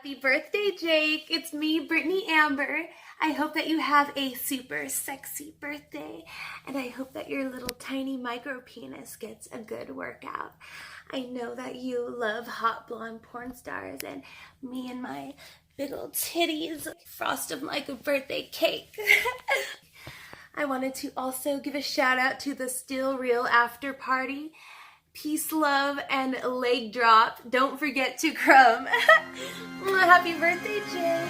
Happy birthday, Jake. It's me, Brittany Amber. I hope that you have a super sexy birthday, and I hope that your little tiny micro penis gets a good workout. I know that you love hot blonde porn stars, and me and my big old titties frost them like a birthday cake. I wanted to also give a shout out to the Still Real after party. Peace, love, and leg drop. Don't forget to crumb. Happy birthday, Jay.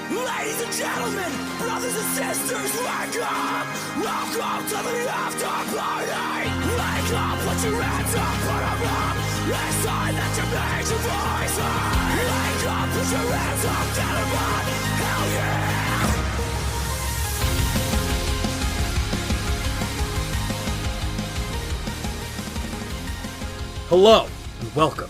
Ladies and gentlemen, brothers and sisters, wake up! Welcome to the after party! Wake up, put your hands up, put them up! It's time that you make your voice heard! Wake up, put your hands up, get them up! Hell yeah! Hello, and welcome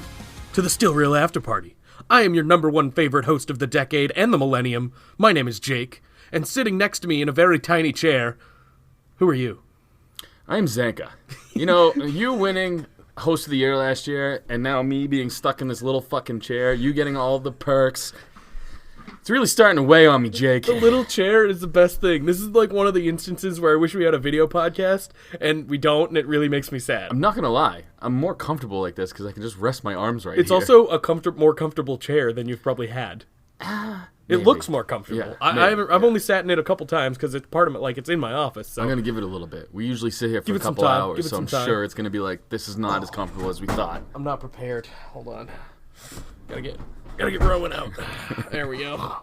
to the Still Real After Party. I am your number one favorite host of the decade and the millennium. My name is Jake, and sitting next to me in a very tiny chair, who are you? I'm Zanka. You know, you winning host of the year last year, and now me being stuck in this little fucking chair, you getting all the perks. It's really starting to weigh on me, Jake. The little chair is the best thing. This is like one of the instances where I wish we had a video podcast, and we don't, and it really makes me sad. I'm not going to lie. I'm more comfortable like this because I can just rest my arms right It's here. also a more comfortable chair than you've probably had. It looks more comfortable. Yeah, I've only sat in it a couple times because it's part of it, like it's in my office. So I'm going to give it a little bit. We usually sit here for Give a it some couple time. hours, Give it so I'm some time. sure it's going to be like, this is not as comfortable as we thought. I'm not prepared. Hold on. Gotta get Rowan out. There we go.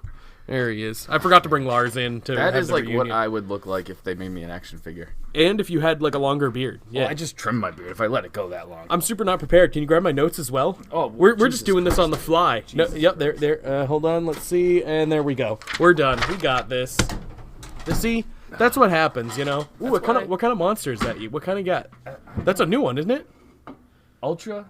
There he is. I forgot to bring Lars in to That have is the like reunion. what I would look like if they made me an action figure. And if you had like a longer beard. Yeah. Well, I just trimmed my beard if I let it go that long. I'm super not prepared. Can you grab my notes as well? Oh, we're Jesus just doing this on the fly. No, yep, there. Hold on, let's see, and there we go. We're done. We got this. See, that's what happens, you know. Ooh, what kind of monster is that? What kind of got? That's a new one, isn't it? Ultra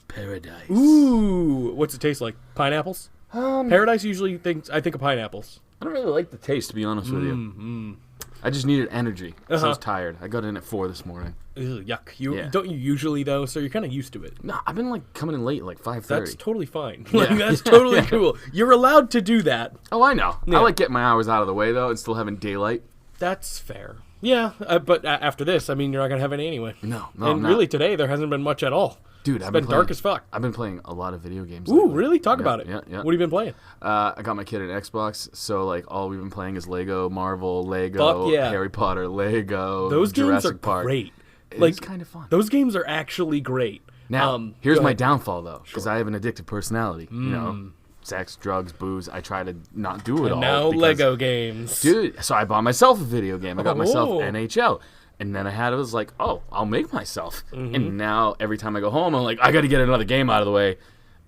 Paradise. Ooh, what's it taste like? Pineapples? Paradise usually I think of pineapples. I don't really like the taste, to be honest with you. I just needed energy. So I was tired. I got in at 4 this morning. Ugh, yuck. Yeah. Don't you usually though? So you're kind of used to it. No, I've been like coming in late, like 5:30. That's totally fine. Like, that's totally cool. You're allowed to do that. Oh, I know. Yeah. I like getting my hours out of the way though, and still having daylight. That's fair. Yeah, but after this, I mean, you're not gonna have it anyway. No, And I'm not. really, today there hasn't been much at all. Dude, It's been dark as fuck. I've been playing a lot of video games. Ooh, lately. really? Talk Yeah, about it. Yeah. What have you been playing? I got my kid an Xbox, so like all we've been playing is Lego, Marvel, Lego, Fuck yeah. Harry Potter, Lego. Those Jurassic games are Park. great. It's kind of fun. Those games are actually great. Now, here's go my ahead. downfall though, because I have an addictive personality. You know, sex, drugs, booze. I try to not do it all. And now because- Lego games. Dude, so I bought myself a video game. I got myself Oh. NHL. And then I was like, oh, I'll make myself. And now every time I go home, I'm like, I got to get another game out of the way.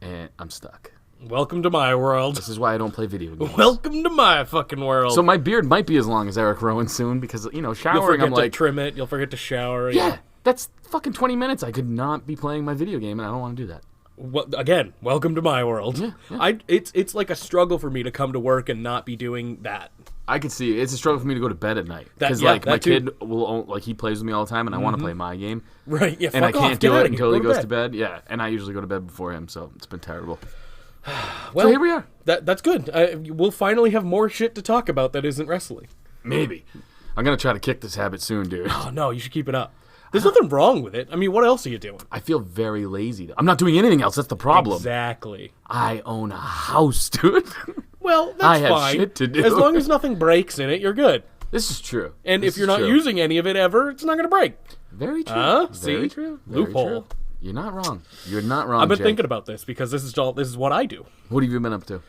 And I'm stuck. Welcome to my world. This is why I don't play video games. Welcome to my fucking world. So my beard might be as long as Eric Rowan soon because, you know, You'll showering, forget I'm to like, trim it. You'll forget to shower. yeah, that's fucking 20 minutes. I could not be playing my video game, and I don't want to do that. Well, again, welcome to my world. Yeah. It's like a struggle for me to come to work and not be doing that. I can see it's a struggle for me to go to bed at night because Yeah, like my that too. kid will like he plays with me all the time and I want to play my game Right? Yeah. and I fuck off. can't Get do outta it here. until Go he to goes to bed. Yeah, and I usually go to bed before him, so it's been terrible. Well, So here we are. That's good. We'll finally have more shit to talk about that isn't wrestling. Maybe I'm gonna try to kick this habit soon, dude. Oh no, you should keep it up. There's nothing wrong with it. I mean, what else are you doing? I feel very lazy. I'm not doing anything else. That's the problem. Exactly. I own a house, dude. Well, that's I have fine. shit to do. As long as nothing breaks in it, you're good. This is true. And This if you're is not true. using any of it ever, it's not going to break. very true. See? Very true. Very Loophole. true. You're not wrong. You're not wrong. I've been Jake. thinking about this because this is what I do. What have you been up to?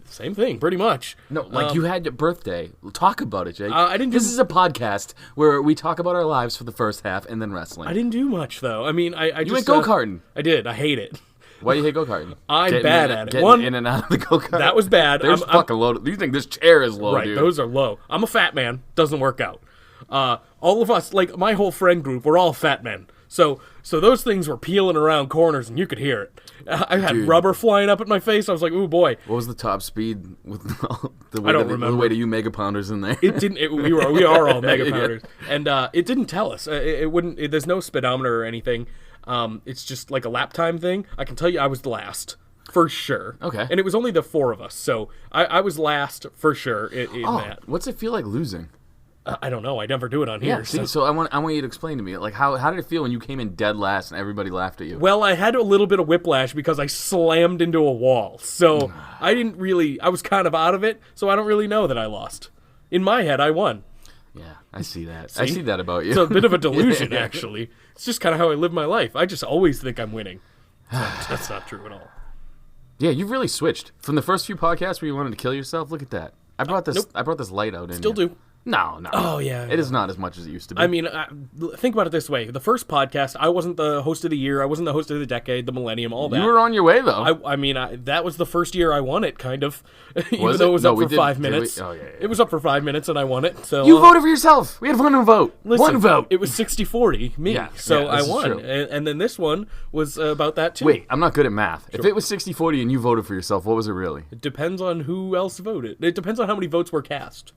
Same thing, pretty much. No, like you had your birthday. Talk about it, Jake. I didn't This do- is a podcast where we talk about our lives for the first half and then wrestling. I didn't do much though. I mean, I You just went go-karting. I did. I hate it. Why do you hate go-karting? I'm Getting bad in- at it. Getting One- in and out of the go-kart. That was bad. There's I'm- fucking low. You think this chair is low, Right, dude? those are low. I'm a fat man. Doesn't work out. All of us, like my whole friend group, we're all fat men. So those things were peeling around corners, and you could hear it. I had Dude. rubber flying up at my face. I was like, "Ooh boy!" What was the top speed with the I don't weight the remember. weight of you mega pounders in there? It didn't. We are all mega Yeah. pounders, and it didn't tell us. It wouldn't. There's no speedometer or anything. It's just like a lap time thing. I can tell you, I was the last. for sure. Okay. And it was only the 4 of us, so I was last for sure in that. What's it feel like losing? I don't know. I never do it on here. So I want you to explain to me, like, how did it feel when you came in dead last and everybody laughed at you? Well, I had a little bit of whiplash because I slammed into a wall. So I was kind of out of it, so I don't really know that I lost. In my head, I won. Yeah, I see that. I see that about you. It's a bit of a delusion, actually. It's just kind of how I live my life. I just always think I'm winning. That's not true at all. Yeah, you've really switched from the first few podcasts where you wanted to kill yourself. Look at that. I brought this. Nope. I brought this light out in Still you. do. No. Oh, yeah. It is not as much as it used to be. I mean, think about it this way. The first podcast, I wasn't the host of the year. I wasn't the host of the decade, the millennium, all that. you were on your way, though. I mean, that was the first year I won it, kind of. Even Was though it? it was No, up we for did- 5 did we- minutes. oh, yeah. It was up for 5 minutes, and I won it. So You voted for yourself. We had one vote. listen, one vote. It was 60-40, me. Yeah, so yeah, I this is won. true. And then this one was about that, too. Wait, I'm not good at math. If it was 60-40 and you voted for yourself, what was it really? It depends on who else voted. It depends on how many votes were cast.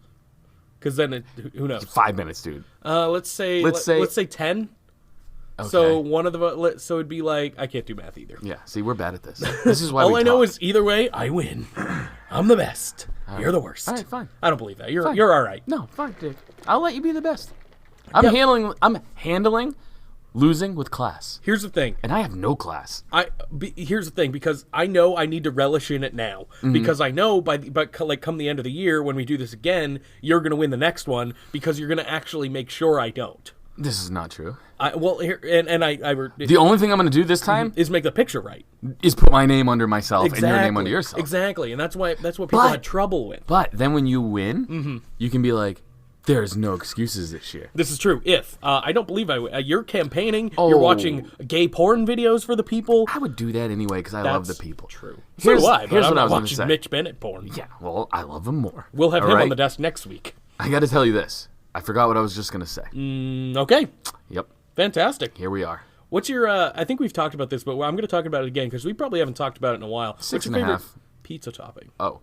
Because then, who knows? 5 minutes, dude. Let's say 10. Okay. So one of the so it'd be like I can't do math either. Yeah, see, we're bad at this. This is why All we I know talk. is either way, I win. I'm the best. You're the worst. All right, fine. I don't believe that. You're Fine. all right. No, fine, Dick. I'll let you be the best. I'm handling losing with class. Here's the thing. And I have no class. Here's the thing, because I know I need to relish in it now, because I know but come the end of the year when we do this again, you're gonna win the next one because you're gonna actually make sure I don't. This is not true. The only thing I'm going to do this time is make the picture right. is put my name under myself and your name under yourself. Exactly, and that's what people had trouble with. But then when you win, you can be like, there's no excuses this year. This is true. If I don't believe you're campaigning, Oh. you're watching gay porn videos for the people. I would do that anyway because I love the people. True. Here's, So do I, but here's I'm what I not was going to watching say. Mitch Bennett porn. Yeah, well, I love him more. We'll have All him right? on the desk next week. I got to tell you this. I forgot what I was just going to say. Okay. Yep. Fantastic. Here we are. What's your? I think we've talked about this, but I'm going to talk about it again because we probably haven't talked about it in a while. What's your 6.5. favorite pizza topping? Oh.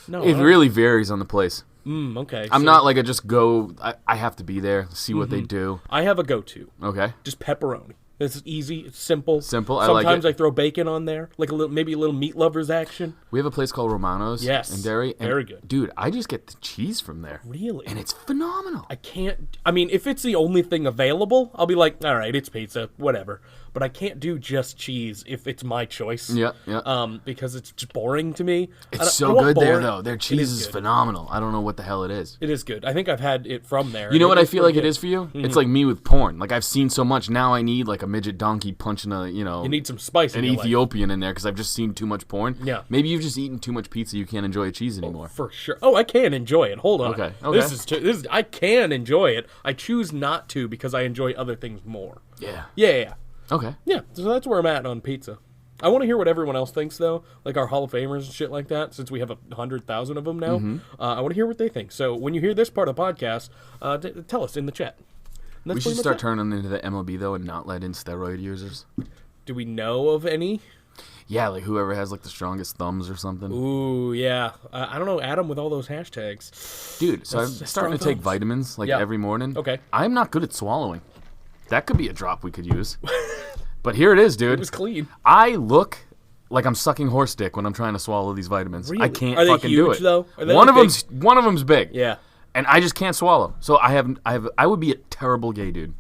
No, It really varies on the place. okay. I'm so not like a just go. I have to be there, see what they do. I have a go-to. Okay. Just pepperoni. It's easy. It's simple. Simple, I like Sometimes it. I throw bacon on there, like maybe a little meat lovers action. We have a place called Romano's Yes, in Derry. And very good. Dude, I just get the cheese from there. Really? And it's phenomenal. I can't. I mean, if it's the only thing available, I'll be like, all right, it's pizza, whatever. But I can't do just cheese if it's my choice. Yeah, yeah. Because it's just boring to me. It's so good there, though. Their cheese is good. phenomenal. I don't know what the hell it is. It is good. I think I've had it from there. You know what I It's feel pretty like it good. is for you? It's like me with porn. Like I've seen so much. Now I need like a midget donkey punching a, You need some spice an in your life. Ethiopian in there because I've just seen too much porn. Yeah. Maybe you've just eaten too much pizza. You can't enjoy cheese anymore. For sure. Oh, I can enjoy it. Hold on. Okay, This is. I can enjoy it. I choose not to because I enjoy other things more. Yeah. Yeah. Okay. Yeah. So that's where I'm at on pizza. I want to hear what everyone else thinks, though, like our Hall of Famers and shit like that, since we have 100,000 of them now. I want to hear what they think. So when you hear this part of the podcast, tell us in the chat. And that's We should pretty much start it. turning into the MLB though and not let in steroid users. Do we know of any? Yeah, like whoever has like the strongest thumbs or something. Ooh, yeah. I don't know, Adam, with all those hashtags. Dude, so I'm That's starting to strong take thumbs. vitamins like Yeah. every morning. Okay. I'm not good at swallowing. That could be a drop we could use. But here it is, dude. It was clean. I look like I'm sucking horse dick when I'm trying to swallow these vitamins. I Really? can't Are they fucking do huge, it. though? Are they One like of them's big. Yeah. And I just can't swallow. So I would be a terrible gay dude.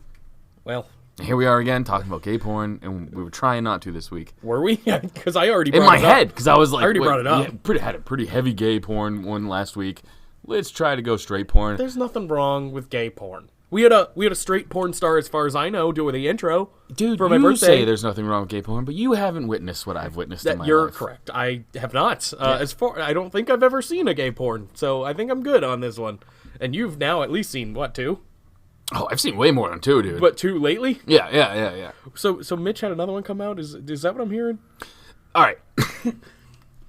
Well, And here we are again talking about gay porn, and we were trying not to this week. were we? Because I already brought In my it up. head, because I was like, I already brought it up. Had a pretty heavy gay porn one last week. Let's try to go straight porn. There's nothing wrong with gay porn. We had a straight porn star, as far as I know, doing the intro. Dude, for my you birthday. say there's nothing wrong with gay porn, but you haven't witnessed what I've witnessed in That my you're life. correct. I have not. I don't think I've ever seen a gay porn, so I think I'm good on this one. And you've now at least seen what, 2? Oh, I've seen way more than 2, dude. But 2 lately. Yeah. So Mitch had another one come out. Is that what I'm hearing? All right.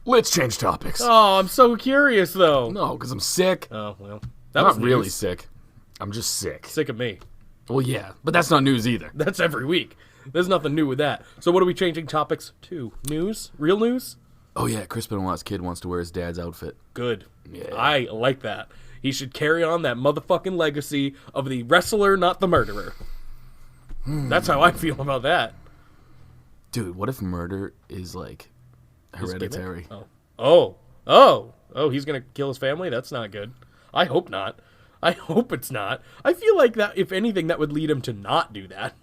Let's change topics. Oh, I'm so curious though. No, because I'm sick. Oh well, I'm was not really news. sick. I'm just sick. Sick of me. Well, yeah, but that's not news either. That's every week. There's nothing new with that. So what are we changing topics to? News? Real news? Oh, yeah, Chris Benoit's kid wants to wear his dad's outfit. Good. Yeah. I like that. He should carry on that motherfucking legacy of the wrestler, not the murderer. That's how I feel about that. Dude, what if murder is like Hereditary. Oh, he's gonna kill his family? That's not good. I hope not. I hope it's not. I feel like that, if anything, that would lead him to not do that.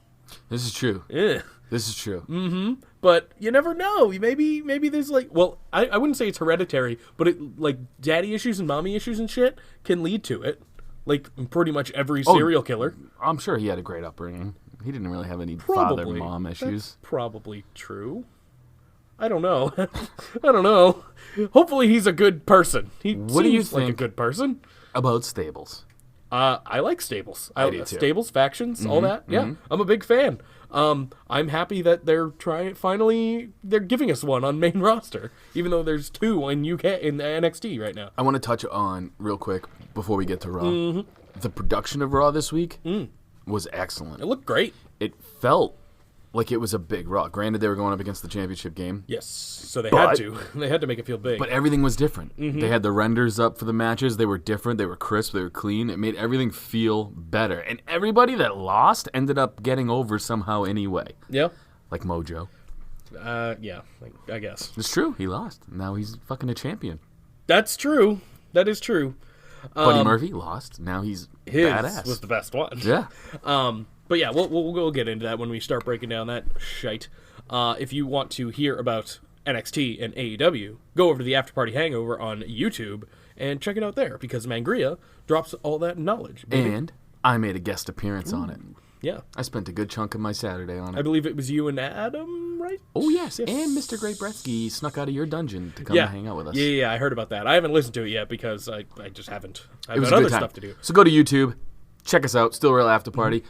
This is true. Yeah. This is true. But you never know. Maybe there's like, well, I wouldn't say it's hereditary, but it, like, daddy issues and mommy issues and shit can lead to it. Like pretty much every serial killer. I'm sure he had a great upbringing. He didn't really have any Probably. father-mom issues. That's probably true. I don't know. I don't know. Hopefully he's a good person. What do you seems like a think good person. about Stables? I like Stables. I do too. Stables, factions, all that. Yeah, I'm a big fan. I'm happy that they're they're giving us one on main roster, even though there's two in NXT right now. I want to touch on real quick before we get to Raw. The production of Raw this week was excellent. It looked great. It felt like it was a big Raw. Granted, they were going up against the championship game. Yes, so they had to. They had to make it feel big. But everything was different. They had the renders up for the matches. They were different. They were crisp. They were clean. It made everything feel better. And everybody that lost ended up getting over somehow anyway. Yeah. Like Mojo. Yeah, I guess. It's true. He lost. Now he's fucking a champion. That's true. That is true. Buddy Murphy lost. Now he's His badass. was the best one. Yeah. But yeah, we'll get into that when we start breaking down that shite. If you want to hear about NXT and AEW, go over to the After Party Hangover on YouTube and check it out there, because Mangria drops all that knowledge. Baby. And I made a guest appearance on it. Yeah. I spent a good chunk of my Saturday on it. I believe it was you and Adam, right? Oh, yes. And Mr. Great Bretsky snuck out of your dungeon to come and hang out with us. Yeah, I heard about that. I haven't listened to it yet because I just haven't. I've It was got a other good time. stuff to do. So go to YouTube. Check us out. Still Real After Party.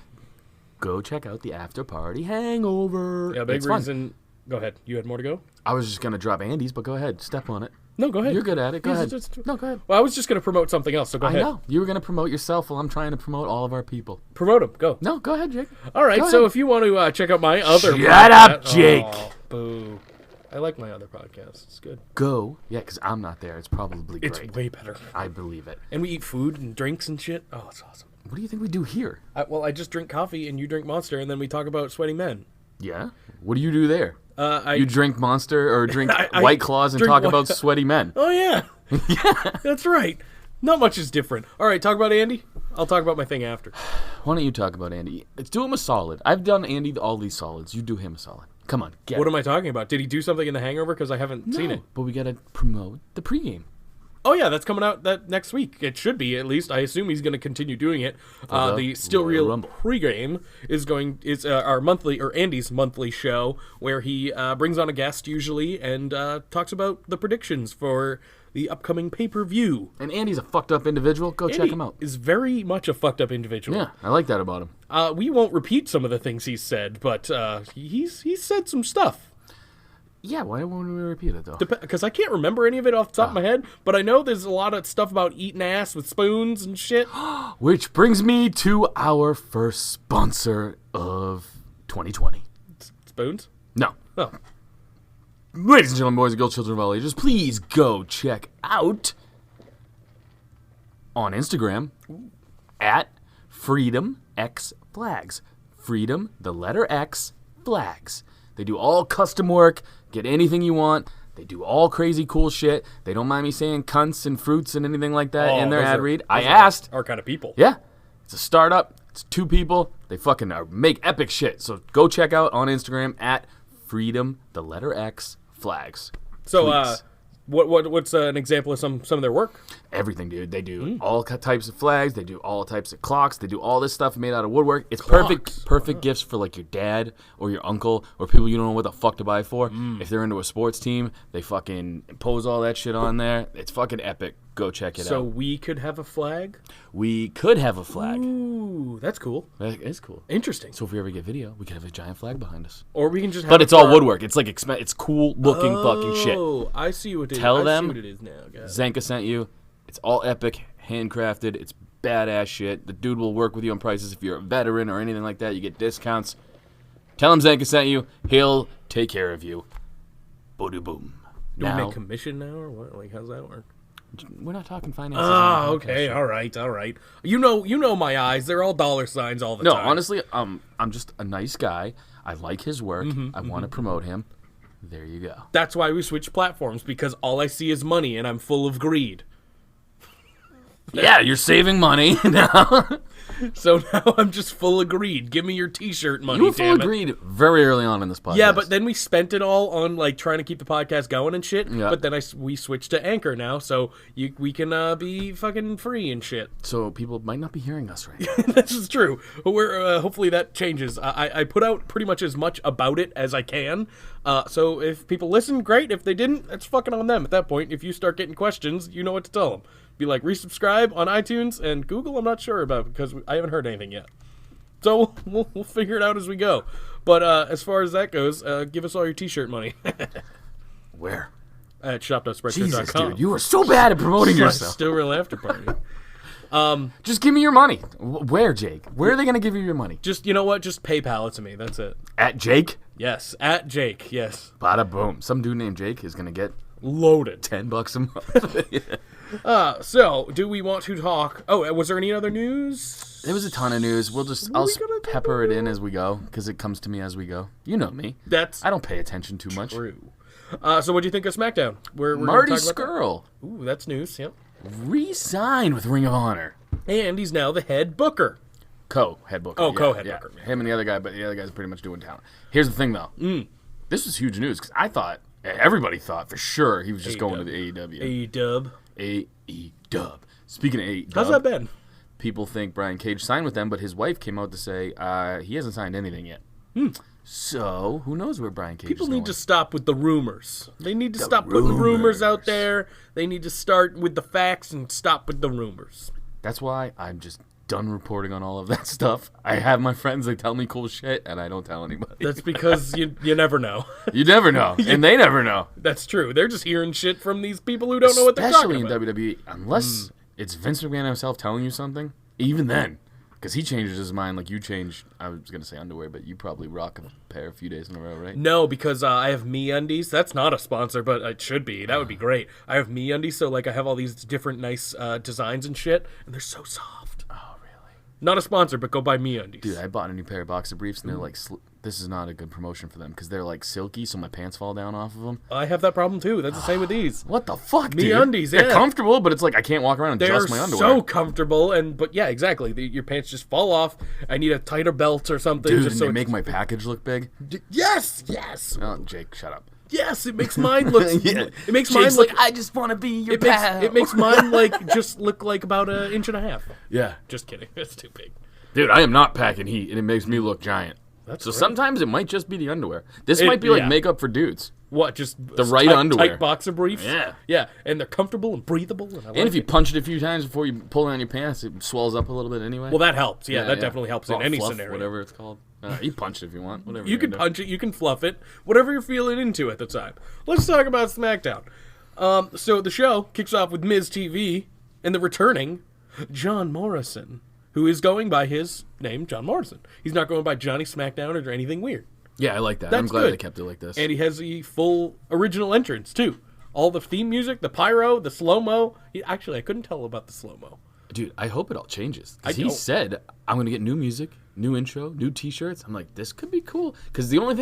Go check out the After Party Hangover. Yeah, big It's fun. reason. Go ahead. You had more to go? I was just going to drop Andy's, but go ahead. Step on it. No, go ahead. You're good at it. Go Yes, ahead. just- No, go ahead. Well, I was just going to promote something else, so go I ahead. know. You were going to promote yourself while I'm trying to promote all of our people. Promote them. Go. No, go ahead, Jake. All right, Go so ahead. if you want to check out my other Shut up, Jake. Oh, boo. I like my other podcast. It's good. Go. Yeah, because I'm not there. It's probably It's great. way better. I believe it. And we eat food and drinks and shit. Oh, it's awesome. What do you think we do here? I just drink coffee and you drink Monster, and then we talk about sweating men. Yeah? What do you do there? I You drink Monster or drink I White Claws and drink talk White- about sweaty men. Oh, yeah. That's right. Not much is different. All right, talk about Andy. I'll talk about my thing after. Why don't you talk about Andy? Let's do him a solid. I've done Andy all these solids. You do him a solid. Come on, get What it. am I talking about? Did he do something in The Hangover? Because I haven't seen it. But we got to promote the pregame. Oh yeah, that's coming out that next week. It should be, at least. I assume he's going to continue doing it. The Still Royal Real Rumble. pregame is our monthly, or Andy's monthly show, where he brings on a guest usually and talks about the predictions for the upcoming pay-per-view. And Andy's a fucked up individual. Go check Andy him out. is very much a fucked up individual. Yeah, I like that about him. We won't repeat some of the things he's said, but he's said some stuff. Yeah, why won't we repeat it, though? Because I can't remember any of it off the top of my head, but I know there's a lot of stuff about eating ass with spoons and shit. Which brings me to our first sponsor of 2020. Spoons? No. Oh. Ladies and gentlemen, boys and girls, children of all ages, please go check out on Instagram at Freedom X Flags. Freedom, the letter X, Flags. They do all custom work. Get anything you want. They do all crazy cool shit. They don't mind me saying cunts and fruits and anything like that in their those ad are- read. those I are asked. Our kind of people. Yeah. It's a startup. It's 2 people. They fucking make epic shit. So go check out on Instagram at Freedom, the letter X, Flags. So, Please. what's an example of some of their work? Everything, dude. They do all types of flags. They do all types of clocks. They do all this stuff made out of woodwork. It's perfect gifts for like your dad or your uncle or people you don't know what the fuck to buy for. If they're into a sports team, they fucking impose all that shit on there. It's fucking epic. Go check it So out. we could have a flag? We could have a flag. Ooh, that's cool. That is cool. Interesting. So if we ever get video, we could have a giant flag behind us. Or we can just have But it it's all for- woodwork. It's like it's cool looking fucking shit. Oh, I see what it is. Tell I them see what it is now. Got it. Zanka sent you. It's all epic, handcrafted. It's badass shit. The dude will work with you on prices. If you're a veteran or anything like that, you get discounts. Tell him Zanka sent you. He'll take care of you. Boody boom. Do we Now, make commission now, or what? Like, how's that work? we're not talking finances. Oh, on the podcast. okay, all right. You know my eyes. They're all dollar signs all the No, time. honestly, I'm just a nice guy. I like his work. Mm-hmm, I want to promote him. There you go. That's why we switched platforms, because all I see is money, and I'm full of greed. Yeah, you're saving money now. So now I'm just full of greed. Give me your T-shirt money, You were full damn of it. greed very early on in this podcast. Yeah, but then we spent it all on like trying to keep the podcast going and shit. Yeah. But then we switched to Anchor now, so we can be fucking free and shit. So people might not be hearing us right now. This is true. But we're hopefully that changes. I put out pretty much as much about it as I can. So if people listen, great. If they didn't, that's fucking on them at that point. If you start getting questions, you know what to tell them. Be like, resubscribe on iTunes and Google. I'm not sure about because I haven't heard anything yet. So we'll figure it out as we go. But as far as that goes, give us all your T-shirt money Where? at shop.spreadshirt.com. Jesus, dude, you are so bad at promoting yourself. Still real after party. Just give me your money. Where, Jake? Where are they going to give you your money? Just, you know what? Just PayPal it to me. That's it. At Jake? Yes, at Jake. Yes, Bada boom. Some dude named Jake is going to get loaded. $10 a month. So, do we want to talk? Oh, was there any other news? There was a ton of news. I'll we gonna pepper it in as we go, because it comes to me as we go. You know me. That's I don't pay attention too much. true. So, what do you think of SmackDown? We're Marty gonna talk about Scurll that? Ooh, that's news. Yep. re-signed with Ring of Honor. And he's now the head booker. Co-head booker. Oh, co-head booker. Him and the other guy, but the other guy's pretty much doing talent. Here's the thing, though. This was huge news, because I thought, everybody thought for sure he was just going to the AEW. AEW. AEW. Speaking of AEW. How's that been? People think Brian Cage signed with them, but his wife came out to say he hasn't signed anything yet. So, who knows where Brian Cage People is going. need to stop with the rumors. They need to stop putting rumors out there. They need to start with the facts and stop with the rumors. That's why I'm just done reporting on all of that stuff. I have my friends, they tell me cool shit, and I don't tell anybody. That's because you never know. You never know, and they never know. That's true. They're just hearing shit from these people who don't know what they're talking about. Especially in WWE, unless it's Vince McMahon himself telling you something, even then. Because he changes his mind like you change, I was going to say underwear, but you probably rock a pair a few days in a row, right? No, because I have MeUndies. That's not a sponsor, but it should be. That would be great. I have MeUndies, so like I have all these different nice designs and shit, and they're so soft. Oh, really? Not a sponsor, but go buy MeUndies. Dude, I bought a new pair of boxer briefs, and they're like, this is not a good promotion for them, because they're like silky, so my pants fall down off of them. I have that problem too. That's the same with these. What the fuck, dude? MeUndies, They're yeah. comfortable, but it's like I can't walk around and They're adjust my underwear. so comfortable, but yeah, exactly. Your pants just fall off. I need a tighter belt or something. Dude, just and so they make my package look big. Yes. Oh, Jake, shut up. Yes, it makes mine look. Yeah. It makes Jake's mine like, I just want to be your it makes, pal. it makes mine like just look like about an inch and a half. Yeah. Just kidding. It's too big. Dude, I am not packing heat, and it makes me look giant. That's So great. sometimes it might just be the underwear. This might be like yeah. makeup for dudes. What? Just The right underwear. tight boxer briefs. Yeah. Yeah, and they're comfortable and breathable. And, I like And if you it. punch it a few times before you pull it on your pants, it swells up a little bit anyway. Well, that helps. Yeah, that definitely helps in any fluff, scenario. whatever it's called. You punch it if you want. Whatever You you're can into. punch it, you can fluff it, whatever you're feeling into at the time. Let's talk about SmackDown. So the show kicks off with Miz TV and the returning John Morrison, who is going by his name, John Morrison. He's not going by Johnny SmackDown or anything weird. Yeah, I like that. That's I'm glad good. they kept it like this. And he has the full original entrance, too. All the theme music, the pyro, the slow-mo. Actually, I couldn't tell about the slow-mo. Dude, I hope it all changes. I Because he don't. said, I'm going to get new music, new intro, new t-shirts. I'm like, this could be cool. Because the one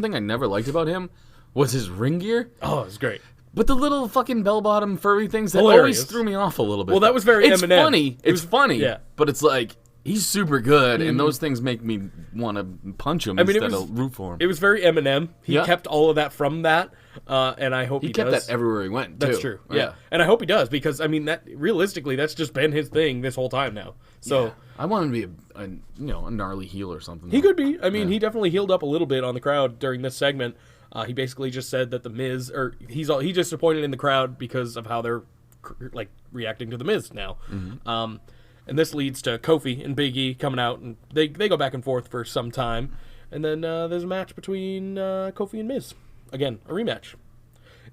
thing I never liked about him was his ring gear. Oh, it's great. But the little fucking bell-bottom furry things that Hilarious. always threw me off a little bit. Well, that was very It's Eminem. funny. It's funny. yeah. But it's like, he's super good, and those things make me want to punch him instead of root for him. It was very Eminem. He Yeah. kept all of that from that, and I hope he kept does. that everywhere he went, too. That's true. Yeah. And I hope he does because I mean that realistically that's just been his thing this whole time now. So I want him to be a gnarly heel or something. he could be. I mean, he definitely healed up a little bit on the crowd during this segment. He basically just said that the Miz he's disappointed in the crowd because of how they're like reacting to the Miz now. And this leads to Kofi and Big E coming out and they go back and forth for some time. And then there's a match between Kofi and Miz. Again, a rematch.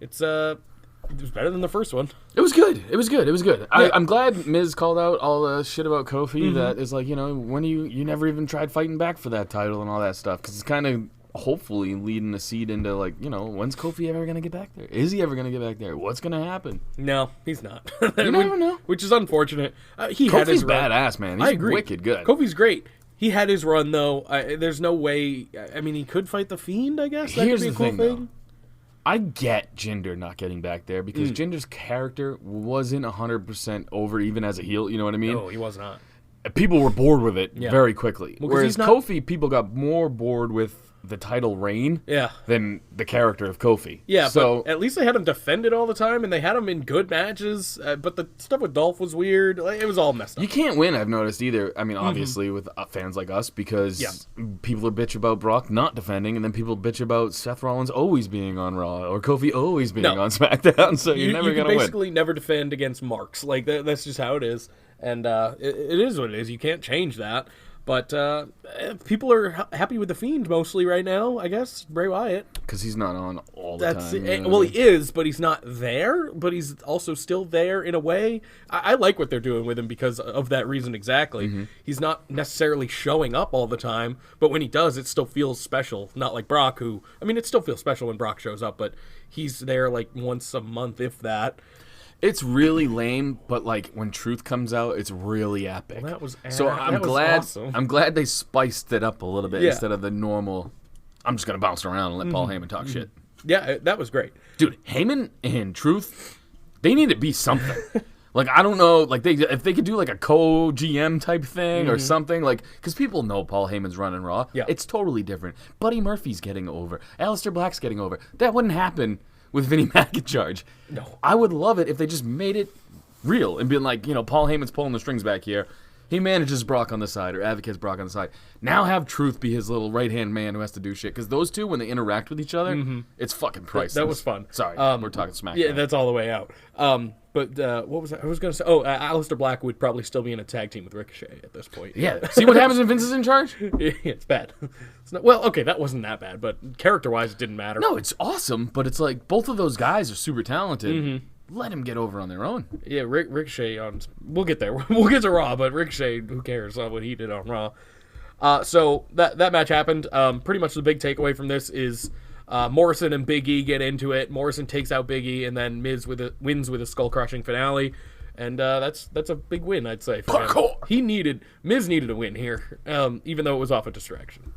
It was better than the first one. It was good. It was good. It was good. I'm glad Miz called out all the shit about Kofi that is like, when you never even tried fighting back for that title and all that stuff. Because it's kind of hopefully leading the seed into like, when's Kofi ever going to get back there? Is he ever going to get back there? What's going to happen? No, he's not. You never know. Which is unfortunate. He Kofi's had his run. badass, man. He's I agree. wicked good. Kofi's great. He had his run, though. There's no way... I mean, he could fight The Fiend, I guess. That Here's could be the a cool thing, thing. I get Jinder not getting back there because Jinder's character wasn't 100% over even as a heel. You know what I mean? No, he was not. People were bored with it very quickly. Well, whereas he's not... Kofi, people got more bored with the title reign than the character of Kofi. Yeah, so but at least they had him defended all the time, and they had him in good matches. But the stuff with Dolph was weird. Like, it was all messed up. You can't win, I've noticed, either. I mean, obviously, with fans like us, because people are bitch about Brock not defending, and then people bitch about Seth Rollins always being on Raw, or Kofi always being on SmackDown, so you're never going to win. You basically never defend against marks. Like, that's just how it is. And it is what it is. You can't change that. But people are happy with The Fiend mostly right now, I guess. Bray Wyatt. Because he's not on all the time. You know? Well, he is, but he's not there. But he's also still there in a way. I like what they're doing with him because of that reason exactly. He's not necessarily showing up all the time, but when he does, it still feels special. Not like Brock, who... I mean, it still feels special when Brock shows up, but he's there like once a month, if that. It's really lame, but like when Truth comes out, it's really epic. Well, that was so I'm glad. Awesome. I'm glad they spiced it up a little bit instead of the normal. I'm just gonna bounce around and let Paul Heyman talk shit. Yeah, that was great, dude. Heyman and Truth, they need to be something. Like I don't know, like if they could do like a co-GM type thing or something, like because people know Paul Heyman's running Raw. Yeah, it's totally different. Buddy Murphy's getting over. Aleister Black's getting over. That wouldn't happen with Vinnie Mac in charge. No. I would love it if they just made it real and being like, Paul Heyman's pulling the strings back here. He manages Brock on the side or advocates Brock on the side. Now have Truth be his little right-hand man who has to do shit. Because those two, when they interact with each other, it's fucking priceless. That was fun. Sorry, we're talking SmackDown. Yeah, that's all the way out. But what was that? I was going to say, Aleister Black would probably still be in a tag team with Ricochet at this point. Yeah. See what happens when Vince is in charge? It's bad. It's not, well, okay, that wasn't that bad, but character-wise, it didn't matter. No, it's awesome, but it's like both of those guys are super talented. Let them get over on their own. Yeah, Ricochet we'll get there. We'll get to Raw, but Ricochet, who cares what he did on Raw? So that match happened. Pretty much the big takeaway from this is Morrison and Big E get into it. Morrison takes out Big E, and then Miz wins with a skull-crushing finale. And that's a big win, I'd say. For him. Miz needed a win here, even though it was off a distraction.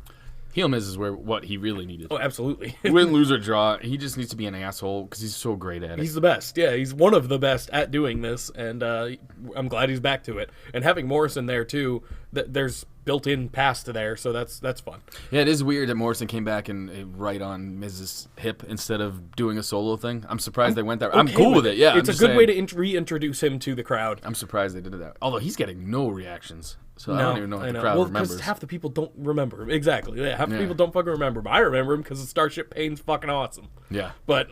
Heel Miz is what he really needed. Oh, absolutely. Win, lose, or draw. He just needs to be an asshole because he's so great at it. He's the best. Yeah, he's one of the best at doing this, and I'm glad he's back to it. And having Morrison there, too, there's built-in past there, so that's fun. Yeah, it is weird that Morrison came back and right on Miz's hip instead of doing a solo thing. I'm surprised they went there. I'm cool with it. Yeah, it's a good way to reintroduce him to the crowd. I'm surprised they did that. Although he's getting no reactions. So I don't even know if the crowd remembers. Because half the people don't remember him. Exactly. Yeah, half the people don't fucking remember him. I remember him because the Starship Pain's fucking awesome. Yeah. But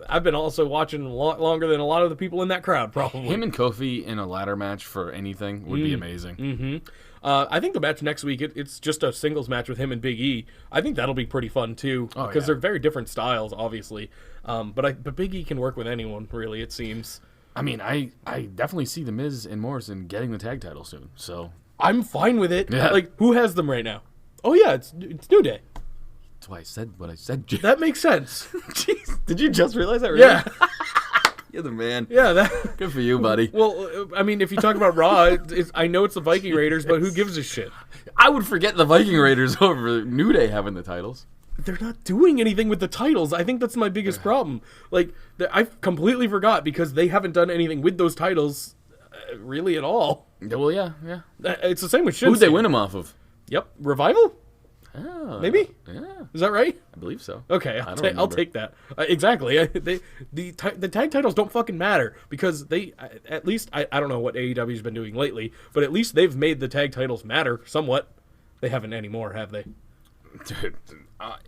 I've been also watching a lot longer than a lot of the people in that crowd, probably. Him and Kofi in a ladder match for anything would be amazing. I think the match next week, it's just a singles match with him and Big E. I think that'll be pretty fun, too. Because they're very different styles, obviously. But Big E can work with anyone, really, it seems. I mean, I definitely see The Miz and Morrison getting the tag title soon, so... I'm fine with it. Yeah. Like, who has them right now? Oh, yeah, it's New Day. That's why I said what I said. That makes sense. Jeez, did you just realize that? Really? Yeah. You're the man. Yeah. Good for you, buddy. Well, I mean, if you talk about Raw, I know it's the Viking Raiders, but who gives a shit? I would forget the Viking Raiders over New Day having the titles. They're not doing anything with the titles. I think that's my biggest problem. Like, I completely forgot because they haven't done anything with those titles really at all. Well, yeah. It's the same with Shinsuke. Who'd they win them off of? Yep. Revival? Oh, Maybe? Yeah. Is that right? I believe so. Okay, I'll take that. Exactly. The tag titles don't fucking matter because they, at least, I don't know what AEW's been doing lately, but at least they've made the tag titles matter somewhat. They haven't anymore, have they? Dude,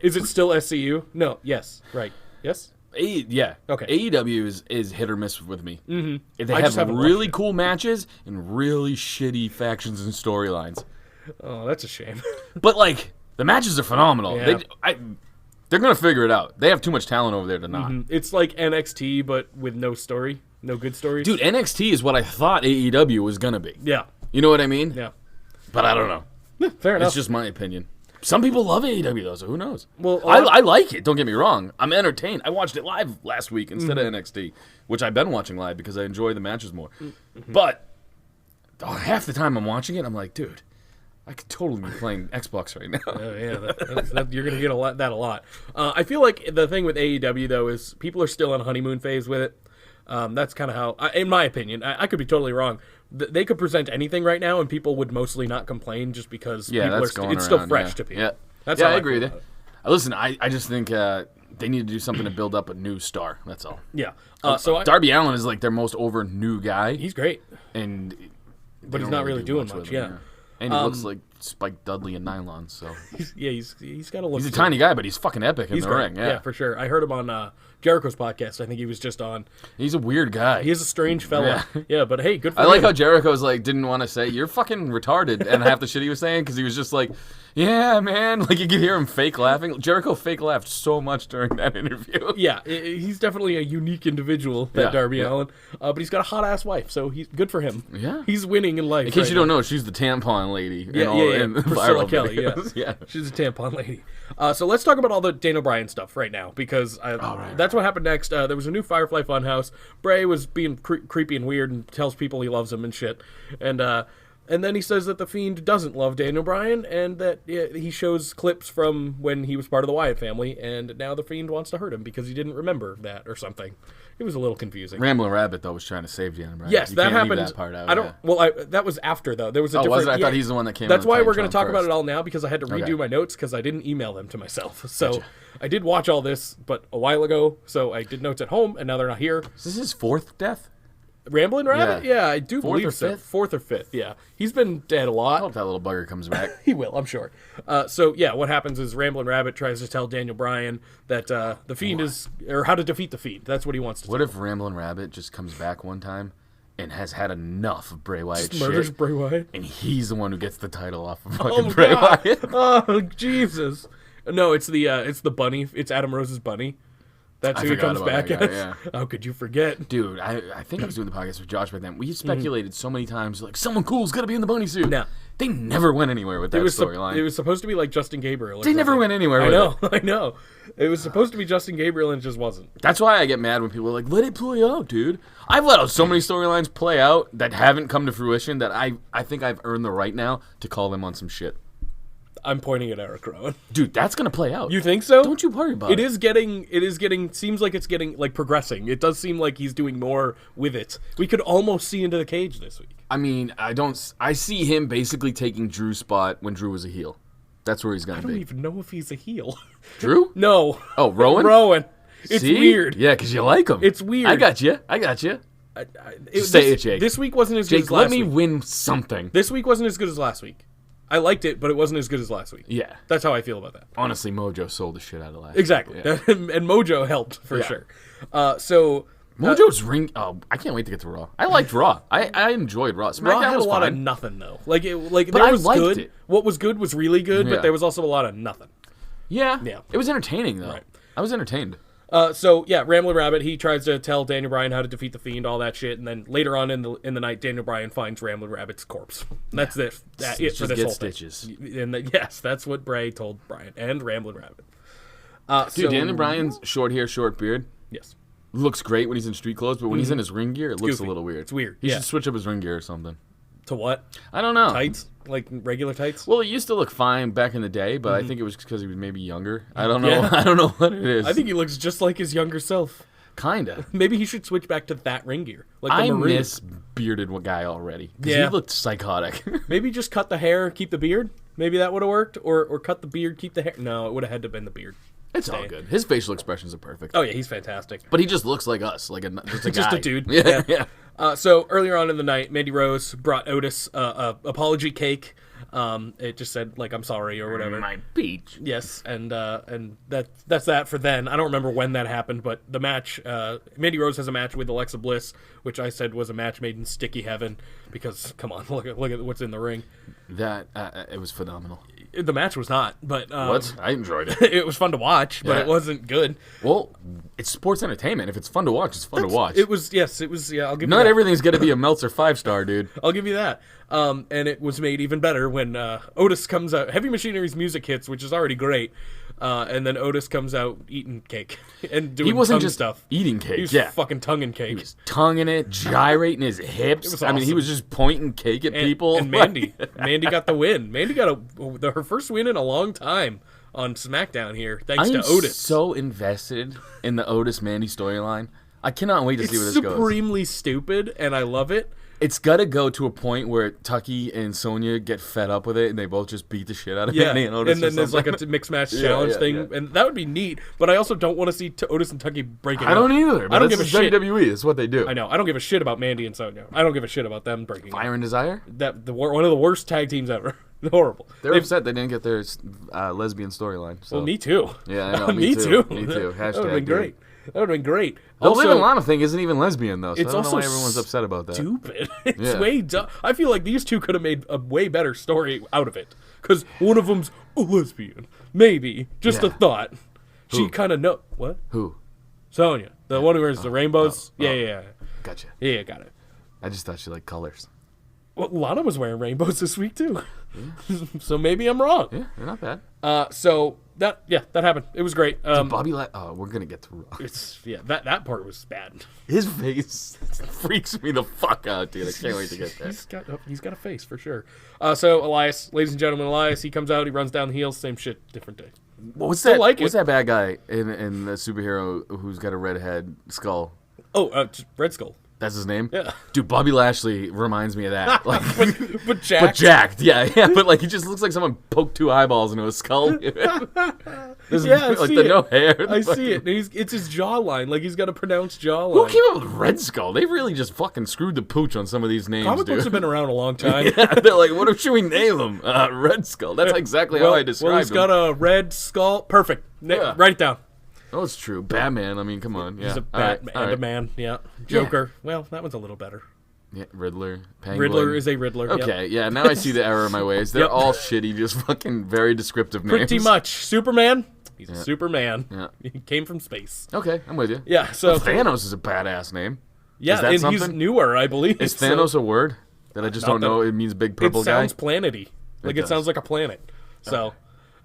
is it still SCU? No. Yes. Right. Yes? Yeah. Okay. AEW is hit or miss with me. Mm-hmm. They have really cool matches and really shitty factions and storylines. Oh, that's a shame. But, like, the matches are phenomenal. Yeah. They're going to figure it out. They have too much talent over there to not. It's like NXT, but with no story. No good stories. Dude, NXT is what I thought AEW was going to be. Yeah. You know what I mean? Yeah. But I don't know. Yeah, fair enough. It's just my opinion. Some people love AEW, though, so who knows? Well, I like it, don't get me wrong. I'm entertained. I watched it live last week instead of NXT, which I've been watching live because I enjoy the matches more. But half the time I'm watching it, I'm like, dude, I could totally be playing Xbox right now. Oh yeah, you're gonna get that a lot. I feel like the thing with AEW though is people are still on a honeymoon phase with it. That's kind of how, in my opinion, I could be totally wrong. They could present anything right now, and people would mostly not complain just because it's still fresh to people. Yeah, that's how how I agree with you. Listen, I just think they need to do something to build up a new star. That's all. Yeah. Darby Allin is like their most over new guy. He's great, but he's not really doing much. Yeah. And he looks like Spike Dudley in nylon, so he's got a look. He's a tiny guy, but he's fucking epic in the ring. Yeah, for sure. I heard him on Jericho's podcast. I think he was just on. He's a weird guy. He is a strange fella. Yeah, but hey, good for him. I like how Jericho's like didn't want to say you're fucking retarded, and half the shit he was saying because he was just like, yeah, man. Like you could hear him fake laughing. Jericho fake laughed so much during that interview. Yeah, he's definitely a unique individual, Darby Allin. But he's got a hot ass wife, so he's good for him. Yeah, he's winning in life. In case you don't know, she's the tampon lady. Priscilla Kelly. Yeah, she's a tampon lady. So let's talk about all the Daniel Bryan stuff right now because that's what happened next. There was a new Firefly Funhouse. Bray was being creepy and weird and tells people he loves them and shit. And then he says that The Fiend doesn't love Daniel Bryan and that he shows clips from when he was part of the Wyatt family, and now The Fiend wants to hurt him because he didn't remember that or something. It was a little confusing. Ramblin' Rabbit, though, was trying to save Daniel Bryan. Yes, that happened. Leave that part out, that was after, though. There was a different... was it? I thought he's the one that came That's on why we're going to talk about it all now, because I had to redo my notes because I didn't email them to myself. So gotcha. I did watch all this, but a while ago, so I did notes at home, and now they're not here. Is this his fourth death? Ramblin' Rabbit? Yeah, I do believe so. Fourth or fifth, yeah. He's been dead a lot. I hope that little bugger comes back. He will, I'm sure. What happens is Ramblin' Rabbit tries to tell Daniel Bryan that the Fiend is... Or how to defeat the Fiend. That's what he wants to What if Ramblin' Rabbit just comes back one time and has had enough of Bray Wyatt shit? Murders Bray Wyatt? And he's the one who gets the title off of fucking Bray Wyatt? Oh, Jesus. No, it's the bunny. It's Adam Rose's bunny. That's who he comes back as. Yeah. How could you forget? Dude, I think I was doing the podcast with Josh back then. We speculated so many times, like, someone cool's got to be in the bunny suit. No. They never went anywhere with that storyline. It was supposed to be like Justin Gabriel. They never went anywhere with it. I know. It was supposed to be Justin Gabriel and it just wasn't. That's why I get mad when people are like, let it play out, dude. I've let so many storylines play out that haven't come to fruition that I think I've earned the right now to call them on some shit. I'm pointing at Eric Rowan. Dude, that's going to play out. You think so? Don't you worry about it. It is getting, seems like it's getting, like, progressing. It does seem like he's doing more with it. We could almost see into the cage this week. I mean, I see him basically taking Drew's spot when Drew was a heel. That's where he's going to be. I don't even know if he's a heel. Drew? No. Oh, Rowan? Rowan. It's weird. Yeah, because you like him. It's weird. I got you. Say it, Jake. This week wasn't as good as last week. Let me win something. This week wasn't as good as last week. I liked it, but it wasn't as good as last week. Yeah. That's how I feel about that. Honestly, Mojo sold the shit out of last Exactly. week. Yeah. And Mojo helped, for sure. Mojo's ring... Oh, I can't wait to get to Raw. I liked Raw. I enjoyed Raw. SmackDown had a lot of nothing, though. But there was good. It. What was good was really good, but there was also a lot of nothing. Yeah. It was entertaining, though. Right. I was entertained. Ramblin' Rabbit, he tries to tell Daniel Bryan how to defeat the Fiend, all that shit, and then later on in the night, Daniel Bryan finds Ramblin' Rabbit's corpse. That's it. That's it for this whole stitches. Thing. And yes, that's what Bray told Bryan and Ramblin' Rabbit. Daniel Bryan's short hair, short beard. Yes. Looks great when he's in street clothes, but when he's in his ring gear, it looks goofy. A little weird. It's weird. He should switch up his ring gear or something. To what? I don't know. Tights? Like regular tights? Well, it used to look fine back in the day, but I think it was because he was maybe younger. I don't know. Yeah. I don't know what it is. I think he looks just like his younger self. Kinda. Maybe he should switch back to that ring gear. Like I miss bearded guy already. Because he looked psychotic. Maybe just cut the hair, keep the beard. Maybe that would have worked. Or cut the beard, keep the hair. No, it would have had to have been the beard. It's all good. His facial expressions are perfect. Oh, yeah, he's fantastic. But he just looks like us, like just a guy. Just a dude. Yeah. So earlier on in the night, Mandy Rose brought Otis a apology cake. It just said, like, I'm sorry or whatever. My peach. Yes, and that's that for then. I don't remember when that happened, but the match, Mandy Rose has a match with Alexa Bliss, which I said was a match made in sticky heaven because, come on, look at what's in the ring. That, it was phenomenal. The match was not, but... what? I enjoyed it. It was fun to watch, but it wasn't good. Well, it's sports entertainment. If it's fun to watch, it's fun to watch. It was, yeah, I'll give you that. Not everything's going to be a Meltzer 5-star, dude. I'll give you that. And it was made even better when Otis comes out. Heavy Machinery's music hits, which is already great. And then Otis comes out eating cake and doing He wasn't tongue just stuff. eating cake. He was yeah. fucking tonguing cake. He was tonguing it, gyrating his hips. It was I mean, he awesome. was just pointing cake at people. And Mandy. Mandy got the win. Mandy got her first win in a long time on SmackDown here, thanks I am to Otis. so invested in the Otis Mandy storyline. I cannot wait to see where this It's goes. supremely stupid, and I love it. It's got to go to a point where Tucky and Sonya get fed up with it, and they both just beat the shit out of Yeah, Mandy and Otis. and then or there's like something. a mixed match Yeah, challenge yeah, thing, yeah. and that would be neat. But I also don't want to see Otis and Tucky breaking. I don't up. either. But I don't this give a is shit. WWE. It's what they do. I know. I don't give a shit about Mandy and Sonya. I don't give a shit about them breaking. Fire up. and Desire? One of the worst tag teams ever. Horrible. They're They've- upset they didn't get their lesbian storyline. So. Well, me too. Yeah, I know. Me too. Me too. That would have Hashtag been dude. great. That would have been great. The Also, Liv and Lana thing isn't even lesbian, though, so it's I don't know also why everyone's upset about that. stupid. It's Yeah. way dumb. I feel like these two could have made a way better story out of it. Because one of them's a lesbian. Maybe. Just a Yeah. thought. She Who? kind of know. What? Who? Sonya. The one who wears the rainbows? Yeah. Gotcha. Yeah, got it. I just thought she liked colors. Well, Lana was wearing rainbows this week, too. So maybe I'm wrong. Yeah, they're not bad. So, that happened. It was great. Bobby oh, we're going to get to Raw. That part was bad. His face freaks me the fuck out, dude. I can't wait to get there. He's got a face for sure. So Elias, ladies and gentlemen, Elias, he comes out, he runs down the heels, same shit, different day. What's Still that? like What's it. that bad guy in the superhero who's got a red head skull? Oh, just Red Skull. That's his name? Yeah. Dude, Bobby Lashley reminds me of that. Like, But Jack. but jacked. Yeah. But like he just looks like someone poked two eyeballs into his skull. There's, Yeah, I like see the it. no hair. I see it. And it's his jawline. Like he's got a pronounced jawline. Who came up with Red Skull? They really just fucking screwed the pooch on some of these names, Comic dude. books have been around a long time. Yeah, they're like, what should we name him? Red Skull. That's exactly how I describe Well, he's him. got a red skull. Perfect. Yeah. Write it down. Oh, it's true. Batman. I mean, come on. Yeah. He's a All right, Batman all and right. a man. Yeah. Joker. Well, that one's a little better. Yeah, Riddler. Penguin. Riddler is a Riddler. Yep. Okay, yeah, now I see the error of my ways. They're Yep. all shitty, just fucking very descriptive names. Pretty much. Superman. He's a Superman. Yeah. He came from space. Okay, I'm with you. Yeah. So Thanos is a badass name. yeah, is that and he's something? newer, I believe. Is So- Thanos a word that I just don't Not that- know? It means big purple it guy. sounds planety. Like it does. sounds like a planet. So,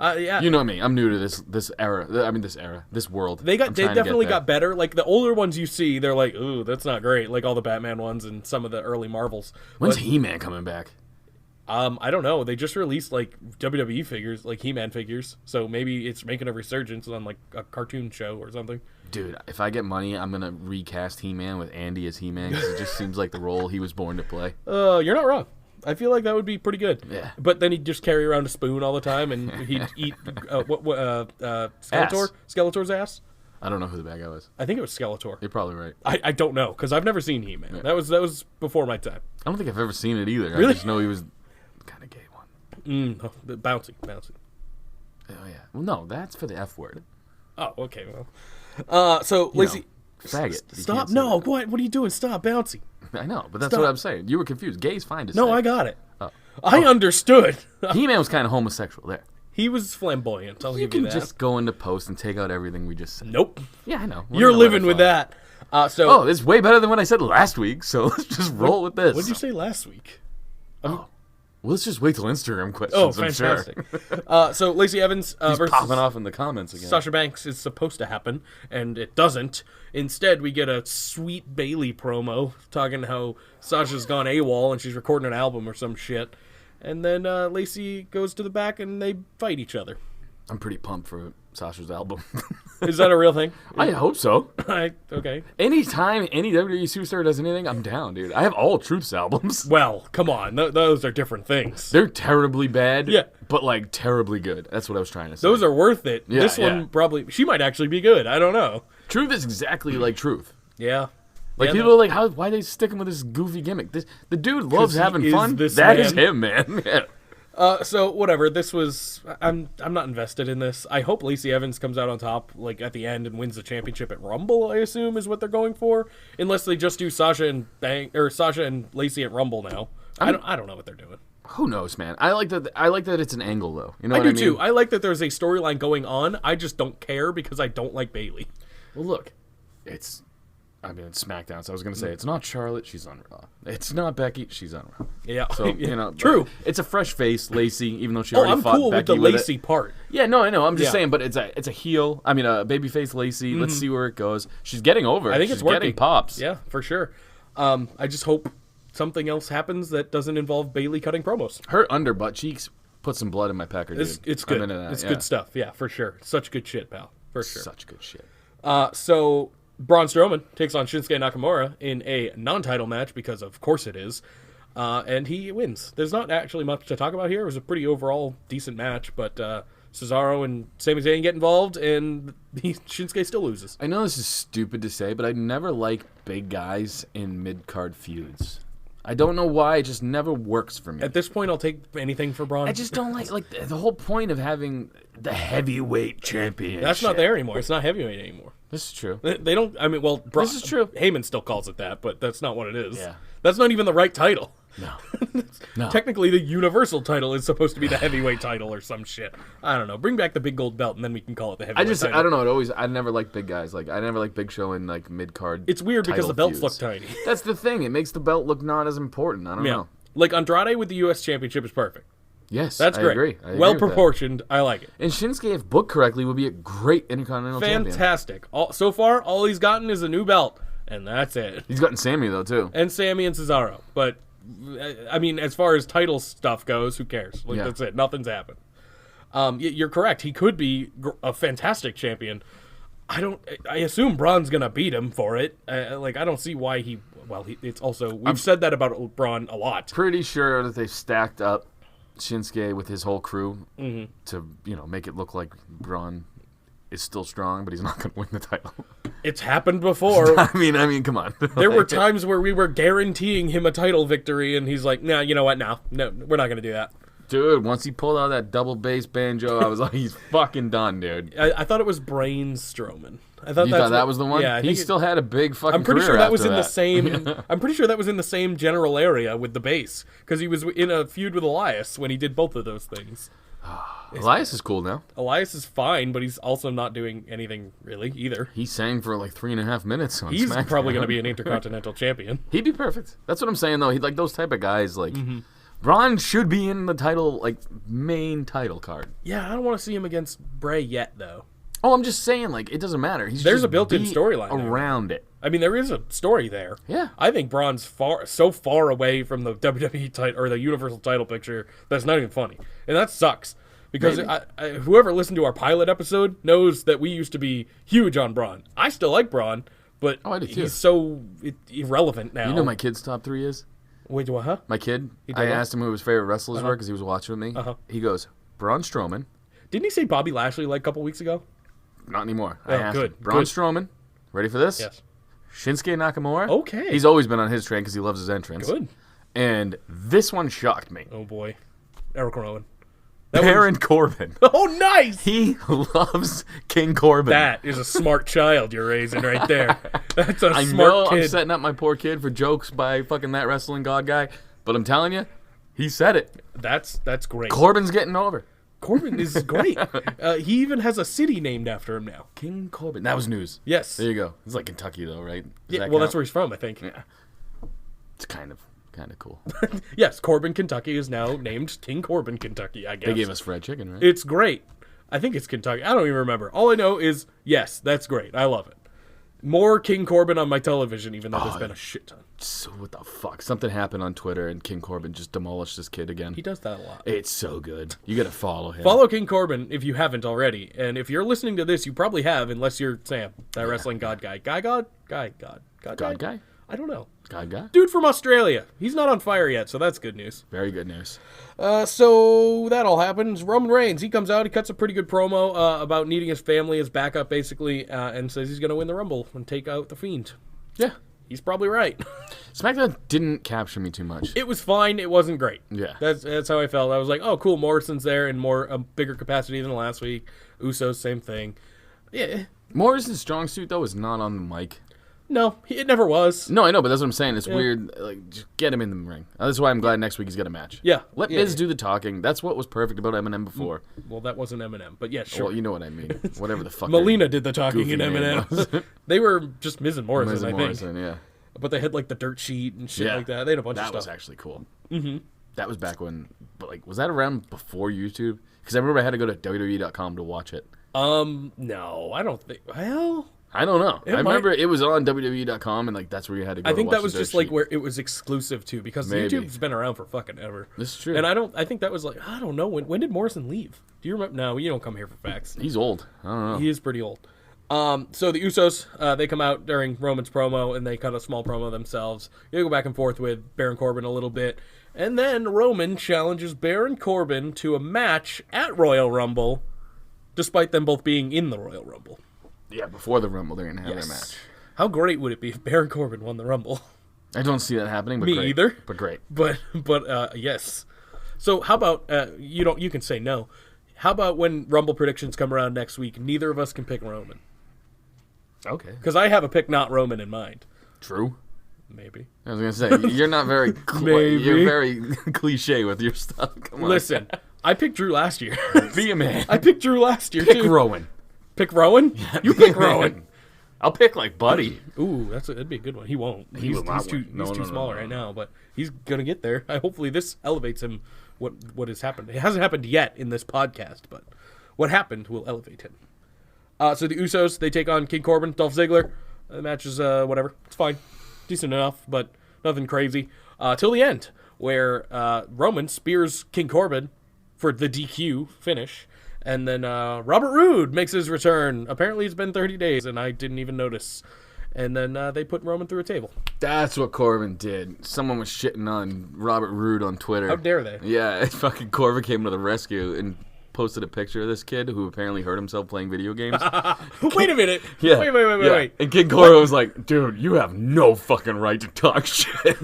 yeah. You know me. I'm new to this era. I mean, this world. They I'm trying to get definitely there. got better. Like the older ones you see, they're like, ooh, that's not great. Like all the Batman ones and some of the early Marvels. When's But, He-Man coming back? I don't know. They just released like WWE figures, like He-Man figures. So maybe it's making a resurgence on like a cartoon show or something. Dude, if I get money, I'm gonna recast He-Man with Andy as He-Man because it just seems like the role he was born to play. You're not wrong. I feel like that would be pretty good. Yeah. But then he'd just carry around a spoon all the time, and he'd eat Skeletor. Ass. Skeletor's ass. I don't know who the bad guy was. I think it was Skeletor. You're probably right. I don't know because I've never seen He-Man. Yeah. That was before my time. I don't think I've ever seen it either. Really? I just know he was kind of gay one. The bouncy. Oh yeah. Well, no, that's for the F word. Oh, okay. Well, so You Lacey, know, faggot. You stop! can't say No, that. what are you doing? Stop, bouncy. I know, but that's Stop. what I'm saying. You were confused. Gay's fine to say. No, I got it. Oh. I understood. He-Man was kind of homosexual there. He was flamboyant. I'll You give you can that. just go into post and take out everything we just said. Nope. Yeah, I know. You're living with that. Oh, it's way better than what I said last week. So let's just roll with this. What did you say last week? Well, let's just wait till Instagram questions. Oh, I'm fantastic. sure. So Lacey Evans He's versus popping off in the comments again. Sasha Banks is supposed to happen, and it doesn't. Instead, we get a sweet Bailey promo talking how Sasha's gone AWOL and she's recording an album or some shit. And then Lacey goes to the back and they fight each other. I'm pretty pumped for Sasha's album. Is that a real thing? I hope so. Okay. Anytime any WWE superstar does anything, I'm down, dude. I have all Truth's albums. Well, come on. Those are different things. They're terribly bad, Yeah. but like terribly good. That's what I was trying to say. Those are worth it. Yeah, This one yeah. probably... She might actually be good. I don't know. Truth is exactly like Truth. Yeah. Like Yeah, people are like, why are they sticking with this goofy gimmick? The dude loves he having is fun. this That man. is him, man. Yeah. So whatever. This was. I'm not invested in this. I hope Lacey Evans comes out on top, like at the end, and wins the championship at Rumble. I assume is what they're going for, unless they just do Sasha and Lacey at Rumble now. I don't know what they're doing. Who knows, man? I like that it's an angle though. You know I what do I mean? too. I like that there's a storyline going on. I just don't care because I don't like Bailey. Well, look, it's I mean, it's SmackDown, so I was going to say, it's not Charlotte, she's on Raw. It's not Becky, she's on Raw. Yeah. So, you know. True. It's a fresh face, Lacey, even though she Oh, already I'm fought cool with Becky the with Lacey it. part. Yeah, no, I know. I'm just Yeah. saying, but it's a heel. I mean, a babyface Lacey. Let's see where it goes. She's getting over. I think She's it's working. getting pops. Yeah, for sure. I just hope something else happens that doesn't involve Bailey cutting promos. Her under butt cheeks put some blood in my pecker, dude. It's good. I'm into that, It's yeah. good stuff. Yeah, for sure. Such good shit, pal. For sure. Such good shit. So Braun Strowman takes on Shinsuke Nakamura in a non-title match because of course it is, and he wins. There's not actually much to talk about here. It was a pretty overall decent match, but Cesaro and Sami Zayn get involved, and Shinsuke still loses. I know this is stupid to say, but I never like big guys in mid-card feuds. I don't know why. It just never works for me. At this point, I'll take anything for Braun. I just don't like the whole point of having the heavyweight champion. That's not there anymore. It's not heavyweight anymore. This is true. They don't. I mean, well, This is true. Heyman still calls it that, but that's not what it is. Yeah. That's not even the right title. No. No. Technically, the Universal title is supposed to be the heavyweight title or some shit. I don't know. Bring back the big gold belt, and then we can call it the heavyweight title. I don't know. I never liked big guys. Like, I never liked Big Show in, like, mid-card. It's weird because the belts look tiny. That's the thing. It makes the belt look not as important. I don't know. Like, Andrade with the U.S. Championship is perfect. Yes, That's I great. agree. I agree Well with that. proportioned. I like it. And Shinsuke, if booked correctly, would be a great Intercontinental champion. Fantastic. So far, all he's gotten is a new belt, and that's it. He's gotten Sammy, though, too. And Sammy and Cesaro. But, I mean, as far as title stuff goes, who cares? Like, Yeah. that's it. Nothing's happened. You're correct. He could be a fantastic champion. I assume Braun's going to beat him for it. I don't see why he... Well, it's also... We've said that about Braun a lot. Pretty sure that they've stacked up Shinsuke with his whole crew Mm-hmm. to, make it look like Braun is still strong, but he's not going to win the title. It's happened before. I mean, come on. There were times where we were guaranteeing him a title victory, and he's like, "Nah, you know what? No, we're not going to do that." Dude, once he pulled out that double bass banjo, I was like, he's fucking done, dude. I thought it was Brains Strowman. I thought You thought that was the one? Yeah, I he think still had a big fucking I'm pretty career sure that after was in the same. I'm pretty sure that was in the same general area with the bass because he was in a feud with Elias when he did both of those things. Elias is cool now. Elias is fine, but he's also not doing anything really either. He sang for like 3.5 minutes on He's SmackDown. probably going to be an Intercontinental Champion. He'd be perfect. That's what I'm saying, though. He like those type of guys. Like Mm-hmm. Braun should be in the title, like main title card. Yeah, I don't want to see him against Bray yet, though. Oh, I'm just saying, like it doesn't matter. He's There's just a built-in be storyline there. around it. I mean, there is a story there. Yeah. I think Braun's so far away from the WWE title or the Universal title picture that's not even funny, and that sucks. Because whoever listened to our pilot episode knows that we used to be huge on Braun. I still like Braun, but I do too. he's so irrelevant now. You know my kid's top 3 is? Wait, what? Huh? My kid, did I what? asked him who his favorite wrestlers were because he was watching with me. He goes, Braun Strowman. Didn't he say Bobby Lashley like a couple weeks ago? Not anymore. Oh, I asked good, him. Braun good. Strowman. Ready for this? Yes. Shinsuke Nakamura. Okay. He's always been on his train because he loves his entrance. Good. And this one shocked me. Oh boy, Eric Rowan. Baron Corbin. Oh, nice. He loves King Corbin. That is a smart child you're raising right there. That's a I smart know kid. I'm setting up my poor kid for jokes by fucking that wrestling god guy, but I'm telling you, he said it. That's great. Corbin's getting over. Corbin is great. He even has a city named after him now. King Corbin. That was news. Yes. There you go. It's like Kentucky though, right? Does Yeah, that well, that's count? where he's from, I think. Yeah. It's kind of cool. Yes, Corbin, Kentucky is now named King Corbin, Kentucky, I guess. They gave us fried chicken, right? It's great. I think it's Kentucky. I don't even remember. All I know is, yes, that's great. I love it. More King Corbin on my television, even though there's been a shit ton. So what the fuck? Something happened on Twitter and King Corbin just demolished this kid again. He does that a lot. It's so good. You gotta follow him. Follow King Corbin if you haven't already. And if you're listening to this, you probably have, unless you're Sam, that wrestling god guy. God guy? I don't know. God guy? Dude from Australia. He's not on fire yet, so that's good news. Very good news. So that all happens. Roman Reigns, he comes out, he cuts a pretty good promo about needing his family as backup, basically, and says he's going to win the Rumble and take out The Fiend. Yeah. He's probably right. SmackDown didn't capture me too much. It was fine. It wasn't great. Yeah. That's how I felt. I was like, oh, cool, Morrison's there in a bigger capacity than last week. Usos, same thing. Yeah. Morrison's strong suit, though, is not on the mic. No, it never was. No, I know, but that's what I'm saying. It's weird. Like, just get him in the ring. That's why I'm glad next week he's got a match. Yeah. Let Miz do the talking. That's what was perfect about Eminem before. Well, that wasn't Eminem, but yeah, sure. Well, you know what I mean. Whatever the fuck. Melina did the talking goofy in name Eminem. was. They were just Miz and Morrison, Miz and I think. Morrison, yeah. But they had like the dirt sheet and shit like that. They had a bunch of That stuff. was actually cool. Mm-hmm. That was back when, but like, was that around before YouTube? Because I remember I had to go to WWE.com to watch it. No, I don't think. Well, I don't know. I might- remember it was on WWE.com, and like that's where you had to go. I think to watch that was the just dirt like sheet. where it was exclusive to, because Maybe. YouTube's been around for fucking ever. This is true. And I think that was like, I don't know, when did Morrison leave? Do you remember? No, you don't come here for facts. He's old. I don't know. He is pretty old. So the Usos, they come out during Roman's promo, and they cut a small promo themselves. They go back and forth with Baron Corbin a little bit. And then Roman challenges Baron Corbin to a match at Royal Rumble, despite them both being in the Royal Rumble. Yeah, before the Rumble, they're gonna have their match. How great would it be if Baron Corbin won the Rumble? I don't see that happening. But Me great. either. But great. But yes. So how about you can say no. How about when Rumble predictions come around next week, neither of us can pick Roman? Okay. Because I have a pick not Roman in mind. True. Maybe. I was gonna say you're not very. Maybe. You're very cliche with your stuff. Come on. Listen, I picked Drew last year. Be a man. I picked Drew last year Pick too. Rowan. Pick Rowan? You pick Rowan. I'll pick like Buddy. Ooh, that'd be a good one. He won't. He will not he's too, win. No, he's too no, no, small no, right no. now, but he's gonna get there. Hopefully this elevates him. What has happened? It hasn't happened yet in this podcast, but what happened will elevate him. So the Usos, they take on King Corbin, Dolph Ziggler. The match is whatever. It's fine, decent enough, but nothing crazy. Till the end, where Roman spears King Corbin for the DQ finish. And then Robert Roode makes his return. Apparently it's been 30 days, and I didn't even notice. And then they put Roman through a table. That's what Corbin did. Someone was shitting on Robert Roode on Twitter. How dare they? Yeah, fucking Corbin came to the rescue and posted a picture of this kid who apparently hurt himself playing video games. Wait a minute. Yeah. Wait. And King Corbin was like, dude, you have no fucking right to talk shit.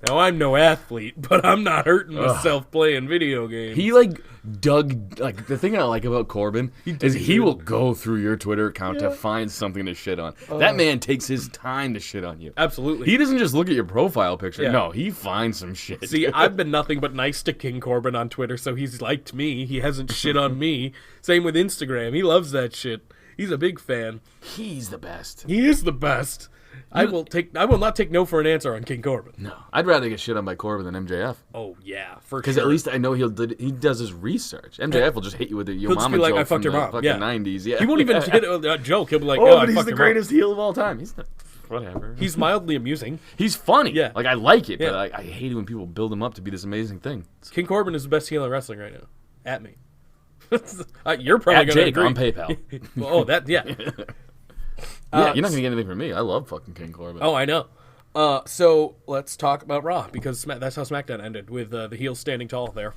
Now, I'm no athlete, but I'm not hurting myself playing video games. He like dug, like the thing I like about Corbin is he will go through your Twitter account to find something to shit on. That man takes his time to shit on you. Absolutely. He doesn't just look at your profile picture. Yeah. No, he finds some shit. See, I've been nothing but nice to King Corbin on Twitter, so he's liked me. He hasn't shit on me. Same with Instagram. He loves that shit. He's a big fan. He's the best. He is the best. I will not take no for an answer on King Corbin. No, I'd rather get shit on by Corbin than MJF. Oh yeah, for sure. Because at least I know he does his research. MJF will just hit you with your He'll just mama be like, joke "I fucked from your the mom." fucking Yeah. 90s. Yeah, He won't even hit a joke. He'll be like, Oh, I but he's fucked the your mom." greatest heel of all time. He's not. Whatever. He's mildly amusing. He's funny. Yeah. Like I like it, Yeah. but I hate it when people build him up to be this amazing thing. King Corbin is the best heel in wrestling right now. At me. You're probably At gonna Jake agree. on PayPal. Yeah. Yeah, you're not gonna get anything from me. I love fucking King Corbin. Oh, I know. So let's talk about Raw, because that's how SmackDown ended, with the heel standing tall there.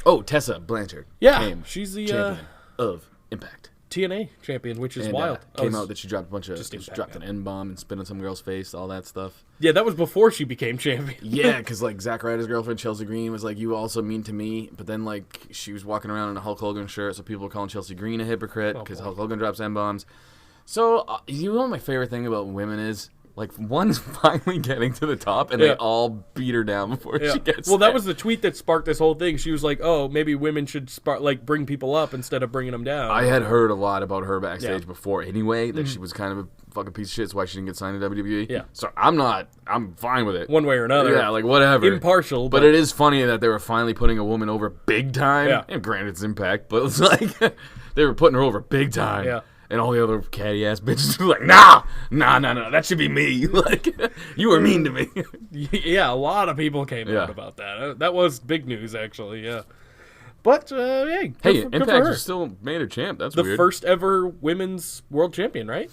Oh, Tessa Blanchard. Yeah, came she's the champion of Impact. TNA champion, which is And, wild. came out that she dropped a bunch of just Impact, dropped an yeah. N-bomb and spit on some girl's face, all that stuff. Yeah, that was before she became champion. Yeah, because like Zack Ryder's girlfriend Chelsea Green was like, "You also mean to me," but then like she was walking around in a Hulk Hogan shirt, so people were calling Chelsea Green a hypocrite because Hulk Hogan drops N-bombs. So you know what my favorite thing about women is? Like, one's finally getting to the top, and they all beat her down before she gets Well, there. that was the tweet that sparked this whole thing. She was like, "Oh, maybe women should bring people up instead of bringing them down." I had heard a lot about her backstage Yeah. before anyway, that she was kind of a fucking piece of shit. That's why she didn't get signed to WWE. Yeah. So I'm fine with it. One way or another. Yeah, like whatever. Impartial, But it is funny that they were finally putting a woman over big time. Yeah. And granted, it's Impact, but it's like they were putting her over big time. Yeah. And all the other catty ass bitches were like, nah, that should be me. Like, you were mean to me. Yeah, a lot of people came out about that. That was big news, actually. Yeah. But hey, Hey, good for Impact her. is still made her champ. That's The weird. first ever women's world champion, right?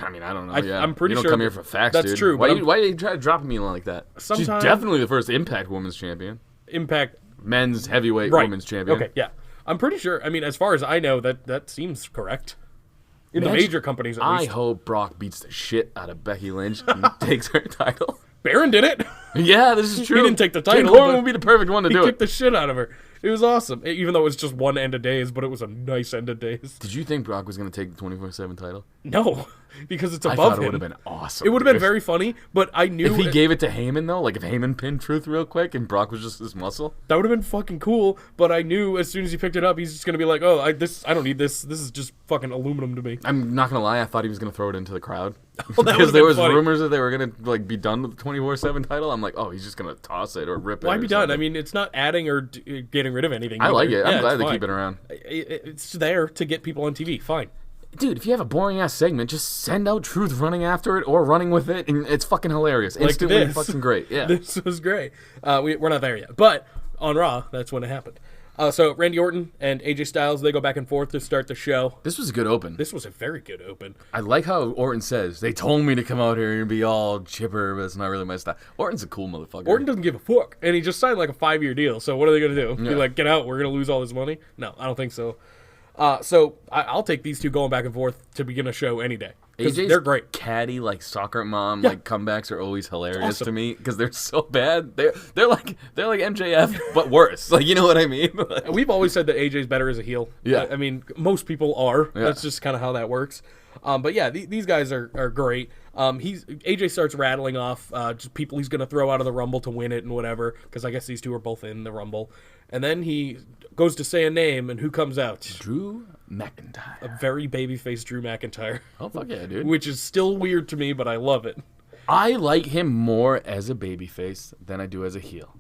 I mean, I don't know. I'm pretty you don't sure come here for facts, that's dude. true, Why but you, why you try to drop me like that? She's Sometime- definitely the first Impact Women's Champion. Impact Men's heavyweight right. women's champion. Okay, yeah. I'm pretty sure. I mean, as far as I know, that seems correct. In the Imagine- major companies, at I least. hope Brock beats the shit out of Becky Lynch and takes her title. Baron did it. Yeah, this is true. He didn't take the King title, Corbin but would be the perfect one to He do kicked it. the shit out of her. It was awesome. Even though it was just one end of days, but it was a nice end of days. Did you think Brock was going to take the 24/7 title? No. because it's I above thought it him. would have been awesome. It would have been dude. very funny, but I knew If he gave it to Heyman, though, like if Heyman pinned Truth real quick and Brock was just this muscle. that would have been fucking cool. But I knew as soon as he picked it up, he's just gonna be like, "Oh, I don't need this. This is just fucking aluminum to me." I'm not going to lie, I thought he was going to throw it into the crowd. Well, that Because would've there been was funny. rumors that they were going to like be done with the 24/7 title. I'm like, oh, he's just going to toss it or rip it. Why or be done? something. I mean, it's not adding or getting rid of anything. I like either. it. I'm Yeah, glad it's they fine. keep it around. It's there to get people on TV. Fine. Dude, if you have a boring ass segment, just send out Truth running after it or running with it, and it's fucking hilarious. Instantly this. fucking great. Yeah. This was great. We're not there yet, but on Raw, that's when it happened. So Randy Orton and AJ Styles, they go back and forth to start the show. This was a good open. This was a very good open. I like how Orton says, they told me to come out here and be all chipper, but it's not really my style. Orton's a cool motherfucker. Orton doesn't give a fuck, and he just signed like a 5-year deal. So what are they gonna do? Be Yeah. like, get out? We're gonna lose all this money? No, I don't think so. So I'll take these two going back and forth to begin a show any day. 'Cause AJ's they're great. catty, like soccer mom, Yeah. like comebacks are always hilarious Awesome. to me because they're so bad. They're like MJF, but worse. Like, you know what I mean? Like, We've always said that AJ's better as a heel. Yeah. I mean, most people are. Yeah. That's just kind of how that works. But yeah, these guys are great. AJ starts rattling off just people he's going to throw out of the Rumble to win it and whatever, because I guess these two are both in the Rumble. And then he goes to say a name, and who comes out? Drew McIntyre. A very babyface Drew McIntyre, Oh, fuck yeah, dude. which is still weird to me, but I love it. I like him more as a babyface than I do as a heel.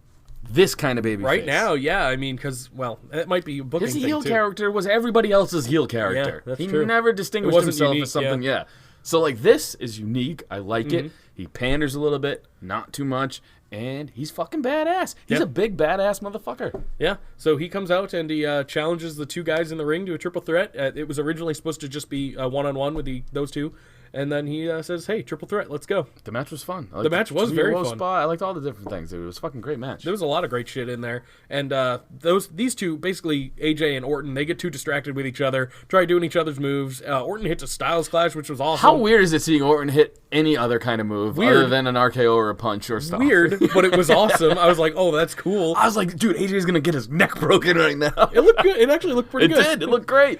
This kind of babyface. Right now, yeah, I mean, because, well, it might be a booking His thing, heel too. character was everybody else's heel character. Yeah, that's he true. never distinguished wasn't himself unique, as something, yeah. So, like, this is unique. I like it. He panders a little bit, not too much, and he's fucking badass. He's Yep. a big badass motherfucker. Yeah, so he comes out and he challenges the two guys in the ring to a triple threat. It was originally supposed to just be one-on-one with those two, and then he says, "Hey, triple threat, let's go." The match was fun. I The match was very low fun. Spot. I liked all the different things. It was a fucking great match. There was a lot of great shit in there, and these two, basically AJ and Orton, they get too distracted with each other, try doing each other's moves. Orton hits a Styles Clash, which was awesome. How weird is it seeing Orton hit any other kind of move Weird. other than an RKO or a punch or stuff? Weird, but it was awesome. I was like, "Oh, that's cool." I was like, dude, AJ's gonna get his neck broken right now. It looked good. It actually looked pretty It good. did. It looked great.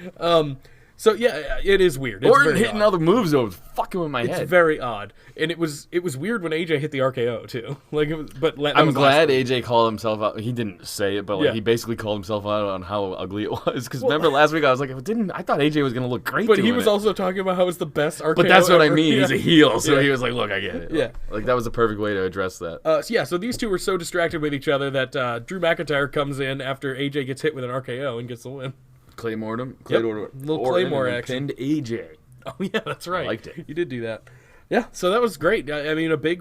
So yeah, it is weird. It's Orton very hitting odd. other moves though was fucking with my It's head. very odd, and it was weird when AJ hit the RKO too. Like, it was, but that I'm was glad AJ called himself out. He didn't say it, but like Yeah. he basically called himself out on how ugly it was. Because remember last week I was like, I thought AJ was gonna look great. But he doing was it. also talking about how it's the best RKO. But that's what I ever. mean. Yeah. He's a heel, so Yeah. he was like, "Look, I get it." Yeah. like that was a perfect way to address that. So these two were so distracted with each other that Drew McIntyre comes in after AJ gets hit with an RKO and gets the win. Claymore him, Little Claymore action. pinned AJ. Oh yeah, that's right. liked it. You did do that. Yeah, so that was great. I mean, a big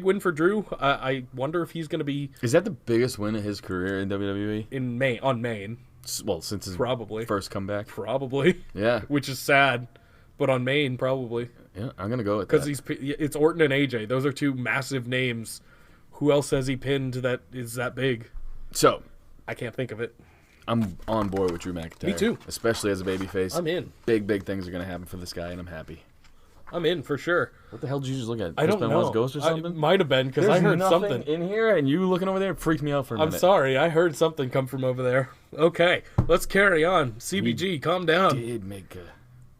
win for Drew. I wonder if he's going to be Is that the biggest win of his career in WWE? in Maine on Maine. Well, since his Probably. first comeback. Probably. Yeah, Which is sad, but on Maine probably. yeah, I'm gonna go with Because that. it's Orton and AJ. Those are two massive names. Who else has he pinned that is that big? So I can't think of it. I'm on board with Drew McIntyre. Me too. Especially as a babyface. I'm in. Big things are gonna happen for this guy, and I'm happy. I'm in for sure. What the hell did you just look at? I don't Chris Benoit's know. Ghost or something? It might have been because I There's heard nothing something. in here, and you looking over there freaked me out for a I'm minute. sorry. I heard something come from over there. Okay, let's carry on. CBG, calm down. Did make a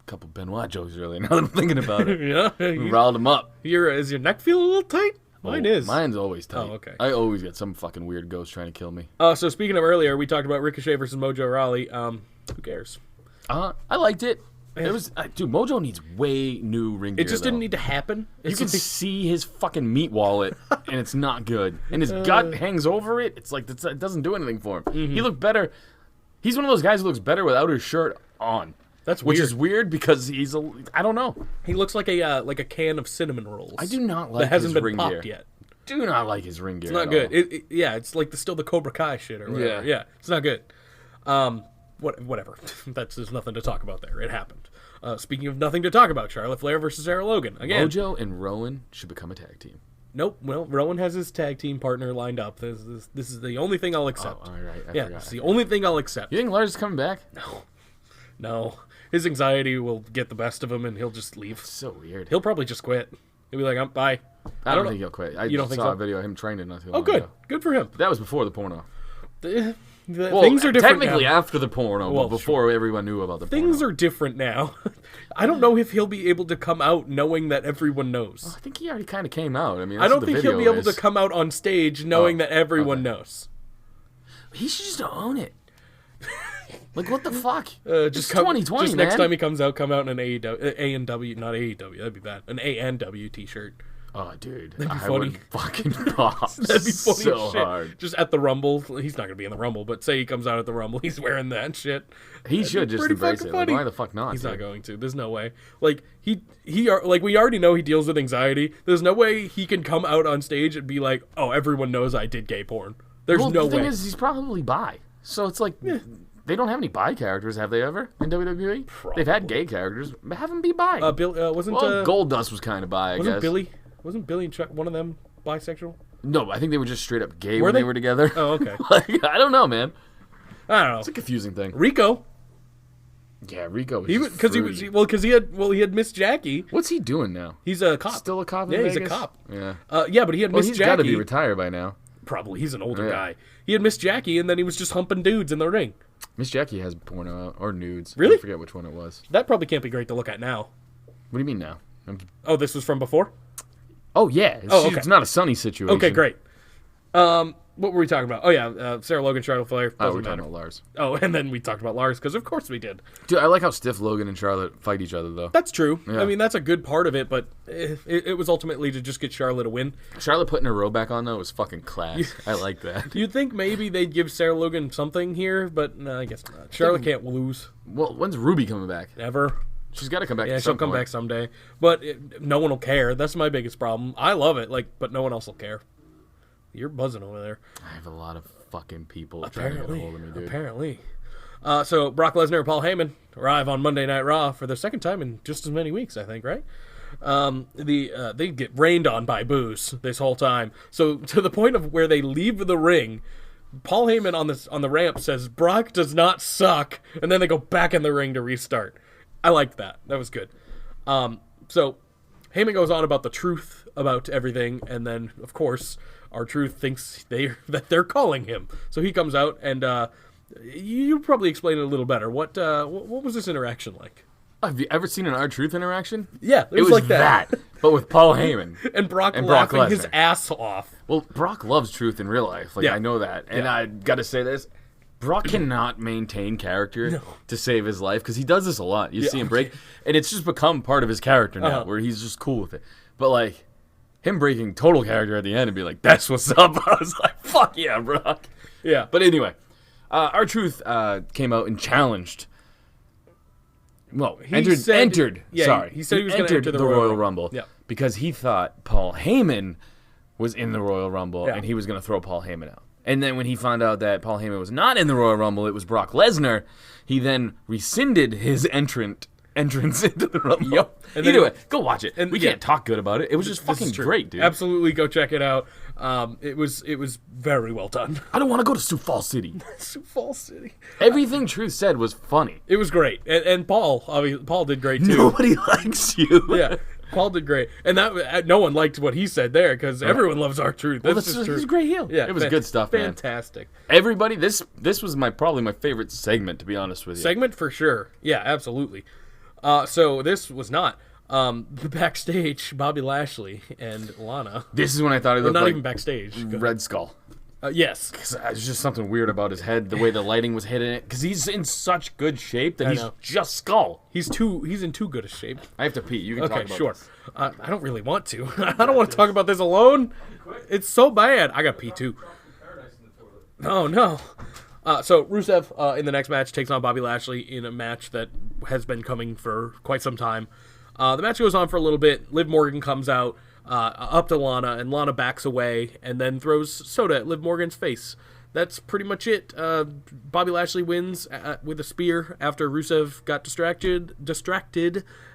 couple Benoit jokes earlier. Now that I'm thinking about it, Yeah. we riled him up. Is your neck feel a little tight? Mine Oh, is. Mine's always tight. Oh, okay. I always get some fucking weird ghost trying to kill me. So speaking of earlier, we talked about Ricochet versus Mojo Rawley. Who cares? I liked it. It was, dude. Mojo needs way new ring gear. It just didn't need to happen. You It's can like- see his fucking meat wallet, and it's not good. And his gut hangs over it. It's like it doesn't do anything for him. Mm-hmm. He looked better. He's one of those guys who looks better without his shirt on. That's Which weird. is weird because I don't know. He looks like a can of cinnamon rolls. I do not like that hasn't his been ring popped gear. yet. Do not like his ring gear. It's not good. Yeah, it's like still the Cobra Kai shit or whatever. Yeah. Yeah, it's not good. Whatever. There's nothing to talk about there. It happened. Speaking of nothing to talk about, Charlotte Flair versus Sarah Logan. Again, Mojo and Rowan should become a tag team. nope. Well, Rowan has his tag team partner lined up. This is the only thing I'll Oh, accept. all right. I yeah, forgot. it's the only thing I'll accept. You think Lars is coming back? No, his anxiety will get the best of him, and he'll just leave. So weird. He'll probably just quit. He'll be like, "I'm bye." I don't know. think he'll quit. I You don't just think saw so? a video of him training not too Oh, long good. ago. Good for him. That was before the porno. Things are different technically now. after the porno, but before everyone knew about the porno. Things are different now. I don't know if he'll be able to come out knowing that everyone knows. I think he already kind of came out. I mean, I that's don't what think the he'll be video able to is. come out on stage knowing that everyone knows. He should just own it. Like, what the fuck? Just It's 2020, Just man. next time he comes out, come out in an A&W, not AEW, that'd be bad. An A&W t-shirt. Oh, dude. That'd be I funny. would fucking pop. That'd be funny so as shit. hard. Just at the Rumble. He's not going to be in the Rumble, but say he comes out at the Rumble, he's wearing that shit. He should just pretty embrace fucking it. Like, funny. why the fuck not? He's dude? not going to. There's no way. Like, like, we already know he deals with anxiety. There's no way he can come out on stage and be like, oh, everyone knows I did gay porn. There's Well, no the thing way. is, he's probably bi. So it's like, they don't have any bi characters, have they ever, in WWE? They've had gay characters, but have them be bi. Wasn't Goldust was kind of bi, I guess. Wasn't Billy and Chuck one of them bisexual? No, I think they were just straight up gay Were when they? they were together. Oh, okay. Like, I don't know, man. I don't know. It's a confusing thing. Rico. Yeah, Rico was Because he had Miss Jackie. What's he doing now? He's a cop. Still a cop in Yeah, he's a Vegas? cop. Yeah. Yeah, but he had Well, Miss he's Jackie. got to be retired by now. Probably. He's an older Yeah. guy. He had Miss Jackie, and then he was just humping dudes in the ring. Miss Jackie has porno out, or nudes. Really? I forget which one it was. That probably can't be great to look at now. What do you mean now? Oh, this was from before? Oh, yeah. Oh, okay. It's not a sunny situation. Okay, great. What were we talking about? Oh, yeah, Sarah Logan, Charlotte Flair. Oh, Doesn't we're talking matter. about Lars. Oh, and then we talked about Lars, because of course we did. Dude, I like how stiff Logan and Charlotte fight each other, though. That's true. Yeah. I mean, that's a good part of it, but it was ultimately to just get Charlotte a win. Charlotte putting her robe back on, though, was fucking class. I like that. You'd think maybe they'd give Sarah Logan something here, but no, I guess not. Charlotte can't lose. Well, when's Ruby coming back? Ever. She's got to come back. Yeah, at she'll some come point. back someday. But no one will care. That's my biggest problem. I love it, but no one else will care. You're buzzing over there. I have a lot of fucking people trying to get a hold of me, dude. Apparently. So Brock Lesnar and Paul Heyman arrive on Monday Night Raw for the second time in just as many weeks, I think, right? They get rained on by boos this whole time. So to the point of where they leave the ring, Paul Heyman on the ramp says, "Brock does not suck," and then they go back in the ring to restart. I liked that. That was good. So Heyman goes on about the truth about everything, and then of course R-Truth thinks that they're calling him. So he comes out, and you probably explain it a little better. What was this interaction like? Have you ever seen an R-Truth interaction? Yeah, it was like that. but with Paul Heyman. And Brock And Brock laughing his Lesnar. ass off. Well, Brock loves truth in real life. Like, Yeah. I know that. And Yeah. I got to say this. Brock cannot maintain character to save his life, because he does this a lot. You see him break, and it's just become part of his character now, where he's just cool with it. But, like, him breaking total character at the end and be like, "That's what's up," I was like, fuck yeah, Brock. Yeah. But anyway, R-Truth came out and challenged. Well, He entered. said- yeah, sorry, he said he was gonna entered enter the Royal Rumble. Yeah. Because he thought Paul Heyman was in the Royal Rumble, Yeah. and he was going to throw Paul Heyman out. And then when he found out that Paul Heyman was not in the Royal Rumble, it was Brock Lesnar, he then rescinded his entrance into the Rumble. Yep. And then Either it- way, go watch it. and- We yeah. can't talk good about it. It was just This fucking is true. great, dude. Absolutely, go check it out. It was very well done. I don't want to go to Sioux Falls City. Sioux Falls City. Everything Truth said was funny. It was great, and Paul, obviously, Paul did great too. Nobody likes you. Yeah, Paul did great, and that no one liked what he said there because everyone loves R-Truth. Well, That's that's just true. he's a great heel. Yeah, it was good stuff, man. Fantastic Everybody, this was probably my favorite segment, to be honest with you. segment for sure. Yeah, absolutely. So this was not backstage. Bobby Lashley and Lana. This is when I thought he Well, looked not like even backstage. Red Skull. Yes. There's just something weird about his head, the way the lighting was hitting it, because he's in such good shape that I he's know. just Skull. He's in too good a shape. I have to pee. You can talk Okay, about sure. this. I don't really want to. I don't want to talk about this alone. It's so bad. I got pee too. Oh no. So Rusev in the next match takes on Bobby Lashley in a match that has been coming for quite some time. The match goes on for a little bit. Liv Morgan comes out up to Lana, and Lana backs away and then throws soda at Liv Morgan's face. That's pretty much it. Bobby Lashley wins with a spear after Rusev got distracted,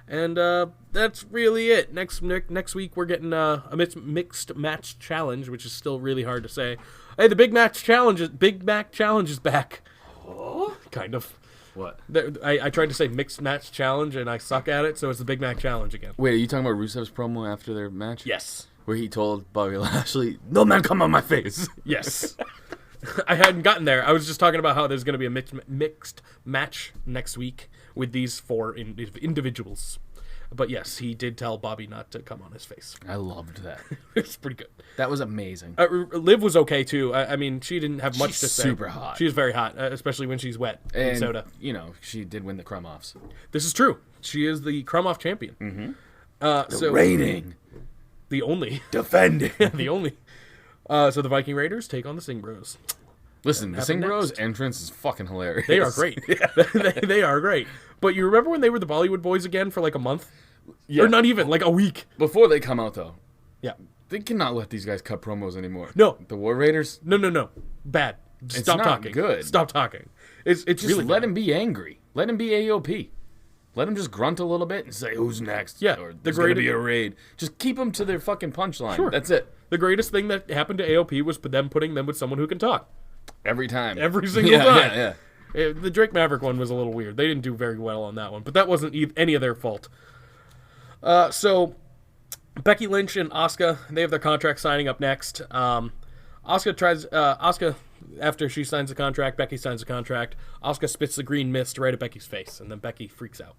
and that's really it. Next week we're getting a mixed match challenge, which is still really hard to say. Hey, the Big Mac challenge is back. Kind of. What? I tried to say mixed match challenge, and I suck at it, so it's the Big Mac challenge again. Wait, are you talking about Rusev's promo after their match? Yes. Where he told Bobby Lashley, "No man come on my face." Yes. I hadn't gotten there. I was just talking about how there's going to be a mixed match next week with these 4 individuals. But yes, he did tell Bobby not to come on his face. I loved that. It's pretty good. That was amazing. Liv was okay too. I mean, she didn't have much to say. Super hot. She was very hot, especially when she's wet in soda. You know, she did win the Crumb-Offs. This is true. She is the Crumb-Off champion. The reigning. The only. Defending. The only. So the Viking Raiders take on the Singh Bros. Listen, the Singh Bros entrance is fucking hilarious. They are great. They are great. But you remember when they were the Bollywood Boys again for like a month? Yeah. Or not even, like a week. Before they come out, though, Yeah. they cannot let these guys cut promos anymore. No. The War Raiders? No. Bad. Stop not talking. good. Stop talking. It's Just really let bad. him be angry. Let him be AOP. Let him just grunt a little bit and say, who's next? Yeah, Or the there's going to great- be a raid. Just keep them to their fucking punchline. Sure. That's it. The greatest thing that happened to AOP was them putting them with someone who can talk. Every time. Every single yeah, time. Yeah. The Drake Maverick one was a little weird. They didn't do very well on that one, but that wasn't any of their fault. So Becky Lynch and Asuka, they have their contract signing up next. Asuka, after she signs the contract, Becky signs the contract. Asuka spits the green mist right at Becky's face, and then Becky freaks out.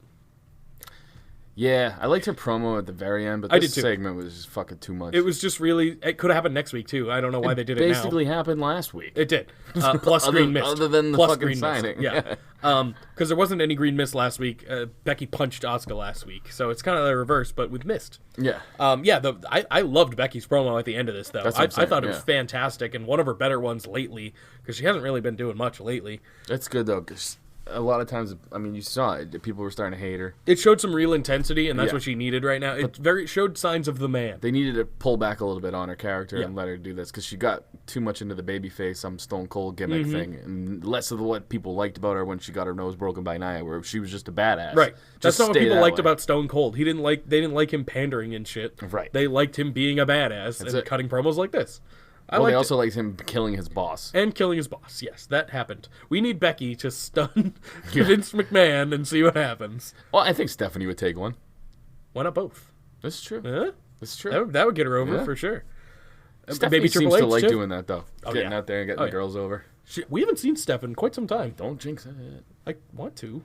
Yeah, I liked her promo at the very end, but I this did too. segment was just fucking too much. It was just really... It could have happened next week, too. I don't know why they did it now. Basically happened last week. It did. Plus green mist. Other than the Plus fucking green signing. Mist. Yeah. Because there wasn't any green mist last week. Becky punched Asuka last week. So it's kind of the reverse, but with mist. Yeah. I loved Becky's promo at the end of this, though. That's what I'm saying, I thought it was yeah. fantastic and one of her better ones lately because she hasn't really been doing much lately. That's good, though, because a lot of times, I mean, you saw it. People were starting to hate her. It showed some real intensity, and that's Yeah. what she needed right now. It showed signs of the man. They needed to pull back a little bit on her character Yeah. and let her do this because she got too much into the babyface, some Stone Cold gimmick Mm-hmm. thing, and less of what people liked about her when she got her nose broken by Nia, where she was just a badass. Right. That's Just not what stay people that liked way. about Stone Cold. They didn't like him pandering and shit. Right. They liked him being a badass and it. cutting promos like this. Well, liked they it. also liked him killing his boss. And killing his boss. Yes, that happened. We need Becky to stun Vince McMahon and see what happens. Well, I think Stephanie would take one. Why not both? That's true. Huh? That's true. That would get her over Yeah. for sure. Stephanie Maybe seems Triple to H like too? doing that, though. Getting yeah. out there and getting Oh, the yeah. girls over. We haven't seen Steph in quite some time. Don't jinx it. I want to.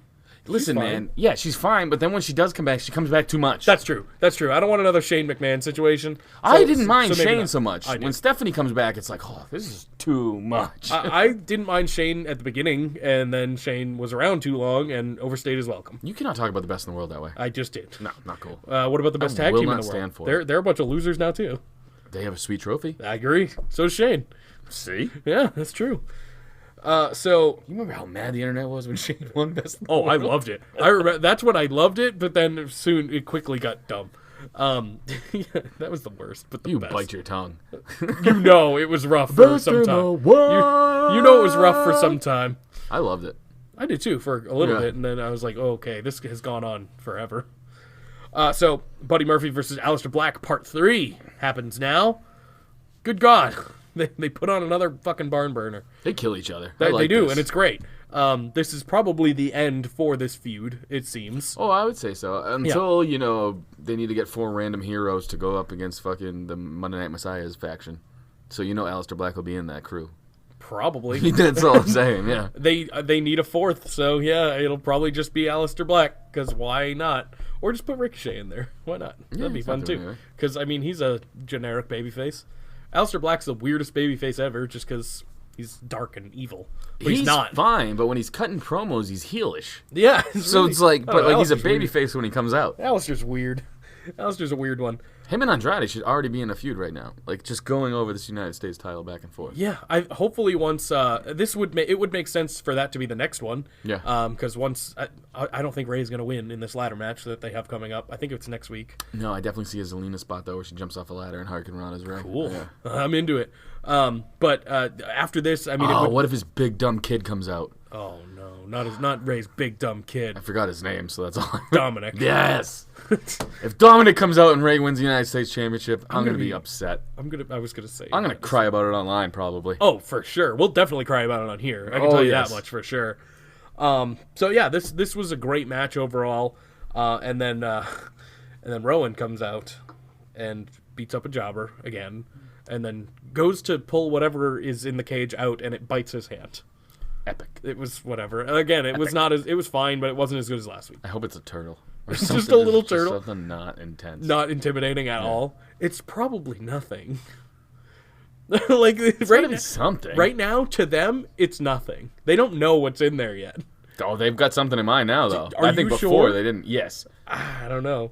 Listen, fine. man. Yeah, she's fine, but then when she does come back, she comes back too much. That's true. I don't want another Shane McMahon situation. I didn't mind maybe Shane not. so much. I did. When Stephanie comes back, it's like, oh, this is too much. I didn't mind Shane at the beginning, and then Shane was around too long and overstayed his welcome. You cannot talk about the best in the world that way. I just did. No, not cool. What about the best I tag will team in not the world? stand for They're a bunch of losers now too. They have a sweet trophy. I agree. So is Shane. See? Yeah, that's true. So You remember how mad the internet was when Shane won best in the oh, I world? loved it. I remember that's when I loved it, but then soon it quickly got dumb. Yeah, that was the worst, but the You best. bite your tongue. You know it was rough for some time. You know it was rough for some time. I loved it. I did too for a little Yeah. bit, and then I was like, oh, okay, this has gone on forever. So Buddy Murphy versus Aleister Black Part 3 happens now. Good God. They put on another fucking barn burner. They kill each other. They do, and it's great. This is probably the end for this feud, it seems. Oh, I would say so. Until, they need to get 4 random heroes to go up against fucking the Monday Night Messiah's faction. So Aleister Black will be in that crew. Probably. That's all I'm saying, yeah. They need a 4th, so yeah, it'll probably just be Aleister Black, because why not? Or just put Ricochet in there. Why not? That'd be it's fun not too. doing anything. Because, I mean, he's a generic babyface. Aleister Black's the weirdest babyface ever, just because he's dark and evil. But he's not. fine, but when he's cutting promos, he's heelish. Yeah. So it's like, I don't know, he's a Aleister's weird. babyface when he comes out. Aleister's weird. Aleister's a weird one. Him and Andrade should already be in a feud right now. Like, just going over this United States title back and forth. Yeah, hopefully once it would make sense for that to be the next one. Yeah. Because once I don't think Ray's gonna win in this ladder match that they have coming up. I think it's next week. No, I definitely see a Zelina spot, though, where she jumps off a ladder and Hurricane Rana's Ray. Cool. Yeah. I'm into it. But after this, I mean, What if his big dumb kid comes out? oh no, not Ray's big dumb kid, I forgot his name, so that's all. Dominic. Yes. If Dominic comes out and Ray wins the United States Championship, I'm gonna be upset. I was gonna say. I'm gonna cry about it online, probably. Oh, for sure. We'll definitely cry about it on here. I can Oh, tell you yes. that much for sure. So yeah, this was a great match overall. And then Rowan comes out and beats up a jobber again. and then goes to pull whatever is in the cage out, and it bites his hand. Epic. It was whatever. Again, it was not as it was fine, but it wasn't as good as last week. I hope it's a turtle. Or It's just something, a little just turtle. Something not intense. Not intimidating at all. It's probably nothing. Like It's right gotta be something. right now, to them, it's nothing. They don't know what's in there yet. Oh, they've got something in mind now, though. Are I think you before sure? they didn't. Yes. I don't know.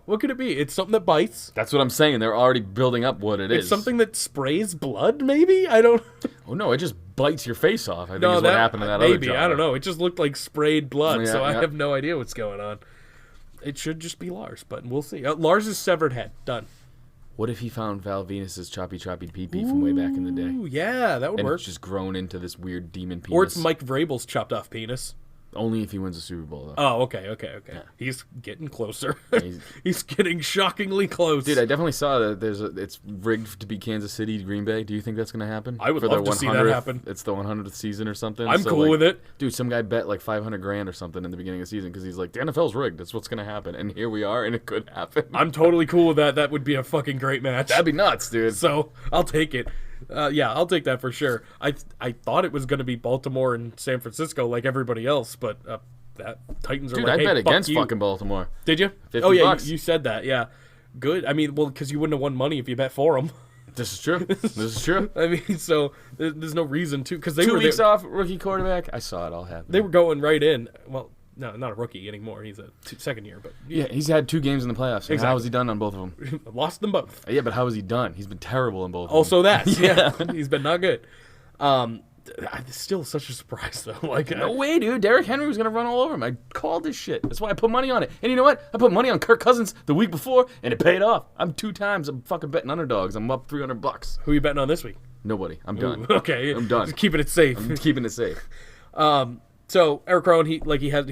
What could it be? It's something that bites. That's what I'm saying. They're already building up what it is. It's something that sprays blood, maybe? I don't... Oh, no, it just bites your face off, I think No, is what happened to that other maybe. jar. I don't know. It just looked like sprayed blood, Yeah, so I yeah. have no idea what's going on. It should just be Lars, but we'll see. Lars' severed head. Done. What if he found Val Venus's choppy pee-pee from way back in the day? Ooh, yeah, that would And work. it's just grown into this weird demon penis. Or it's Mike Vrabel's chopped off penis. Only if he wins a Super Bowl, though. Oh, okay. He's getting closer. He's- He's getting shockingly close. Dude, I definitely saw that it's rigged to be Kansas City, Green Bay. Do you think that's going to happen? I would For love their to see that 100th happen. It's the 100th season or something. I'm So, cool like, with it. Dude, some guy bet like $500,000 or something in the beginning of the season because he's like, the NFL's rigged. That's what's going to happen. And here we are, and it could happen. I'm totally cool with that. That would be a fucking great match. That'd be nuts, dude. So I'll take it. Yeah, I'll take that for sure. I thought it was going to be Baltimore and San Francisco like everybody else, but that Titans are Dude, like, I hey, bet fuck against you. fucking Baltimore. Did you? 50 oh yeah, bucks. you said that. Yeah, good. I mean, well, because you wouldn't have won money if you bet for them. This is true. This is true. I mean, so there's no reason to, because they 2 were weeks there, off, rookie quarterback. I saw it all happen. they were going right in. Well, no, not a rookie anymore. He's a second year, but Yeah, he's had 2 games in the playoffs. And Exactly. how has he done on both of them? lost them both. Yeah, but how has he done? He's been terrible in both of them. Also, that yeah, he's been not good. It's still such a surprise though. Like, No way, dude. Derrick Henry was going to run all over him. I called this shit. That's why I put money on it. And you know what? I put money on Kirk Cousins the week before, and it paid off. I'm 2 times. I'm fucking betting underdogs. I'm up $300. who are you betting on this week? Nobody. I'm done. Okay, I'm done. Just keeping it safe. I'm keeping it safe. So Eric Rowan, he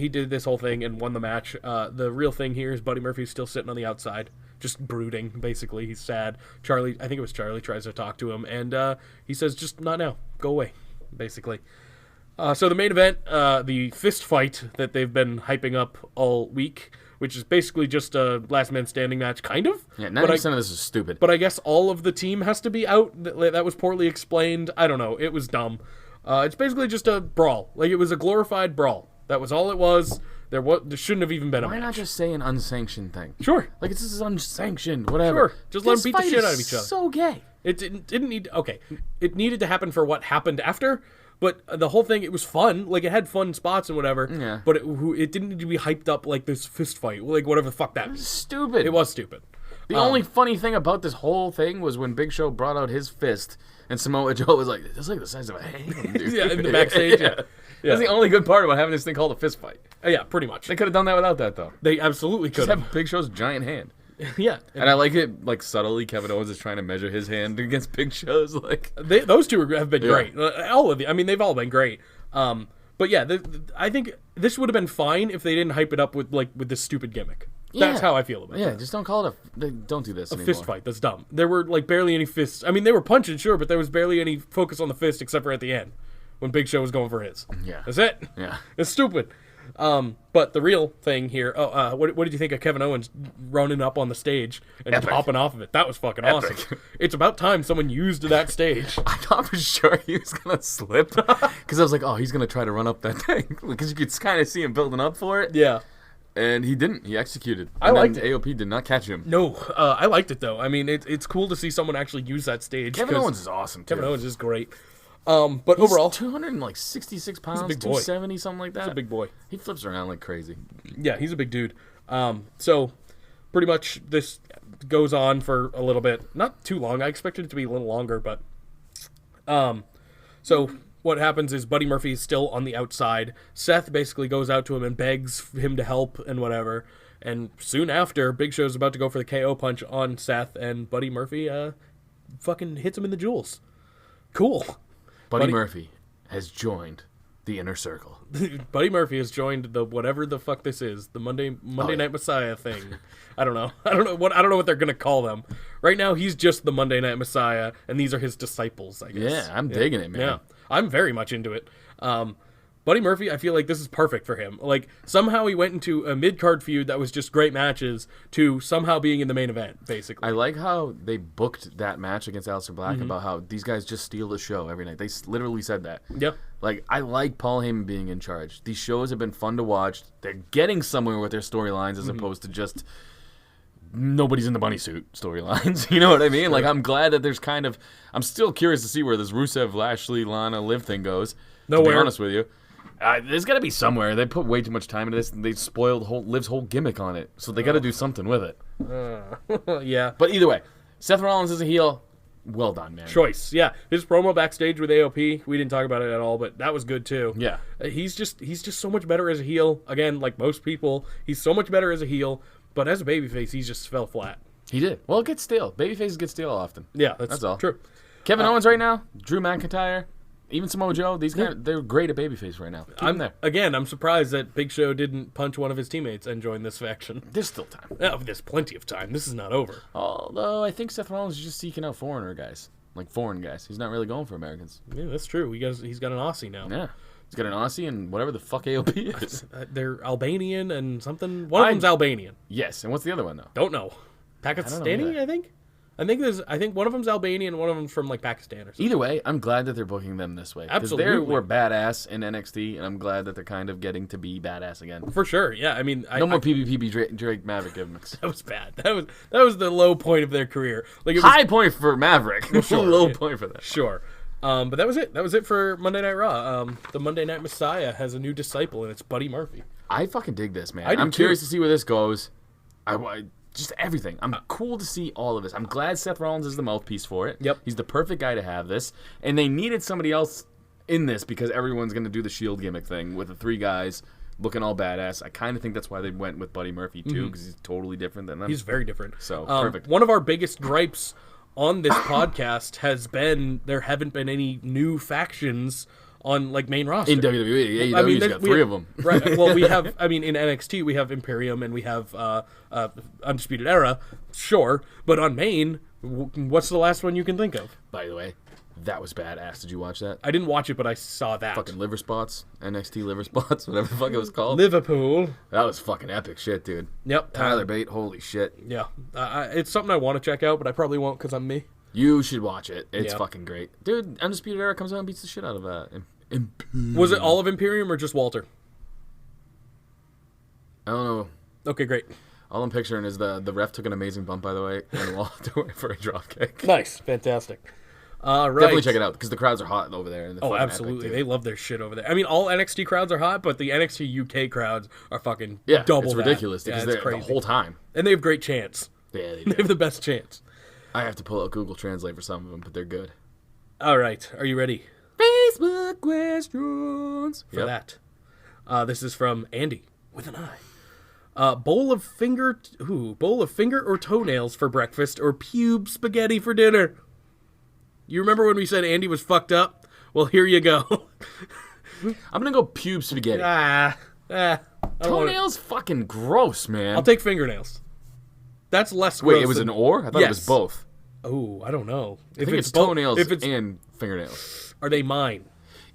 did this whole thing and won the match. The real thing here is Buddy Murphy's still sitting on the outside, just brooding. Basically, he's sad. Charlie, I think it was Charlie, tries to talk to him, and he says, "Just not now. Go away." Basically. So the main event, the fist fight that they've been hyping up all week, which is basically just a last man standing match, kind of. Yeah, But 90% of this is stupid. But I guess all of the team has to be out. That was poorly explained. I don't know. It was dumb. It's basically just a brawl. Like, it was a glorified brawl. That was all it was. There shouldn't have even been a Why match. not just say an unsanctioned thing? Sure. Like, this is unsanctioned, whatever. Sure. Just let them This beat the fight shit is out of each other. so gay. It didn't need... Okay. It needed to happen for what happened after, but the whole thing, it was fun. Like, it had fun spots and whatever. Yeah. But it didn't need to be hyped up like this fist fight. Like, whatever the fuck that was. Stupid. It was stupid. The only funny thing about this whole thing was when Big Show brought out his fist, and Samoa Joe was like, "That's like the size of a hand, dude." Yeah, in the backstage, yeah. That's the only good part about having this thing called a fist fight. Yeah, pretty much. They could have done that without that, though. They absolutely Just could have. have Big Show's giant hand. Yeah. And I like it, like, subtly, Kevin Owens is trying to measure his hand against Big Show's, like... Those two have been Yeah. great. All of the, I mean, they've all been great. But yeah, I think this would have been fine if they didn't hype it up with this stupid gimmick. That's how I feel about it. Yeah, just don't call it don't do this anymore. Fist fight. That's dumb. There were like barely any fists. I mean, they were punching, sure, but there was barely any focus on the fist except for at the end when Big Show was going for his. Yeah. That's it. Yeah. It's stupid. But the real thing here. What did you think of Kevin Owens running up on the stage and Epic. hopping off of it? That was fucking Epic. awesome. It's about time someone used that stage. I thought for sure he was going to slip. Because I was like, oh, he's going to try to run up that thing. Because you could kind of see him building up for it. Yeah. And he didn't. He executed. I And liked then it. AOP did not catch him. No, I liked it though. I mean, it's cool to see someone actually use that stage. Kevin 'cause Owens is awesome, too. Kevin Owens is great. But He's overall, 266 pounds, big boy. 270, something like that. he's a big boy. He flips around like crazy. Yeah, he's a big dude. So pretty much this goes on for a little bit, not too long. I expected it to be a little longer, but so what happens is Buddy Murphy is still on the outside. Seth basically goes out to him and begs him to help and whatever. And soon after, Big Show's about to go for the KO punch on Seth, and Buddy Murphy fucking hits him in the jewels. Cool. Buddy Murphy has joined the inner circle. Buddy Murphy has joined the whatever the fuck this is, the Monday Night Messiah thing. I don't know what they're gonna call them. Right now, he's just the Monday Night Messiah, and these are his disciples. I guess. Yeah, I'm digging it, man. Yeah, I'm very much into it. Buddy Murphy, I feel like this is perfect for him. Like, somehow he went into a mid-card feud that was just great matches to somehow being in the main event, basically. I like how they booked that match against Aleister Black about how these guys just steal the show every night. They literally said that. Yep. Like, I like Paul Heyman being in charge. These shows have been fun to watch. They're getting somewhere with their storylines as opposed to just nobody's in the bunny suit storylines. You know what I mean? Like, I'm glad that there's kind of... I'm still curious to see where this Rusev, Lashley, Lana, Liv thing goes. Nowhere. To be honest with you. There's got to be somewhere. They put way too much time into this, and they spoiled Liv's whole gimmick on it. So they got to do something with it. Yeah. But either way, Seth Rollins is a heel. Well done, man. Choice. Yeah. His promo backstage with AOP, we didn't talk about it at all, but that was good too. Yeah. He's just so much better as a heel. Again, like most people, he's so much better as a heel, but as a babyface, he just fell flat. He did. Well, it gets stale. Babyfaces get stale often. Yeah, That's all. true. Kevin Owens right now, Drew McIntyre, even Samoa Joe, these guys, they're great at babyface right now. Keep them there. Again, I'm surprised that Big Show didn't punch one of his teammates and join this faction. There's still time. Oh, there's plenty of time. This is not over. Although, I think Seth Rollins is just seeking out foreign guys. He's not really going for Americans. Yeah, that's true. He's got an Aussie now. Yeah. He's got an Aussie and whatever the fuck AOP is. They're Albanian and something. One of them's Albanian. Yes, and what's the other one, though? Don't know. Pakistani, either. I think. I think one of them's Albanian, one of them's from like Pakistan or something. Either way, I'm glad that they're booking them this way. Because they Absolutely. were badass in NXT, and I'm glad that they're kind of getting to be badass again. For sure. Yeah. I mean, No more PvP Drake Maverick gimmicks. That was bad. That was the low point of their career. Like it was, High point for Maverick. Sure, Low yeah. point for that. Sure. But that was it. That was it for Monday Night Raw. The Monday Night Messiah has a new disciple, and it's Buddy Murphy. I fucking dig this, man. I do I'm too. curious to see where this goes. Just everything. I'm cool to see all of this. I'm glad Seth Rollins is the mouthpiece for it. Yep. He's the perfect guy to have this. And they needed somebody else in this because everyone's going to do the Shield gimmick thing with the three guys looking all badass. I kind of think that's why they went with Buddy Murphy, too, because he's totally different than them. He's very different. So, perfect. One of our biggest gripes on this podcast has been there haven't been any new factions on like main roster. In WWE, AEW's got three of them. Right. Well, we have. I mean, in NXT we have Imperium and we have Undisputed Era. Sure, but on main, what's the last one you can think of? By the way, that was badass. Did you watch that? I didn't watch it, but I saw that. Fucking liver spots, NXT liver spots, whatever the fuck it was called. Liverpool. That was fucking epic shit, dude. Yep. Tyler Bate, holy shit. Yeah. It's something I want to check out, but I probably won't because I'm me. You should watch it. It's Yeah. fucking great. Dude, Undisputed Era comes out and beats the shit out of Was it all of Imperium or just Walter? I don't know. Okay, great. All I'm picturing is the ref took an amazing bump, by the way, and Walter went for a drop kick. Nice. Fantastic. Right. Definitely check it out, because the crowds are hot over there. And they're Oh, fucking absolutely. epic, They dude. love their shit over there. I mean, all NXT crowds are hot, but the NXT UK crowds are fucking Yeah, double it's that. ridiculous, Yeah, because it's they're crazy. the whole time. And they have great chants. Yeah, they They do. have the best chants. I have to pull out Google Translate for some of them, but they're good. All right. Are you ready Facebook questions. for that? This is from Andy with an I. Bowl of finger or toenails for breakfast or pube spaghetti for dinner? You remember when we said Andy was fucked up? Well, here you go. I'm gonna go pube spaghetti. I don't wanna- Toenails, fucking gross, man. I'll take fingernails. That's less Wait, gross it was than- an or? I thought it was Yes. both. Oh, I don't know. I think it's both- toenails if it's, and fingernails. are they mine?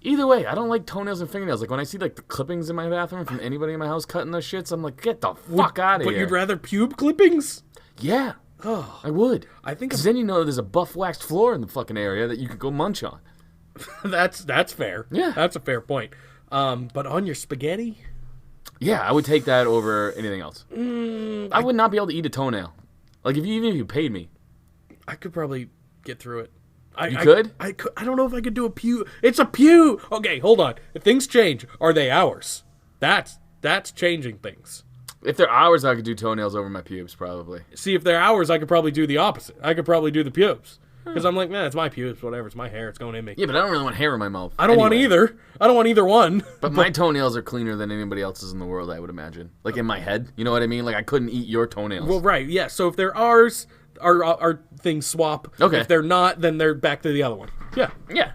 Either way, I don't like toenails and fingernails. Like when I see like the clippings in my bathroom from anybody in my house cutting those shits, I'm like, get the fuck out of But here. you'd rather pube clippings? Yeah, Oh, I would. I think Because then you know there's a buff waxed floor in the fucking area that you could go munch on. that's fair. Yeah. That's a fair point. But on your spaghetti? Yeah, I would take that over anything else. I would not be able to eat a toenail. Like even if you paid me. I could probably get through it. You could? I could. I don't know if I could do a pew. It's a pew. Okay, hold on. If things change, are they ours? That's changing things. If they're hours, I could do toenails over my pubes, probably. See, if they're ours, I could probably do the opposite. I could probably do the pubes. Because I'm like, man, it's my pubes, whatever. It's my hair. It's going in me. Yeah, but I don't really want hair in my mouth. I don't want Anyway. either. I don't want either one. But my toenails are cleaner than anybody else's in the world, I would imagine. Like in my head, you know what I mean? Like I couldn't eat your toenails. Well, right, yeah. So if they're ours, our things swap. Okay. If they're not, then they're back to the other one. Yeah, yeah.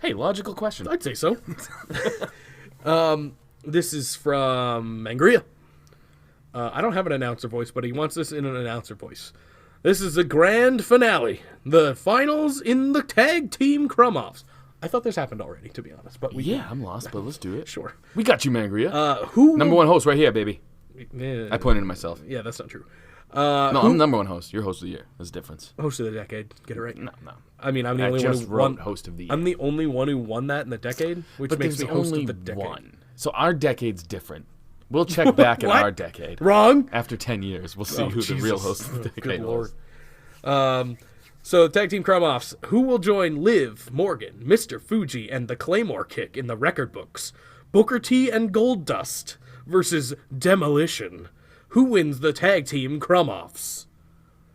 Hey, logical question. I'd say so. This is from Angria. I don't have an announcer voice, but he wants this in an announcer voice. This is the grand finale. The finals in the tag team crumb-offs. I thought this happened already, to be honest. But I'm lost, but let's do it. Sure. We got you, Mangria. Who Number one host right here, baby. Yeah, I pointed to myself. yeah, that's not true. No, I'm number one host. You're host of the year. There's a difference. Host of the decade. Get it right. No. I mean, I'm the I only one just who wrote won. host of the year. I'm the only one who won that in the decade, which But makes there's me host only of the decade. one. So our decade's different. We'll check back at What? our decade. Wrong. After 10 years, we'll see Oh, who the real Jesus. host of the Good decade Lord. was. So tag team Krumhoffs, who will join Liv, Morgan, Mr. Fuji, and the Claymore Kick in the record books? Booker T and Goldust versus Demolition. Who wins the tag team Krumhoffs?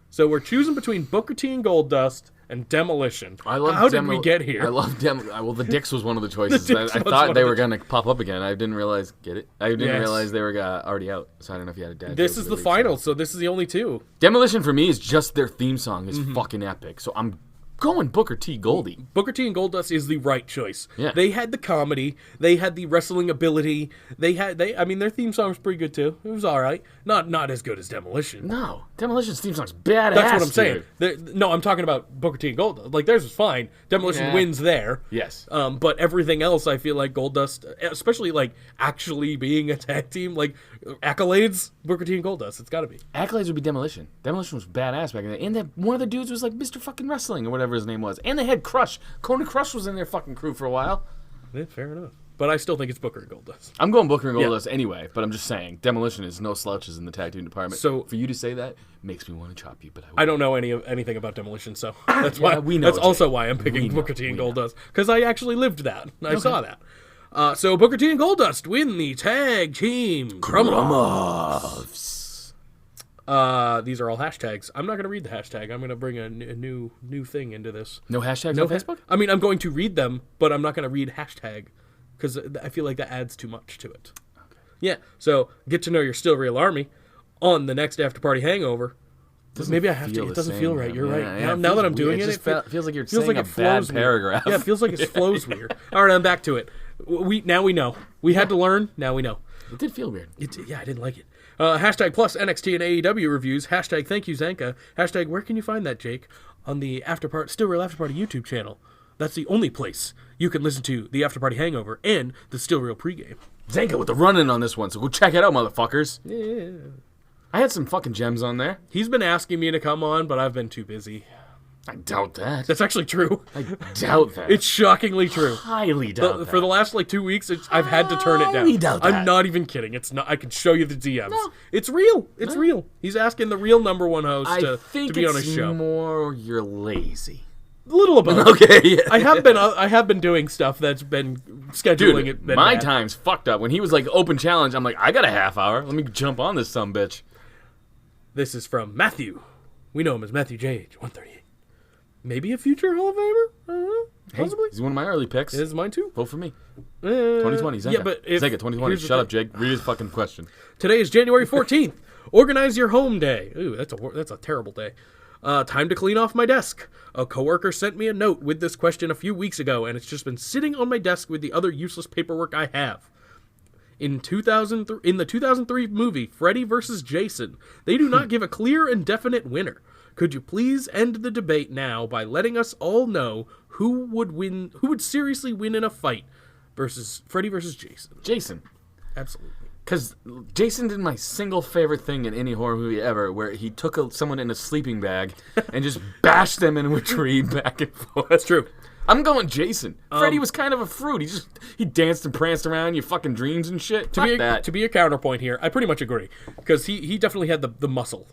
So we're choosing between Booker T and Goldust and Demolition. How did we get here? I love Well, the Dicks was one of the choices. Dicks I was thought one they of were the- going to pop up again. I didn't realize. Get it? I didn't Yes. realize they were already out. So I don't know if you had a dad. This joke is to the lead, final, so. so this is the only two. Demolition for me is just their theme song is Mm-hmm. fucking epic. So I'm going Booker T. Goldie. Booker T and Goldust is the right choice. Yeah. They had the comedy, they had the wrestling ability, I mean their theme song was pretty good too. It was all right. Not as good as Demolition. No, Demolition's theme song's badass. That's what I'm saying. dude. No, I'm talking about Booker T and Goldust. Like theirs was fine. Demolition Yeah. wins there. Yes. But everything else, I feel like Goldust, especially like actually being a tag team, like accolades, Booker T and Goldust. It's got to be. Accolades would be Demolition. Demolition was badass back in the day. And one of the dudes was like Mr. fucking Wrestling or whatever his name was. And they had Crush. Conan Crush was in their fucking crew for a while. Yeah, fair enough. But I still think it's Booker and Goldust. I'm going Booker and Goldust anyway, but I'm just saying Demolition is no slouches in the tag team department. So- for you to say that makes me want to chop you, but I don't know anything about Demolition, so that's why. we know, That's Jake. also why I'm picking We know, Booker T and we know. Goldust because I actually lived that. I saw that. So Booker T and Goldust win the tag team Krumhoffs. These are all hashtags. I'm not going to read the hashtag. I'm going to bring a new thing into this. No hashtags No on Facebook? I mean, I'm going to read them, but I'm not going to read hashtag because I feel like that adds too much to it. Okay. Yeah. So get to know your Still Real Army on the next After Party Hangover. Maybe I have to. It doesn't feel right. You're right. Now that I'm doing it, it feels like you're feels saying like a it bad flows weird. paragraph. Yeah, it feels like it flows weird. All right, I'm back to it. Now we know. We had to learn. Now we know. It did feel weird. Yeah, I didn't like it. Hashtag plus NXT and AEW reviews. Hashtag thank you Zanka. Hashtag where can you find that, Jake? On the Still Real After Party YouTube channel. That's the only place you can listen to the After Party Hangover and the Still Real pregame. Zanka with the run-in on this one, so go check it out, motherfuckers. Yeah. I had some fucking gems on there. He's been asking me to come on, but I've been too busy. I doubt that. That's actually true. I doubt that. It's shockingly true. highly doubt that. For the last 2 weeks, I've had to turn it Highly down. doubt I'm that. not even kidding. It's not. I can show you the DMs. It's real. It's real. He's asking the real number one host I to think be it's on his show. more you're lazy. A little about. Okay, yeah. I have been doing stuff that's been scheduling Dude, it. Been my bad. time's fucked up. When he was like open challenge, I'm like, I got a half hour. Let me jump on this sumbitch. This is from Matthew. We know him as Matthew J. 138. Maybe a future Hall of Famer. I don't know. Hey, Possibly. he's one of my early picks. It is mine too. Vote for me. 2020. 2020, Zenka. Yeah, but Zenka, 2020. here's the Shut thing. up, Jake. Read his fucking question. Today is January 14th. Organize your home day. Ooh, that's a terrible day. Time to clean off my desk. A coworker sent me a note with this question a few weeks ago, and it's just been sitting on my desk with the other useless paperwork I have. In the 2003 movie Freddy vs. Jason, they do not give a clear and definite winner. Could you please end the debate now by letting us all know who would seriously win in a fight versus Freddy versus Jason? Jason. Absolutely. Because Jason did my single favorite thing in any horror movie ever, where he took someone in a sleeping bag and just bashed them into a tree back and forth. That's true. I'm going Jason. Freddy was kind of a fruit. He danced and pranced around your fucking dreams and shit. To be a counterpoint here, I pretty much agree because he definitely had the muscle.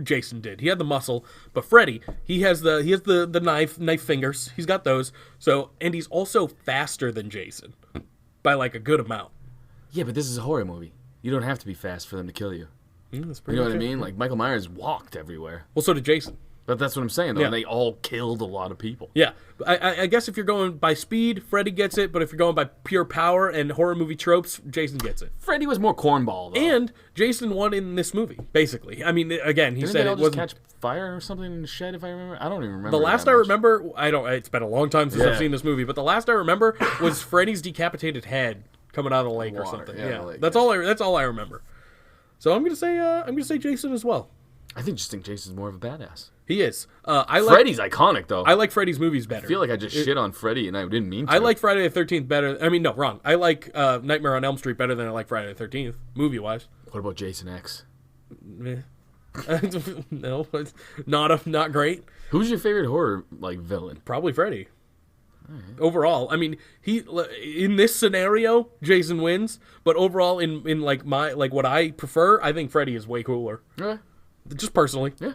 Jason did. He had the muscle, but Freddy he has the knife fingers. He's got those. So and he's also faster than Jason by like a good amount. Yeah, but this is a horror movie. You don't have to be fast for them to kill you. That's You pretty know what I much it. mean? Like Michael Myers walked everywhere. Well, so did Jason. But that's what I'm saying, though. Yeah. And they all killed a lot of people. Yeah, I guess if you're going by speed, Freddy gets it. But if you're going by pure power and horror movie tropes, Jason gets it. Freddy was more cornball, though. And Jason won in this movie, basically. I mean, again, he Didn't said they all it just wasn't. catch fire or something in the shed, if I remember? I don't even remember. The last that I much. remember, it's been a long time since Yeah. I've seen this movie, but the last I remember was Freddy's decapitated head coming out of the lake or Water, something. yeah, Yeah, the lake, that's all I remember. So I'm gonna say Jason as well. I think Jason's more of a badass. He is. I like Freddy's iconic, though. I like Freddy's movies better. I feel like I just shit on Freddy, and I didn't mean to. I like Friday the 13th better. I mean, no, wrong. I like Nightmare on Elm Street better than I like Friday the 13th, movie-wise. What about Jason X? Meh. No, it's not great. Who's your favorite horror villain? Probably Freddy. Overall, I mean, he in this scenario, Jason wins. But overall, in what I prefer, I think Freddy is way cooler. Okay. Just personally. Yeah.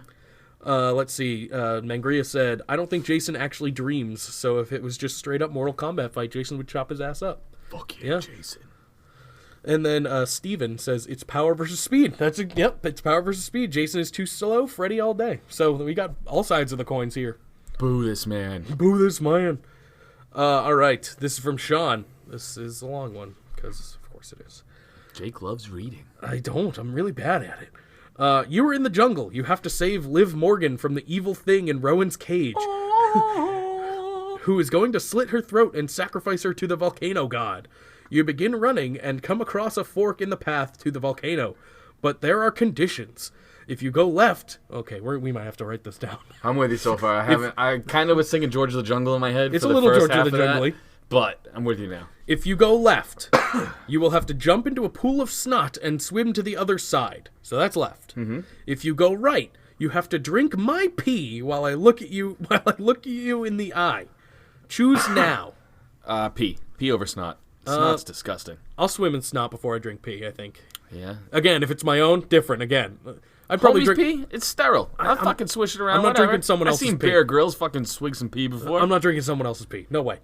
Let's see. Mangria said, "I don't think Jason actually dreams. So if it was just straight up Mortal Kombat fight, Jason would chop his ass up." Fuck yeah, Yeah. Jason. And then Steven says, "It's power versus speed." Yep, it's power versus speed. Jason is too slow, Freddy all day. So we got all sides of the coins here. Boo this man. Boo this man. All right, this is from Sean. This is a long one, because of course it is. Jake loves reading. I don't. I'm really bad at it. You were in the jungle. You have to save Liv Morgan from the evil thing in Rowan's cage, who is going to slit her throat and sacrifice her to the volcano god. You begin running and come across a fork in the path to the volcano, but there are conditions. If you go left, okay, we might have to write this down. I'm with you so far. I kind of was singing George of the Jungle in my head. It's for a the little first George of half the Jungle-y. that, but I'm with you now. If you go left, you will have to jump into a pool of snot and swim to the other side. So that's left. Mm-hmm. If you go right, you have to drink my pee while I look at you in the eye. Choose now. Pee over snot. Snot's disgusting. I'll swim in snot before I drink pee, I think. Yeah. Again, if it's my own, different. Again, I'd probably Homie's drink. pee? It's sterile. I'll fucking swish it around. I'm not whatever. drinking someone else's I've seen pee. Bear Grylls fucking swig some pee before. I'm not drinking someone else's pee. No way.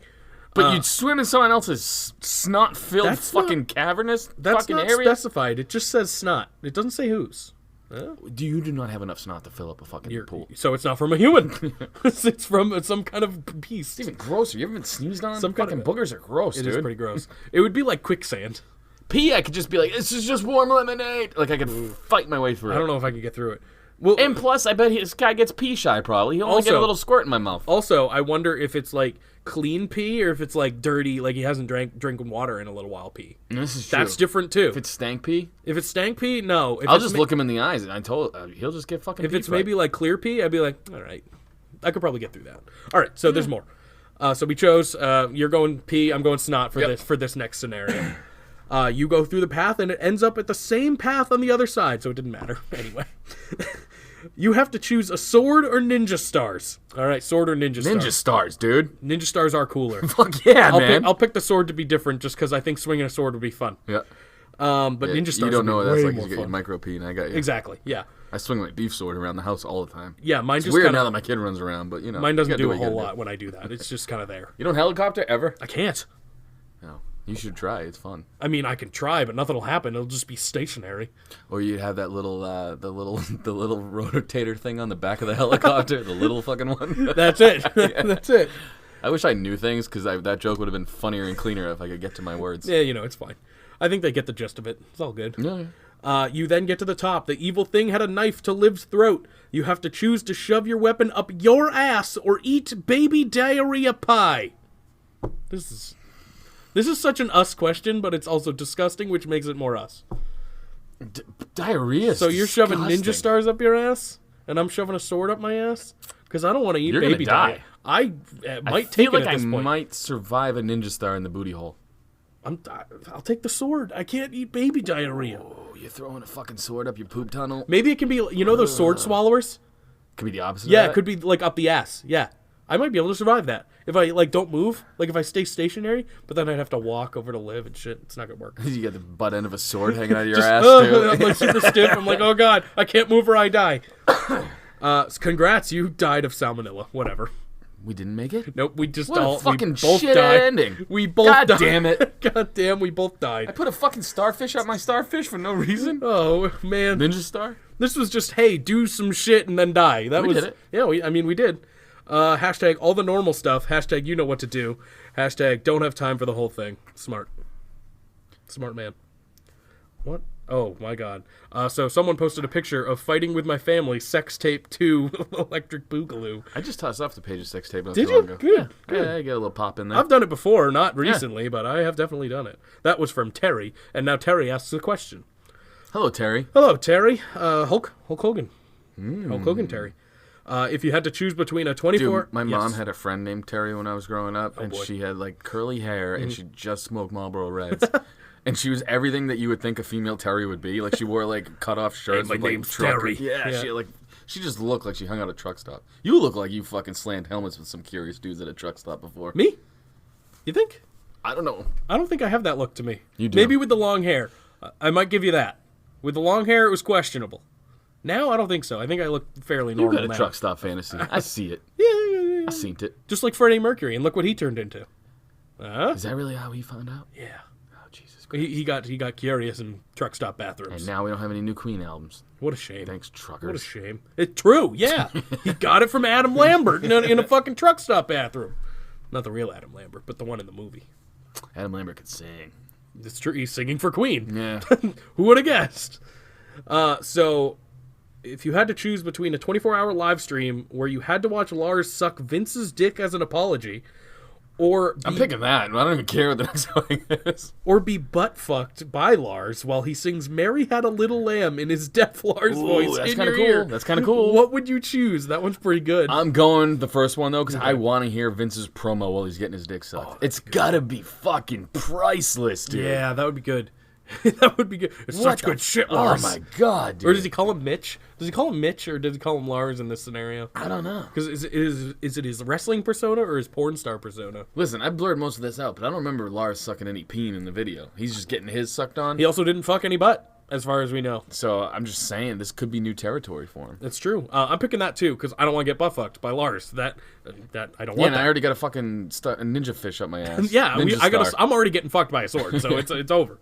But you'd swim in someone else's snot-filled That's fucking cavernous That's fucking not area? specified. It just says snot. It doesn't say whose. You do not have enough snot to fill up a fucking pool. So it's not from a human. It's from some kind of beast. It's even grosser. You ever been sneezed on? Some kind fucking of- boogers are gross, It dude. is pretty gross. It would be like quicksand. Pee, I could just be like, this is just warm lemonade. Like, I could fight my way through it. I don't know if I could get through it. Well, And plus, I bet this guy gets pee shy, probably. He'll only get a Also- little squirt in my mouth. also, I wonder if it's like clean pee or if it's like dirty, like he hasn't drinking water in a little while pee. This is true. That's different too. If it's stank pee, If it's stank pee, no. If I'll it's just look him in the eyes, and he'll just get fucking If pee it's fright. maybe like clear pee, I'd be like, all right, I could probably get through that. All right, so there's more. So we chose. You're going pee. I'm going snot for this next scenario. You go through the path, and it ends up at the same path on the other side, so it didn't matter anyway. You have to choose a sword or ninja stars. All right, sword or ninja stars. Ninja stars, dude. Ninja stars are cooler. Fuck yeah, man. I'll pick the sword to be different, just because I think swinging a sword would be fun. Yeah. But ninja stars. You don't know would what be that's way like. more You get your fun. micro pee, and I got you. Exactly. Yeah. I swing my beef sword around the house all the time. Yeah. Mine It's just weird kind now of. that my kid runs around, but you know. Mine doesn't you gotta do a what you whole gotta lot when I do that. It's just kind of there. You don't helicopter ever? I can't. No. You should try. It's fun. I mean, I can try, but nothing will happen. It'll just be stationary. Or you'd have that little, the little rotator thing on the back of the helicopter, the little fucking one. That's it. That's it. I wish I knew things because that joke would have been funnier and cleaner if I could get to my words. Yeah, it's fine. I think they get the gist of it. It's all good. Yeah. You then get to the top. The evil thing had a knife to Liv's throat. You have to choose to shove your weapon up your ass or eat baby diarrhea pie. This is such an us question, but it's also disgusting, which makes it more us. Diarrhea. So you're shoving ninja stars up your ass, and I'm shoving a sword up my ass? Because I don't want to eat You're gonna baby die. diarrhea. I might I take feel it like at this I point. might survive a ninja star in the booty hole. I'll take the sword. I can't eat baby diarrhea. Oh, you're throwing a fucking sword up your poop tunnel? Maybe it can be, those sword swallowers? Could be the opposite Yeah, of that. it could be like up the ass. Yeah. I might be able to survive that. If I don't move, if I stay stationary, but then I'd have to walk over to Liv and shit. It's not gonna work. You got the butt end of a sword hanging out of your Just, ass, too. I'm like super stiff. I'm like, oh god, I can't move or I die. Congrats, you died of salmonella. Whatever. We didn't make it? Nope, we just What a all fucking we both shit died. ending. We both God died. damn it. God damn, we both died. I put a fucking starfish up my starfish for no reason? Oh man, Ninja star? this was just hey, do some shit and then die. That We was did it. Yeah, we did. Hashtag all the normal stuff. Hashtag you know what to do. Hashtag don't have time for the whole thing. Smart man. What? Oh my god. So someone posted a picture of fighting with my family, sex tape 2, electric boogaloo. I just tossed off the page of sex tape not Did too you? long ago. Good. Yeah, I get a little pop in there. I've done it before, not recently, but I have definitely done it. That was from Terry, and now Terry asks a question. Hello, Terry. Hello, Terry. Hulk Hogan. Hulk Hogan, Terry. If you had to choose between a 24... Dude, my mom had a friend named Terry when I was growing up, and boy. she had like curly hair, and she just smoked Marlboro Reds. And she was everything that you would think a female Terry would be. Like, she wore like cut-off shirts. Hey, my with, like, name's trucker- Terry. Yeah, she just looked like she hung out at a truck stop. You look like you fucking slammed helmets with some curious dudes at a truck stop before. Me? You think? I don't know. I don't think I have that look to me. You do. Maybe with the long hair. I might give you that. With the long hair, it was questionable. Now, I don't think so. I think I look fairly You normal got a now. truck stop fantasy. I see it. Yeah. I seen it. Just like Freddie Mercury, and look what he turned into. Is that really how he found out? Yeah. Oh, Jesus Christ. He got curious in truck stop bathrooms. And now we don't have any new Queen albums. What a shame. Thanks, truckers. What a shame. It's true, yeah. He got it from Adam Lambert in a fucking truck stop bathroom. Not the real Adam Lambert, but the one in the movie. Adam Lambert could sing. It's true. He's singing for Queen. Yeah. Who would have guessed? So, if you had to choose between a 24-hour live stream where you had to watch Lars suck Vince's dick as an apology, or I'm picking that. I don't even care what the next song is. or be butt fucked by Lars while he sings "Mary Had a Little Lamb" in his deaf Lars voice that's in kinda your cool. ear. That's kinda cool. What would you choose? That one's pretty good. I'm going the first one, though, because I want to hear Vince's promo while he's getting his dick sucked. It's got to be fucking priceless, dude. Yeah, that would be good. That would be good. It's What such the- good shit, Oh, Lars. my God, dude. Or does he call him Mitch? Does he call him Mitch, or does he call him Lars in this scenario? I don't know. Because is it his wrestling persona or his porn star persona? Listen, I blurred most of this out, but I don't remember Lars sucking any peen in the video. He's just getting his sucked on. He also didn't fuck any butt, as far as we know. So I'm just saying, this could be new territory for him. That's true. I'm picking that too because I don't want to get butt fucked by Lars. That I don't Yeah, want and I that. already got a fucking a ninja fish up my ass. Yeah, Ninja star. I'm already getting fucked by a sword, so it's over.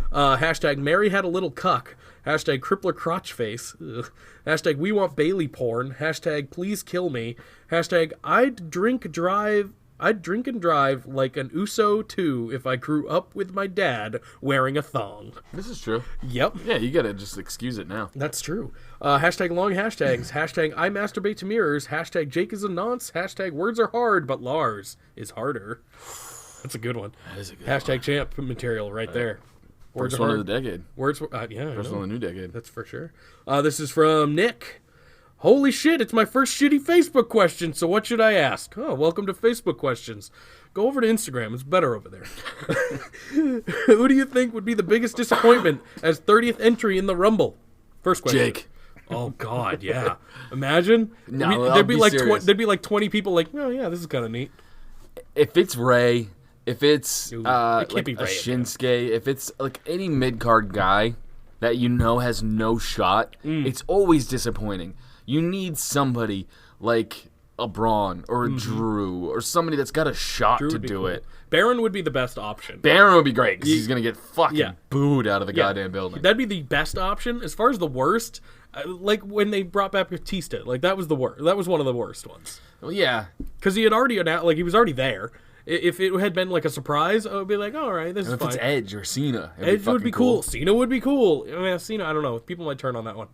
Hashtag Mary had a little cuck. Hashtag crippler crotch face. Ugh. Hashtag we want Bailey porn. Hashtag please kill me. Hashtag I'd drink and drive like an Uso too if I grew up with my dad wearing a thong. This is true. Yep. Yeah, you gotta just excuse it now. That's true. Hashtag long hashtags. Hashtag I masturbate to mirrors. Hashtag Jake is a nonce. Hashtag words are hard, but Lars is harder. That's a good one. That is a good Hashtag champ material right there. Words First are one hard. of the decade. Words, yeah, I First know. one of the new decade. That's for sure. This is from Nick. Holy shit, it's my first shitty Facebook question, so what should I ask? Oh, welcome to Facebook questions. Go over to Instagram, it's better over there. Who do you think would be the biggest disappointment as 30th entry in the Rumble? First question. Jake. Oh, God, yeah. Imagine. No, I'll there'd be be like serious. there'd be like 20 people like, oh, yeah, this is kind of neat. If it's Ray, if it's Ooh, it can't like be a Ray again. Shinsuke, if it's like any mid-card guy that you know has no shot, Mm. it's always disappointing. You need somebody like a Braun or a Drew or somebody that's got a shot Mm-hmm. Drew to would be do cool. it. Baron would be the best option. Baron would be great because he's going to get fucking Yeah. booed out of the Yeah. goddamn building. That'd be the best option. As far as the worst, like when they brought back Batista, like that was the worst. That was one of the worst ones Well, yeah. because he had already he was already there. If it had been like a surprise, I would be like, all right, this And is if it's fine. Edge or Cena, it'd Edge would fucking be cool. Cena would be cool. I mean, Cena, I don't know. People might turn on that one.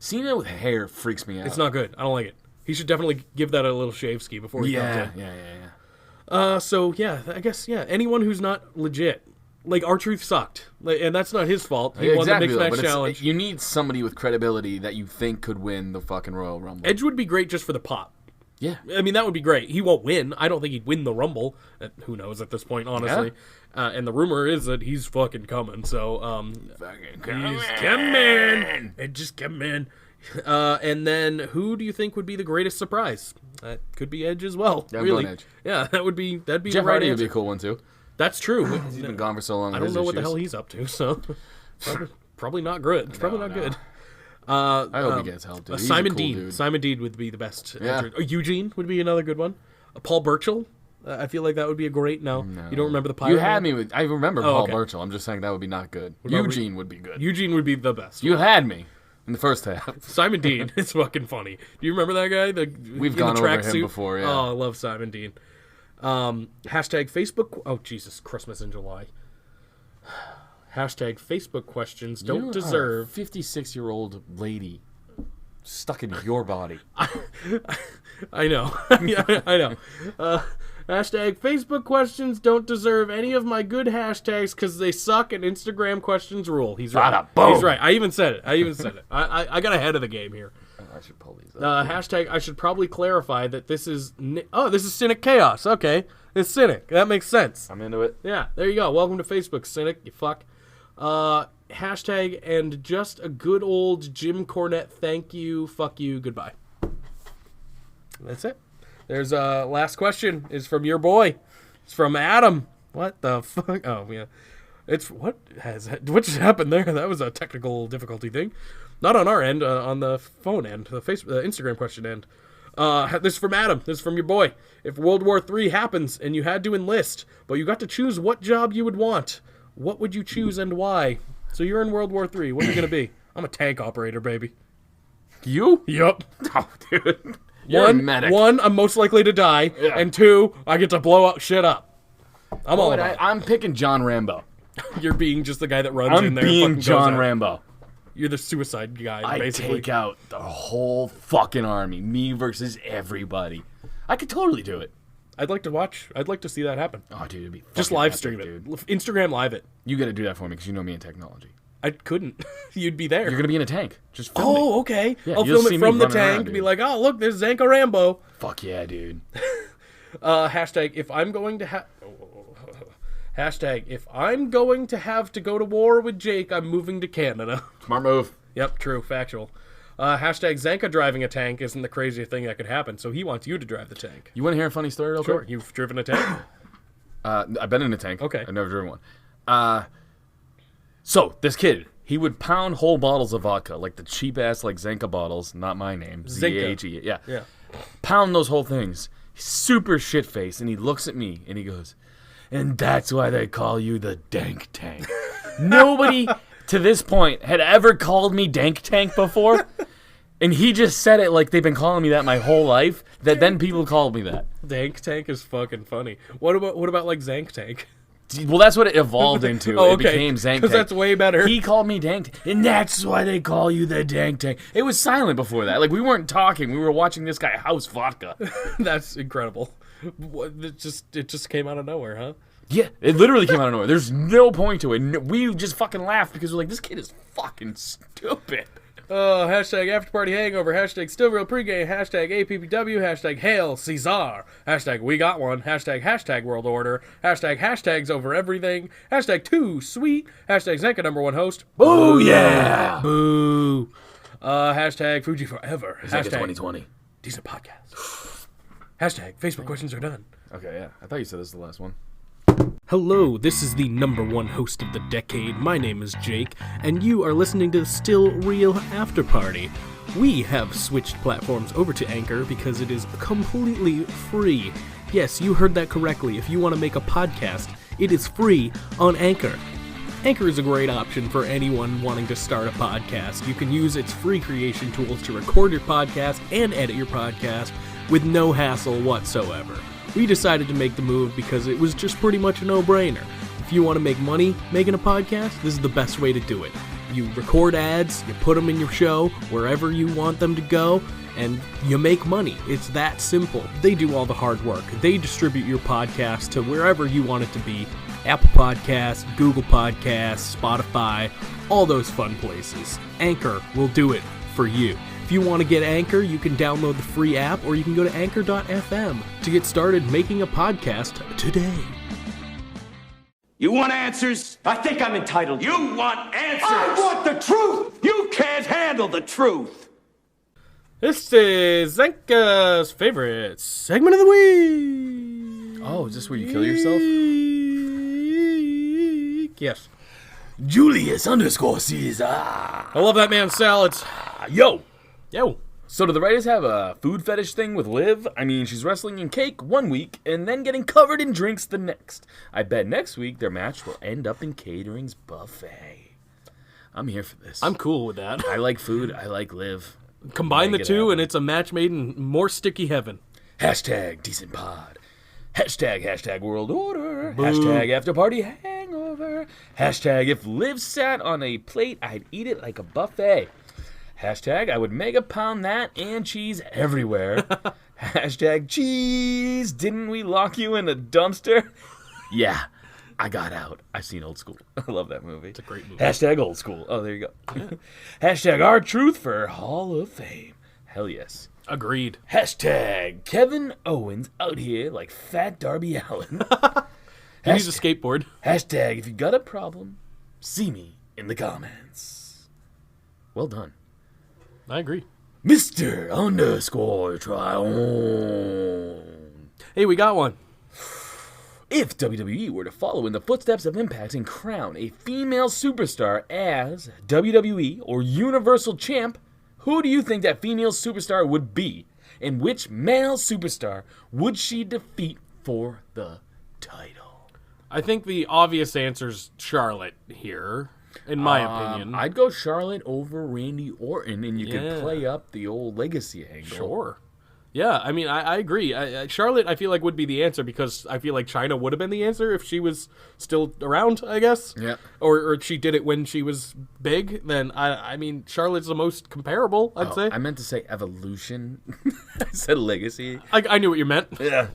Cena with hair freaks me out. It's not good. I don't like it. He should definitely give that a little shave ski before he Yeah, comes in. yeah. So yeah, I guess anyone who's not legit, like R-Truth sucked, and that's not his fault. He won the Exactly, Mixed though, Match but Challenge. you need somebody with credibility that you think could win the fucking Royal Rumble. Edge would be great just for the pop. Yeah. I mean, that would be great. He won't win. I don't think he'd win the Rumble. Who knows at this point, honestly. And the rumor is that he's fucking coming. So, he's coming. And just come in. And then, who do you think would be the greatest surprise? That could be Edge as well. Yeah, I'm really. going Edge. Yeah, that'd be Jeff the right Hardy would answer. be a cool one, too. That's true. He's been gone for so long. I don't know what the hell he's up to. So, probably not good. Probably not good. I hope he gets help, dude. He's Simon a cool Dean. dude. Simon Dean would be the best. Yeah. entrant. Eugene would be another good one. Paul Burchill. I feel like that would be a great. No, you don't remember the pirate? You had Man? me with. I remember Oh, Paul okay. Burchill. I'm just saying that would be not good. about Eugene would be good. Eugene would be the best. You had me in the first half. Simon Dean is fucking funny. Do you remember that guy? We've gone over him before, yeah. Oh, I love Simon Dean. Hashtag Facebook. Oh Jesus, Christmas in July. Hashtag Facebook questions don't You are deserve. a 56-year-old lady stuck in your body. I know. Yeah, I know. Hashtag Facebook questions don't deserve any of my good hashtags because they suck and Instagram questions rule. He's right. Bada boom. He's right. I even said it. I got ahead of the game here. I should pull these up. Hashtag, I should probably clarify that this is... this is Cynic Chaos. Okay. It's Cynic. That makes sense. I'm into it. Yeah, there you go. Welcome to Facebook, Cynic, you fuck. Hashtag, and just a good old Jim Cornette thank you, fuck you, goodbye. That's it. There's last question is from your boy. It's from Adam. What the fuck? Oh, yeah. What just happened there? That was a technical difficulty thing. Not on our end, on the phone end, the Instagram question end. This is from Adam. This is from your boy. If World War III happens and you had to enlist, but you got to choose what job you would want, what would you choose and why? So you're in World War III. What are you going to be? I'm a tank operator, baby. You? Yup. Oh, dude. You're a medic. One, I'm most likely to die. Yeah. And two, I get to blow up shit up. I'm all about it. I'm picking John Rambo. You're being just the guy that runs in there. I'm and being fucking John goes out. Rambo. You're the suicide guy, I basically. take out the whole fucking army. Me versus everybody. I could totally do it. I'd like to see that happen. Oh, dude, it'd be Just fucking live epic, stream it. dude. Instagram live it. You got to do that for me because you know me in technology. I couldn't. You'd be there. You're gonna be in a tank. Just film me. Oh, okay. Yeah, I'll you'll film see it me from the running around, tank. Be dude. like, oh, look, there's Zanko Rambo. Fuck yeah, dude. Hashtag, if I'm going to Hashtag, if I'm going to have to go to war with Jake, I'm moving to Canada. Smart move. Yep, true, factual. Hashtag, Zanka driving a tank isn't the craziest thing that could happen, so he wants you to drive the tank. You want to hear a funny story real Sure, quick? you've driven a tank? I've been in a tank. Okay. I've never driven one. So, this kid, he would pound whole bottles of vodka, like the cheap-ass, like Zanka bottles, not my name. Z-A-H-E. Yeah. Yeah. Pound those whole things. He's super shit-faced, and he looks at me, and he goes, and that's why they call you the Dank Tank. Nobody, to this point, had ever called me Dank Tank before, and he just said it like they've been calling me that my whole life, that then people called me that. Dank Tank is fucking funny. What about like Zank Tank? Well, that's what it evolved into. Oh, It okay. became Zank Because Tank. that's way better. He called me Dank Tank, and that's why they call you the Dank Tank. It was silent before that. Like, we weren't talking. We were watching this guy house vodka. That's incredible. It just came out of nowhere, huh? Yeah, it literally came out of nowhere. There's no point to it. We just fucking laughed because we're like, this kid is fucking stupid. Hashtag after party hangover, hashtag still real pregame, hashtag APPW, hashtag hail Caesar, hashtag we got one, hashtag world order, hashtag hashtags over everything, hashtag too sweet, hashtag Zanka #1 host. Oh, yeah. Boo. Hashtag Fuji forever, Zanka hashtag 2020. decent podcast, hashtag Facebook questions are done. Okay, yeah. I thought you said this was the last one. Hello, this is the #1 host of the decade. My name is Jake, and you are listening to the Still Real After Party. We have switched platforms over to Anchor because it is completely free. Yes, you heard that correctly. If you want to make a podcast, it is free on Anchor. Anchor is a great option for anyone wanting to start a podcast. You can use its free creation tools to record your podcast and edit your podcast with no hassle whatsoever. We decided to make the move because it was just pretty much a no-brainer. If you want to make money making a podcast, this is the best way to do it. You record ads, you put them in your show, wherever you want them to go, and you make money. It's that simple. They do all the hard work. They distribute your podcast to wherever you want it to be. Apple Podcasts, Google Podcasts, Spotify, all those fun places. Anchor will do it for you. If you want to get Anchor, you can download the free app or you can go to anchor.fm to get started making a podcast today. You want answers? I think I'm entitled. You want answers? I want the truth! You can't handle the truth! This is Zenka's favorite segment of the week. Oh, is this where you kill yourself? Yes. Julius _Caesar. I love that man's salads. Yo. Yo. So do the writers have a food fetish thing with Liv? I mean, she's wrestling in cake one week and then getting covered in drinks the next. I bet next week their match will end up in catering's buffet. I'm here for this. I'm cool with that. I like food. I like Liv. Combine the Make it two happen. and it's a match made in more sticky heaven. Hashtag decent pod. Hashtag world order. Hashtag after party hangover. Hashtag if Liv sat on a plate, I'd eat it like a buffet. Hashtag I would mega pound that and cheese everywhere. Hashtag cheese. Didn't we lock you in a dumpster? Yeah, I got out. I've seen Old School. I love that movie. It's a great movie. Hashtag Old School. Oh, there you go. Hashtag our truth for Hall of Fame. Hell yes. Agreed. Hashtag Kevin Owens out here like fat Darby Allin. He needs a skateboard. Hashtag if you got a problem, see me in the comments. Well done. I agree. Mr. _ Tryon. Hey, we got one. If WWE were to follow in the footsteps of Impact and crown a female superstar as WWE or Universal Champ, who do you think that female superstar would be? And which male superstar would she defeat for the title? I think the obvious answer's Charlotte here, in my opinion. I'd go Charlotte over Randy Orton, and you Yeah. could play up the old legacy angle. Sure. Yeah, I mean, I agree. Charlotte, I feel like, would be the answer because I feel like Chyna would have been the answer if she was still around, I guess. Yeah. Or if she did it when she was big, then, I mean, Charlotte's the most comparable, I'd say. I meant to say evolution. I said legacy. I knew what you meant. Yeah.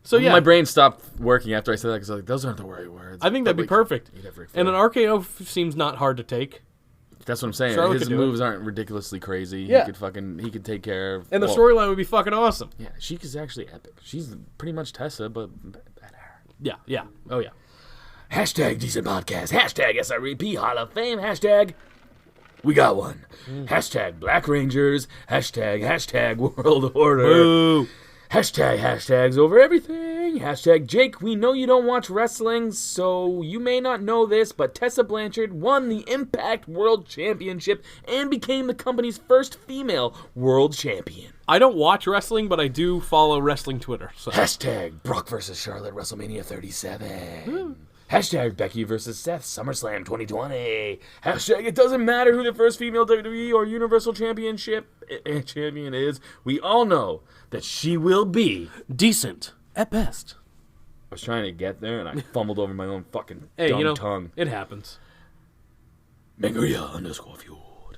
So, yeah. My brain stopped working after I said that because I was like, those aren't the right words. I think that'd be Like, perfect. you'd have Ric And an Flair. RKO seems not hard to take. That's what I'm saying. Charlotte His could do moves aren't ridiculously crazy. Yeah. He could take care of. And the well, storyline would be fucking awesome. Yeah, she is actually epic. She's pretty much Tessa, but better. Yeah. Oh, yeah. Hashtag decent podcast. Hashtag SREP Hall of Fame. Hashtag we got one. Hashtag Black Rangers. Hashtag World Order. Boo. Hashtags over everything. Hashtag Jake, we know you don't watch wrestling, so you may not know this, but Tessa Blanchard won the Impact World Championship and became the company's first female world champion. I don't watch wrestling, but I do follow wrestling Twitter. So. Hashtag Brock vs. Charlotte WrestleMania 37. Hashtag Becky vs. Seth SummerSlam 2020. Hashtag it doesn't matter who the first female WWE or Universal champion is. We all know that she will be Decent at best. I was trying to get there and I fumbled over my own fucking Hey, dumb tongue. it happens. Mangria _Feud.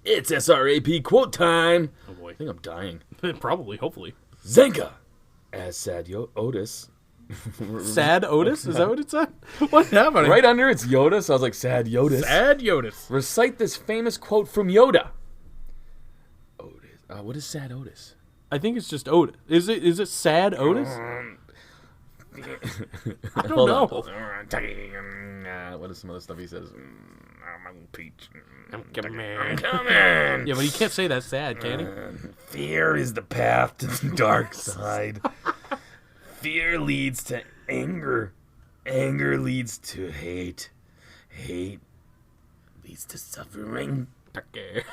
It's SRAP quote time. Oh boy. I think I'm dying. Probably, hopefully. Zenka as Sad Otis. Sad Otis? Is that what it said? What's happening? Right under it's Yoda, so I was like, Sad Yotis. Sad Yotis. Recite this famous quote from Yoda. Otis. What is Sad Otis? I think it's just Otis. Is it Sad Otis? I don't know. What is some other stuff he says? I'm peach. Come I'm coming. Yeah, but he can't say that sad, can he? Fear is the path to the dark side. Fear leads to anger. Anger leads to hate. Hate leads to suffering. Ducky.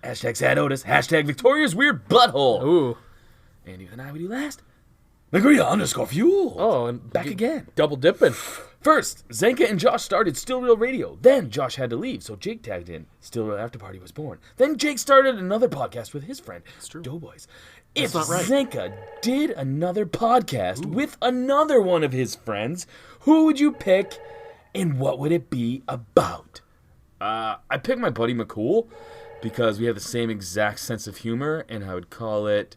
Hashtag Sad Otis. Hashtag Victoria's Weird Butthole. Ooh. And you and I would do last. Mangria _Fuel. Oh, and Back again. Double dipping. First, Zenka and Josh started Still Real Radio. Then Josh had to leave, so Jake tagged in. Still Real After Party was born. Then Jake started another podcast with his friend, Doughboys. If not right. Zenka did another podcast with another one of his friends, who would you pick and what would it be about? I picked my buddy McCool because we have the same exact sense of humor, and I would call it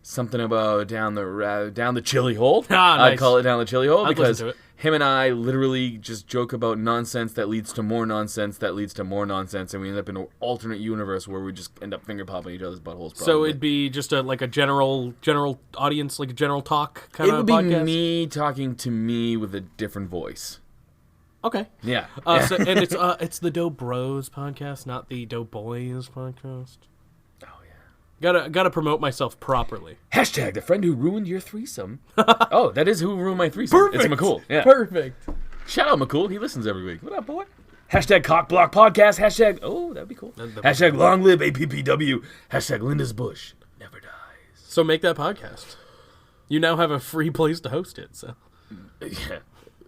something about down the chili hole. Ah, nice. I'd call it down the chili hole I'd because listen to it. him and I literally just joke about nonsense that leads to more nonsense that leads to more nonsense, and we end up in an alternate universe where we just end up finger popping each other's buttholes. Probably. So it'd be just a general audience, like a general talk kind it of would podcast? be me talking to me with a different voice. Okay. Yeah. So, and it's the Doe Bros podcast, not the Doe Boys podcast. Oh yeah. Gotta promote myself properly. Hashtag the friend who ruined your threesome. Oh, that is who ruined my threesome. Perfect. It's McCool. Yeah. Perfect. Shout out McCool. He listens every week. What up, boy? Hashtag Cockblock Podcast. Hashtag, oh, that'd be cool. Hashtag Long Live APPW. Hashtag Linda's Bush never dies. So make that podcast. You now have a free place to host it. So Yeah.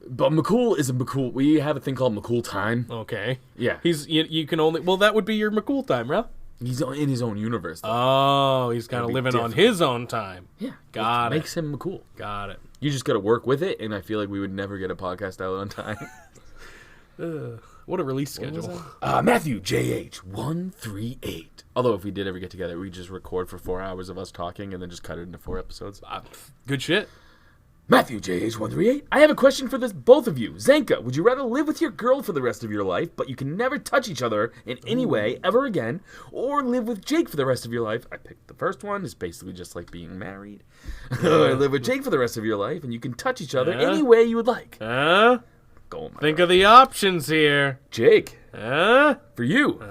But McCool is a McCool. We have a thing called McCool Time. okay. Yeah. You can only that would be your McCool time, right? He's in his own universe, though. Oh, he's kind of be living on different. his own time. Yeah. Got it. Makes him McCool. Got it. You just got to work with it, and I feel like we would never get a podcast out on time. What a release schedule. Matthew JH138. Although if we did ever get together, we'd just record for 4 hours of us talking and then just cut it into 4 episodes. Good shit. Matthew JH138. I have a question for both of you. Zanka, would you rather live with your girl for the rest of your life, but you can never touch each other in any way ever again, or live with Jake for the rest of your life? I picked the first one. It's basically just like being married. Or live with Jake for the rest of your life, and you can touch each other any way you would like. Think of the options here. Jake, for you,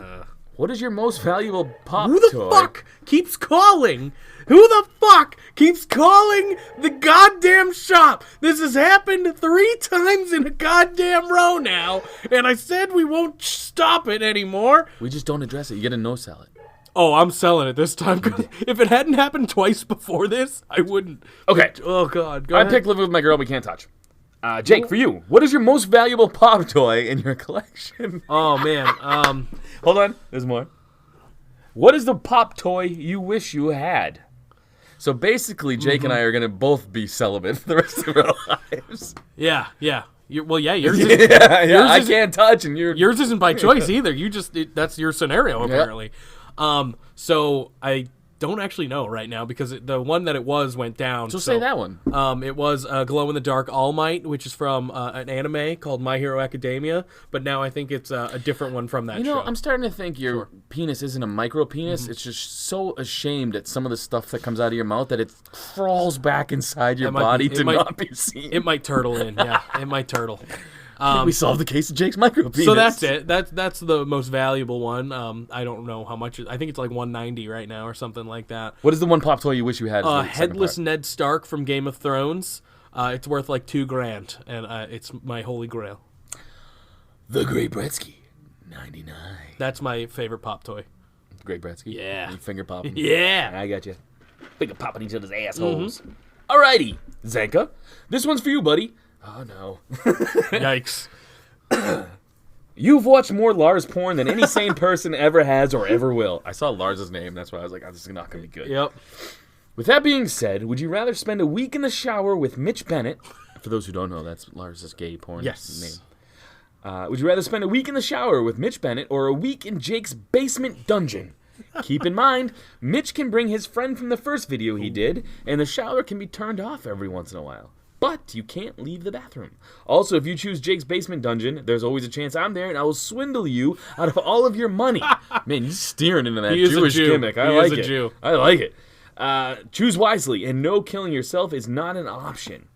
what is your most valuable pop toy? Who the fuck keeps calling? Who the fuck keeps calling the goddamn shop? This has happened 3 times in a goddamn row now, and I said we won't stop it anymore. We just don't address it. You get a no sell it. Oh, I'm selling it this time. If it hadn't happened twice before this, I wouldn't. Okay. Oh, God. Go I ahead. picked living with my girl we can't touch. Jake, for you, what is your most valuable pop toy in your collection? Oh, man. Hold on. There's more. What is the pop toy you wish you had? So basically, Jake and I are going to both be celibate for the rest of our lives. Yeah. Yours is, I can't touch, and yours isn't by choice either. That's your scenario, apparently. So I don't actually know right now because the one that it was went down. So say that one. It was Glow in the Dark All Might, which is from an anime called My Hero Academia, but now I think it's a different one from that show. You know, I'm starting to think your penis isn't a micro penis. It's just so ashamed at some of the stuff that comes out of your mouth that it crawls back inside your body to not be seen. It might turtle in, yeah. It might turtle. I think we solved the case of Jake's micro penis. So that's it. That's the most valuable one. I don't know how much. I think it's like $190 right now or something like that. What is the one pop toy you wish you had? Headless Ned Stark from Game of Thrones. It's worth like $2,000, and it's my holy grail. The Great Bretsky, 99. That's my favorite pop toy. Great Bretsky. Yeah. You finger popping. Yeah. I got you. Finger popping each other's assholes. Alrighty, Zanka. This one's for you, buddy. Oh no. Yikes. You've watched more Lars porn than any sane person ever has or ever will. I saw Lars's name, that's why I was like, oh, this is not going to be good. Yep. With that being said, would you rather spend a week in the shower with Mitch Bennett? For those who don't know, that's Lars's gay porn name. Would you rather spend a week in the shower with Mitch Bennett or a week in Jake's basement dungeon? Keep in mind, Mitch can bring his friend from the first video he did, and the shower can be turned off every once in a while. But you can't leave the bathroom. Also, if you choose Jake's basement dungeon, there's always a chance I'm there, and I will swindle you out of all of your money. Man, you're steering into that Jewish gimmick. I like it. I like it. Choose wisely, and no killing yourself is not an option.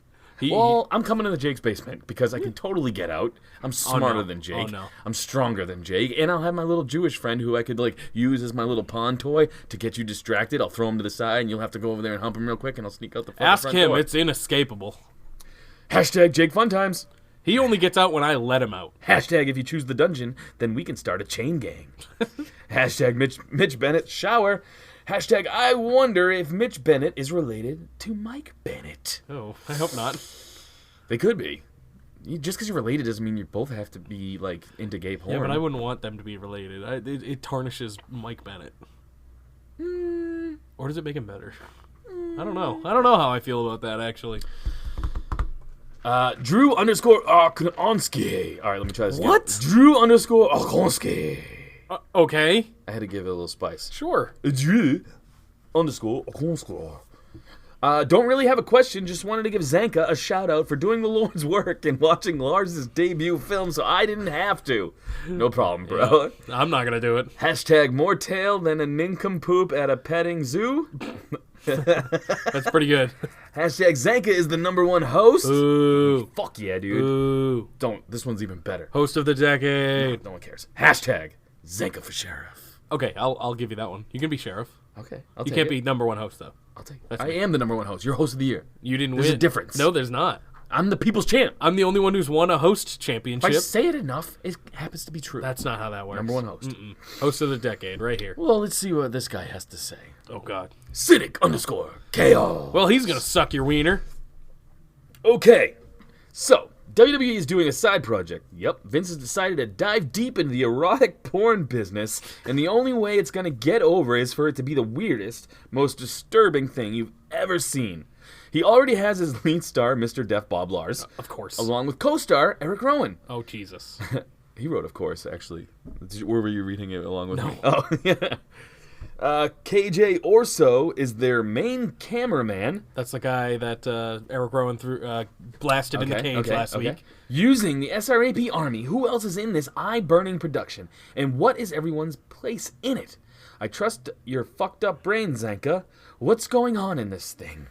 I'm coming into Jake's basement because I can totally get out. I'm smarter than Jake. I'm stronger than Jake. And I'll have my little Jewish friend who I could use as my little pawn toy to get you distracted. I'll throw him to the side, and you'll have to go over there and hump him real quick, and I'll sneak out the front Ask him. door. It's inescapable. Hashtag Jake Fun Times. He only gets out when I let him out. Hashtag if you choose the dungeon, then we can start a chain gang. Hashtag Mitch Bennett shower. Hashtag I wonder if Mitch Bennett is related to Mike Bennett. Oh, I hope not. They could be. Just because you're related doesn't mean you both have to be into gay porn. Yeah, but I wouldn't want them to be related. It tarnishes Mike Bennett. Or does it make him better? I don't know. I don't know how I feel about that, actually. Drew _ Okonski. All right, let me try this again. What? Drew _ Okonski. Okay. I had to give it a little spice. Sure. Drew _ Okonski. Don't really have a question, just wanted to give Zanka a shout out for doing the Lord's work and watching Lars' debut film so I didn't have to. No problem, bro. Yeah, I'm not going to do it. Hashtag more tail than a nincompoop at a petting zoo. That's pretty good. Hashtag Zanka is the #1 host. Ooh. Fuck yeah, dude. Ooh. This one's even better. Host of the decade. No one cares. Hashtag Zanka for sheriff. Okay, I'll give you that one. You can be sheriff. Okay, You can't be #1 host, though. I'll take it. I am the #1 host. You're host of the year. You didn't win. There's a difference. No, there's not. I'm the people's champ. I'm the only one who's won a host championship. If I say it enough, it happens to be true. That's not how that works. #1 host. Host of the decade, right here. Well, let's see what this guy has to say. Oh, God. Cynic _ KO. Well, he's going to suck your wiener. Okay, so WWE is doing a side project. Yep, Vince has decided to dive deep into the erotic porn business, and the only way it's going to get over is for it to be the weirdest, most disturbing thing you've ever seen. He already has his lead star, Mr. Def Bob Lars. Of course. Along with co-star Eric Rowan. Oh, Jesus. He wrote, of course, actually. Where were you reading it along with me? Oh, yeah. KJ Orso is their main cameraman. That's the guy that Eric Rowan blasted in the cage last week. Using the SRAP Army, who else is in this eye-burning production? And what is everyone's place in it? I trust your fucked up brain, Zanka. What's going on in this thing?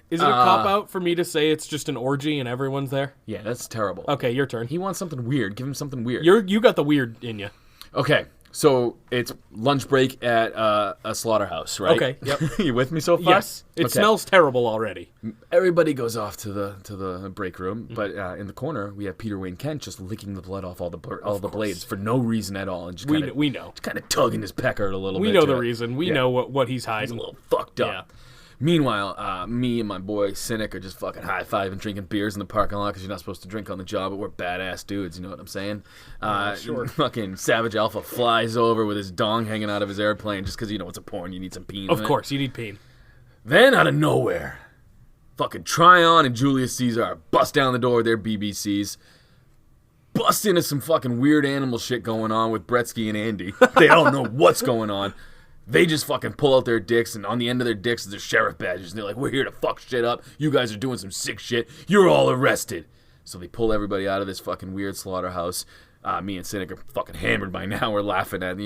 Is it a cop-out for me to say it's just an orgy and everyone's there? Yeah, that's terrible. Okay, your turn. He wants something weird. Give him something weird. You got the weird in you. Okay, so it's lunch break at a slaughterhouse, right? Okay, yep. You with me so far? Yes. It smells terrible already. Everybody goes off to the break room, but in the corner we have Peter Wayne Kent just licking the blood off all the blades for no reason at all, and just We know. just kind of tugging his pecker a little bit. We know the reason. We know what he's hiding. He's a little fucked up. Yeah. Meanwhile, me and my boy Cynic are just fucking high-fiving, drinking beers in the parking lot because you're not supposed to drink on the job, but we're badass dudes, you know what I'm saying? Sure. Fucking Savage Alpha flies over with his dong hanging out of his airplane just because, it's a porn, you need some peen. Of course, you need peen. Then, out of nowhere, fucking Tryon and Julius Caesar bust down the door with their BBCs, bust into some fucking weird animal shit going on with Bretsky and Andy. They don't know what's going on. They just fucking pull out their dicks, and on the end of their dicks is their sheriff badges. And they're like, we're here to fuck shit up. You guys are doing some sick shit. You're all arrested. So they pull everybody out of this fucking weird slaughterhouse. Me and Cynic are fucking hammered by now. We're laughing at,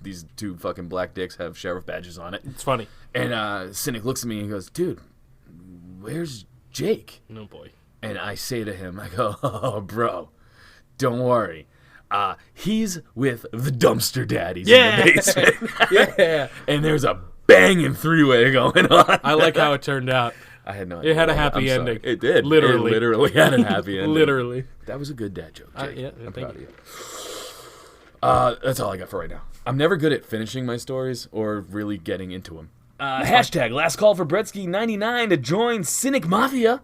these two fucking black dicks have sheriff badges on it. It's funny. And Cynic looks at me and he goes, dude, where's Jake? Oh, boy. And I say to him, I go, oh, bro, don't worry. He's with the dumpster daddies in the basement. Yeah. And there's a banging three-way going on. I like how it turned out. I had no idea. It had a happy I'm ending. sorry. It did. Literally. It literally had a happy ending. Literally. That was a good dad joke, Jake. Yeah, I'm thank proud of you. That's all I got for right now. I'm never good at finishing my stories or really getting into them. Hashtag last call for Bretsky99 to join Cynic Mafia.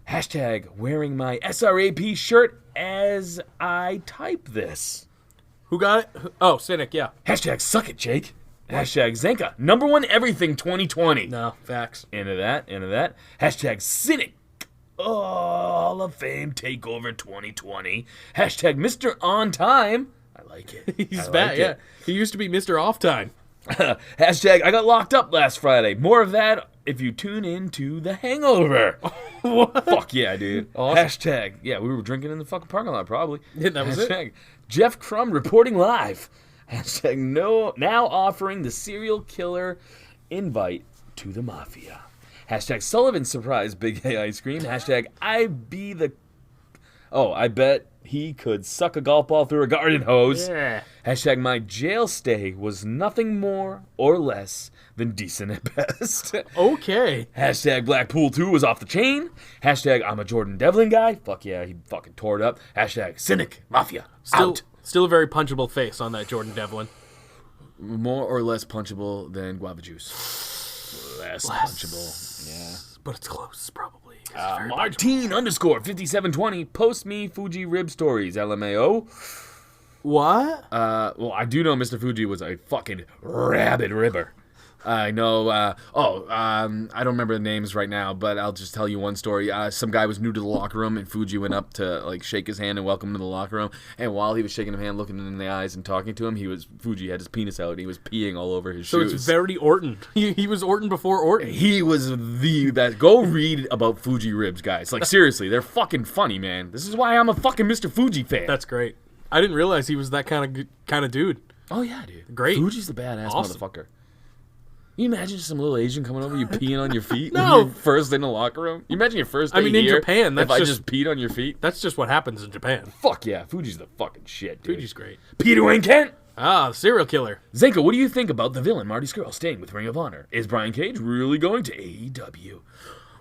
Hashtag wearing my SRAP shirt as I type this. Who got it? Oh, Cynic, yeah. Hashtag suck it, Jake. Hashtag Zanka, #1 everything 2020. No, facts. Into that. Hashtag Cynic. Hall of Fame Takeover 2020. Hashtag Mr. On Time. I like it. He's I back, like yeah. it. He used to be Mr. Off Time. Hashtag I got locked up last Friday. More of that if you tune in to The Hangover. What? Fuck yeah, dude. Awesome. Hashtag, yeah, we were drinking in the fucking parking lot probably. Yeah, that was it. Hashtag Jeff Crum reporting live. Hashtag now offering the serial killer invite to the mafia. Hashtag Sullivan surprise Big A ice cream. Hashtag I bet he could suck a golf ball through a garden hose. Yeah. Hashtag my jail stay was nothing more or less than decent at best. Okay. Hashtag Blackpool 2 was off the chain. Hashtag I'm a Jordan Devlin guy. Fuck yeah, he fucking tore it up. Hashtag Cynic Mafia. Out. Still a very punchable face on that Jordan Devlin. More or less punchable than guava juice. Less punchable. Yeah. But it's close, probably. Martine_5720. Post me Fuji rib stories. LMAO. What? Well, I do know Mr. Fuji was a fucking rabid ribber. I know, I don't remember the names right now, but I'll just tell you one story. Some guy was new to the locker room, and Fuji went up to, shake his hand and welcome him to the locker room, and while he was shaking his hand, looking him in the eyes and talking to him, Fuji had his penis out, and he was peeing all over his shoes. So it's very Orton. He was Orton before Orton. He was the best. Go read about Fuji ribs, guys. Seriously, they're fucking funny, man. This is why I'm a fucking Mr. Fuji fan. That's great. I didn't realize he was that kind of dude. Oh, yeah, dude. Great. Fuji's the badass motherfucker. You imagine some little Asian coming over, you peeing on your feet No. when you're first in the locker room? You imagine your first day in here, Japan, if that's I just- just peed on your feet? That's just what happens in Japan. Fuck yeah, Fuji's the fucking shit, dude. Fuji's great. Peter Wayne Kent! Ah, serial killer. Zanka, what do you think about the villain Marty Scurll staying with Ring of Honor? Is Brian Cage really going to AEW?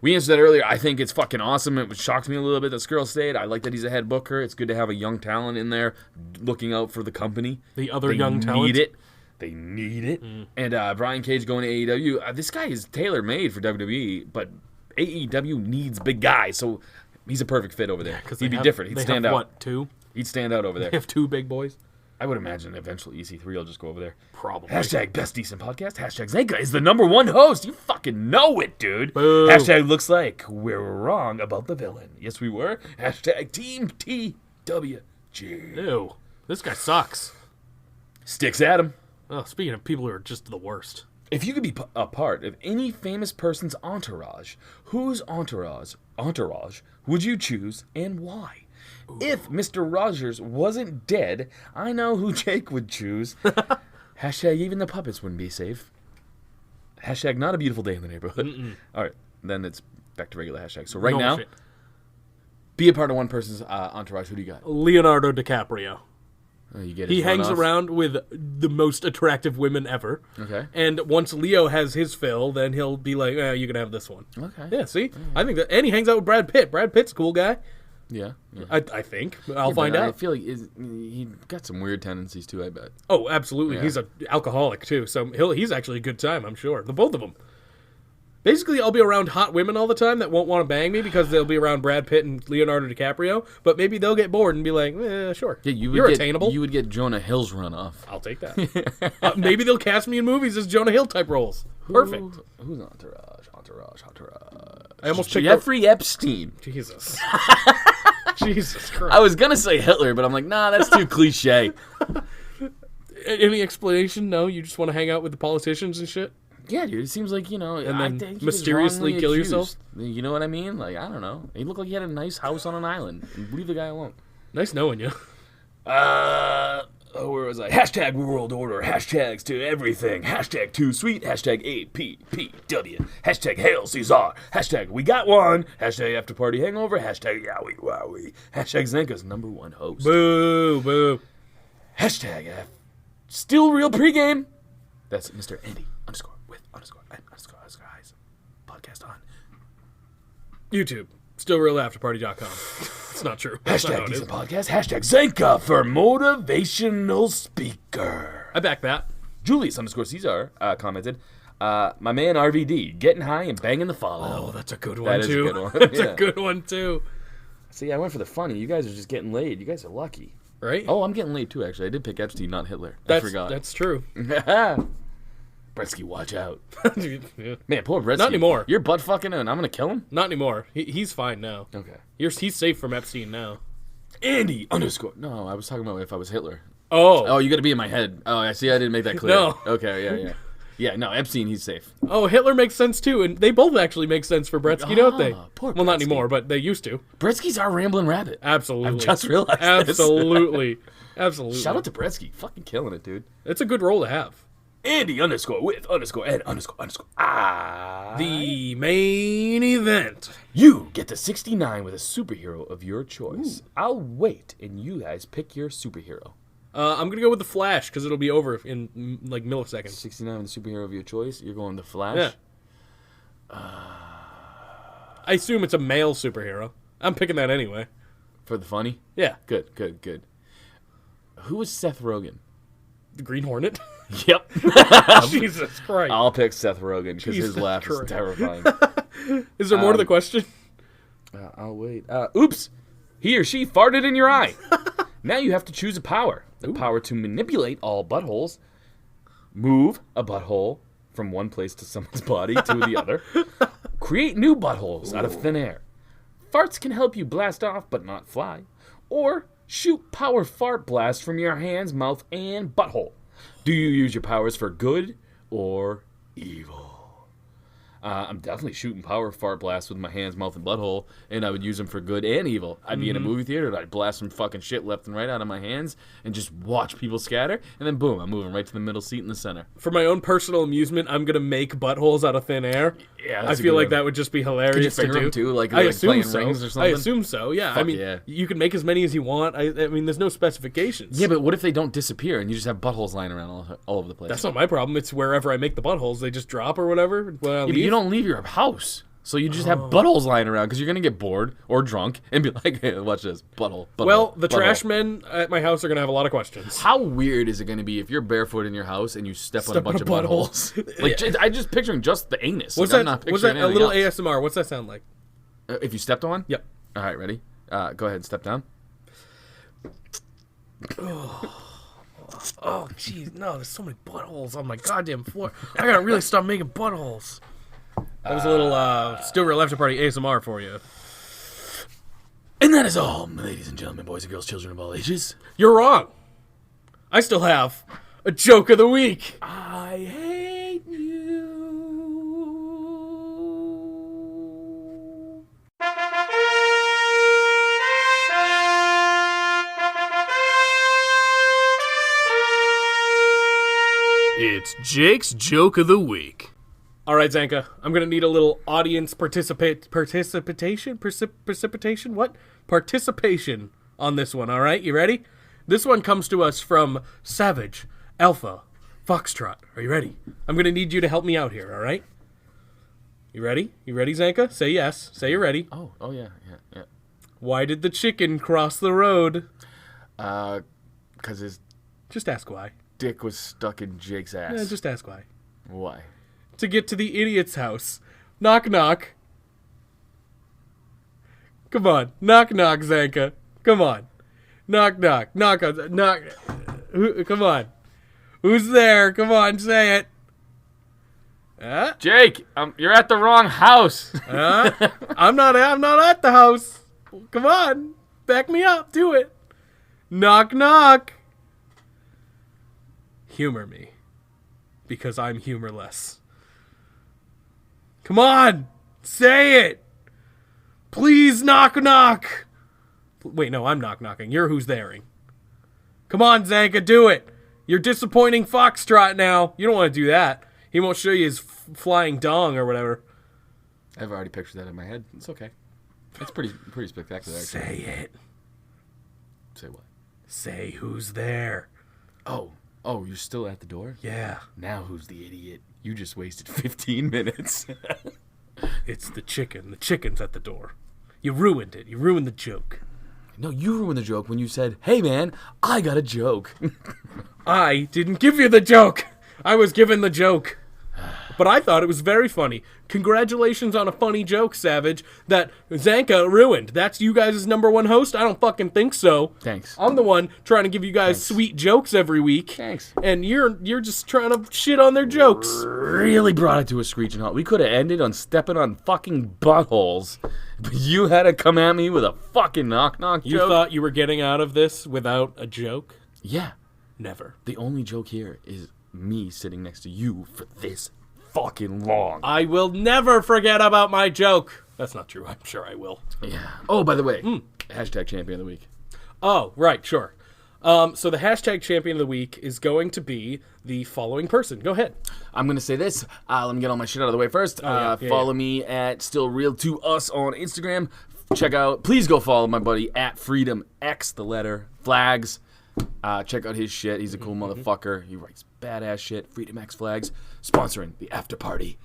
We answered that earlier. I think it's fucking awesome. It shocked me a little bit that Scurll stayed. I like that he's a head booker. It's good to have a young talent in there looking out for the company. The other They young talent. They need it. And Brian Cage going to AEW. This guy is tailor-made for WWE, but AEW needs big guys, so he's a perfect fit over there. He'd be different. He'd stand out. What, 2? He'd stand out over there. They have 2 big boys? I would imagine eventually EC3 will just go over there. Probably. Hashtag best decent podcast. Hashtag Zanka is the #1 host. You fucking know it, dude. Boom. Hashtag looks like we're wrong about the villain. Yes, we were. Hashtag Team TWG. Ew. This guy sucks. Sticks at him. Oh, speaking of people who are just the worst. If you could be a part of any famous person's entourage, whose entourage would you choose and why? Ooh. If Mr. Rogers wasn't dead, I know who Jake would choose. Hashtag even the puppets wouldn't be safe. Hashtag not a beautiful day in the neighborhood. Mm-mm. All right, then it's back to regular hashtag. So now, shit. Be a part of one person's entourage. Who do you got? Leonardo DiCaprio. Oh, you get he hangs around with the most attractive women ever. Okay. And once Leo has his fill, then he'll be like, you can have this one. Okay. Yeah, see? I think that. And he hangs out with Brad Pitt. Brad Pitt's a cool guy. Yeah. I think. I'll find out. I feel like he got some weird tendencies, too, I bet. Oh, absolutely. Yeah. He's an alcoholic, too. So he's actually a good time, I'm sure. The both of them. Basically, I'll be around hot women all the time that won't want to bang me because they'll be around Brad Pitt and Leonardo DiCaprio. But maybe they'll get bored and be like, sure. Yeah, you're attainable. You would get Jonah Hill's runoff. I'll take that. Maybe they'll cast me in movies as Jonah Hill type roles. Perfect. Who's Entourage? I almost Jeffrey Epstein. Jesus. Jesus Christ. I was going to say Hitler, but I'm like, nah, that's too cliche. Any explanation? No? You just want to hang out with the politicians and shit? Yeah, dude. It seems like, and then mysteriously kill yourself. You know what I mean? Like, I don't know. He looked like he had a nice house on an island. Leave the guy alone. Nice knowing you. Where was I? Hashtag world order. Hashtags to everything. Hashtag too sweet. Hashtag APPW. Hashtag hail Caesar. Hashtag we got one. Hashtag after party hangover. Hashtag yowie wowie. Hashtag Zenka's #1 host. Boo, boo. Hashtag still real pregame. That's Mr. Andy _ _eyes podcast on YouTube. StillRealAfterParty.com. It's not true. Hashtag decent podcast. Hashtag Zenka for motivational speaker. I back that. Julius _ Caesar commented, my man RVD getting high and banging the follow. Oh, that's a good one too. That is a good one. That's a good one too. See, I went for the funny. You guys are just getting laid. You guys are lucky. Right? Oh, I'm getting laid too, actually. I did pick Epstein, not Hitler. I forgot. That's true. Bretsky, watch out. Yeah. Man, poor Bretsky. Not anymore. You're butt fucking and I'm going to kill him? Not anymore. He's fine now. Okay. He's safe from Epstein now. Andy _ No, I was talking about if I was Hitler. Oh, you got to be in my head. Oh, I see. I didn't make that clear. No. Okay, yeah. Yeah, no, Epstein, he's safe. Oh, Hitler makes sense too, and they both actually make sense for Bretsky, don't they? Poor well, Bretsky. not anymore, but they used to. Bretsky's our rambling rabbit. Absolutely. I've just realized Absolutely. this. Absolutely. Shout out to Bretsky. Fucking killing it, dude. It's a good role to have. Andy _ with _ The main event. You get to 69 with a superhero of your choice. Ooh. I'll wait, and you guys pick your superhero. I'm gonna go with the Flash because it'll be over in like milliseconds. 69 with a superhero of your choice. You're going the Flash. Yeah. I assume it's a male superhero. I'm picking that anyway. For the funny. Yeah. Good. Who is Seth Rogen? The Green Hornet. Yep. Jesus Christ. I'll pick Seth Rogen because his laugh is terrifying. Is there more to the question? I'll wait. Oops. He or she farted in your eye. Now you have to choose a power. The power to manipulate all buttholes, move a butthole from one place to someone's body to the other, create new buttholes out of thin air. Farts can help you blast off but not fly, or shoot power fart blasts from your hands, mouth, and butthole. Do you use your powers for good or evil? I'm definitely shooting power fart blasts with my hands, mouth, and butthole, and I would use them for good and evil. I'd be in a movie theater, and I'd blast some fucking shit left and right out of my hands and just watch people scatter, and then boom, I'm moving right to the middle seat in the center. For my own personal amusement, I'm gonna make buttholes out of thin air. Yeah, I feel like that would just be hilarious to do. them too, like I assume playing so. rings or something? I assume so. Yeah, Fuck I mean, yeah. You can make as many as you want. I mean, there's no specifications. Yeah, but what if they don't disappear and you just have buttholes lying around all over the place? That's not my problem. It's wherever I make the buttholes, they just drop or whatever. When I leave. But you don't leave your house. So you just have buttholes lying around because you're going to get bored or drunk and be like, hey, watch this, butthole. Well, the trash men at my house are going to have a lot of questions. How weird is it going to be if you're barefoot in your house and you step on a bunch of buttholes? Like, I just picturing just the anus. What's like, that? What's that? A little else. ASMR. What's that sound like? If you stepped on? Yep. All right, ready? Go ahead and step down. Oh, jeez, no, there's so many buttholes on my goddamn floor. I gotta really stop making buttholes. That was a little Still Real After Party ASMR for you. And that is all, ladies and gentlemen, boys and girls, children of all ages. You're wrong. I still have a joke of the week. I hate you. It's Jake's joke of the week. All right, Zanka, I'm going to need a little audience participation on this one, all right? You ready? This one comes to us from Savage, Alpha, Foxtrot. Are you ready? I'm going to need you to help me out here, all right? You ready? You ready, Zanka? Say yes. Say you're ready. Oh yeah. Why did the chicken cross the road? 'Cause his Just ask why. dick was stuck in Jake's ass. Yeah, just ask why. Why? To get to the idiot's house. Knock, knock. Come on. Knock, knock, Zanka. Come on. Knock, knock. Knock on. Knock. Come on. Who's there? Come on, say it. Jake, you're at the wrong house. I'm not at the house. Come on. Back me up. Do it. Knock, knock. Humor me. Because I'm humorless. Come on! Say it! Please knock knock! Wait, no, I'm knock knocking. You're who's thereing. Come on, Zanka, do it! You're disappointing Foxtrot now. You don't want to do that. He won't show you his flying dong or whatever. I've already pictured that in my head. It's okay. It's pretty spectacular, actually. Say it. Say what? Say who's there. Oh, you're still at the door? Yeah, Now who's the idiot? You just wasted 15 minutes. it's the chicken. The chicken's at the door. You ruined it. You ruined the joke. No, you ruined the joke when you said, "Hey man, I got a joke." I didn't give you the joke. I was given the joke. But I thought it was very funny. Congratulations on a funny joke, Savage, that Zanka ruined. That's you guys' #1 host? I don't fucking think so. Thanks. I'm the one trying to give you guys sweet jokes every week. Thanks. And you're just trying to shit on their jokes. Really brought it to a screeching halt. We could have ended on stepping on fucking buttholes. But you had to come at me with a fucking knock-knock joke. You thought you were getting out of this without a joke? Yeah. Never. The only joke here is me sitting next to you for this fucking long. I will never forget about my joke. That's not true. I'm sure I will. Yeah. Oh, by the way, hashtag champion of the week. Oh, right, sure. So the hashtag champion of the week is going to be the following person. Go ahead. I'm going to say this. Let me get all my shit out of the way first. Follow me at StillReal2Us on Instagram. Please go follow my buddy at FreedomX, the letter, Flags. Check out his shit. He's a cool motherfucker. He writes badass shit. Freedom X Flags. Sponsoring the after party.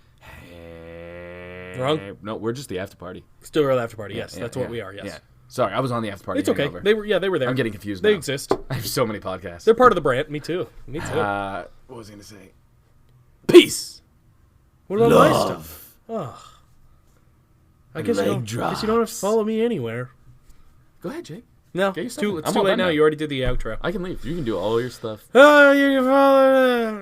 Wrong? No, we're just the after party. Still Real After Party. Yes, Yeah, that's yeah, what we are. Yes. Yeah. Sorry, I was on the after party. It's okay. hangover. They were there. I'm getting confused They now. exist. I have so many podcasts. They're part of the brand. Me too. Me too. What was I going to say? Peace. What about my Love. stuff? Oh. I guess you Leg don't have to follow me anywhere. Go ahead, Jake. No, Get your it's stuff too in. I'm late all done now. now. You already did the outro. I can leave. You can do all your stuff. Oh, you can follow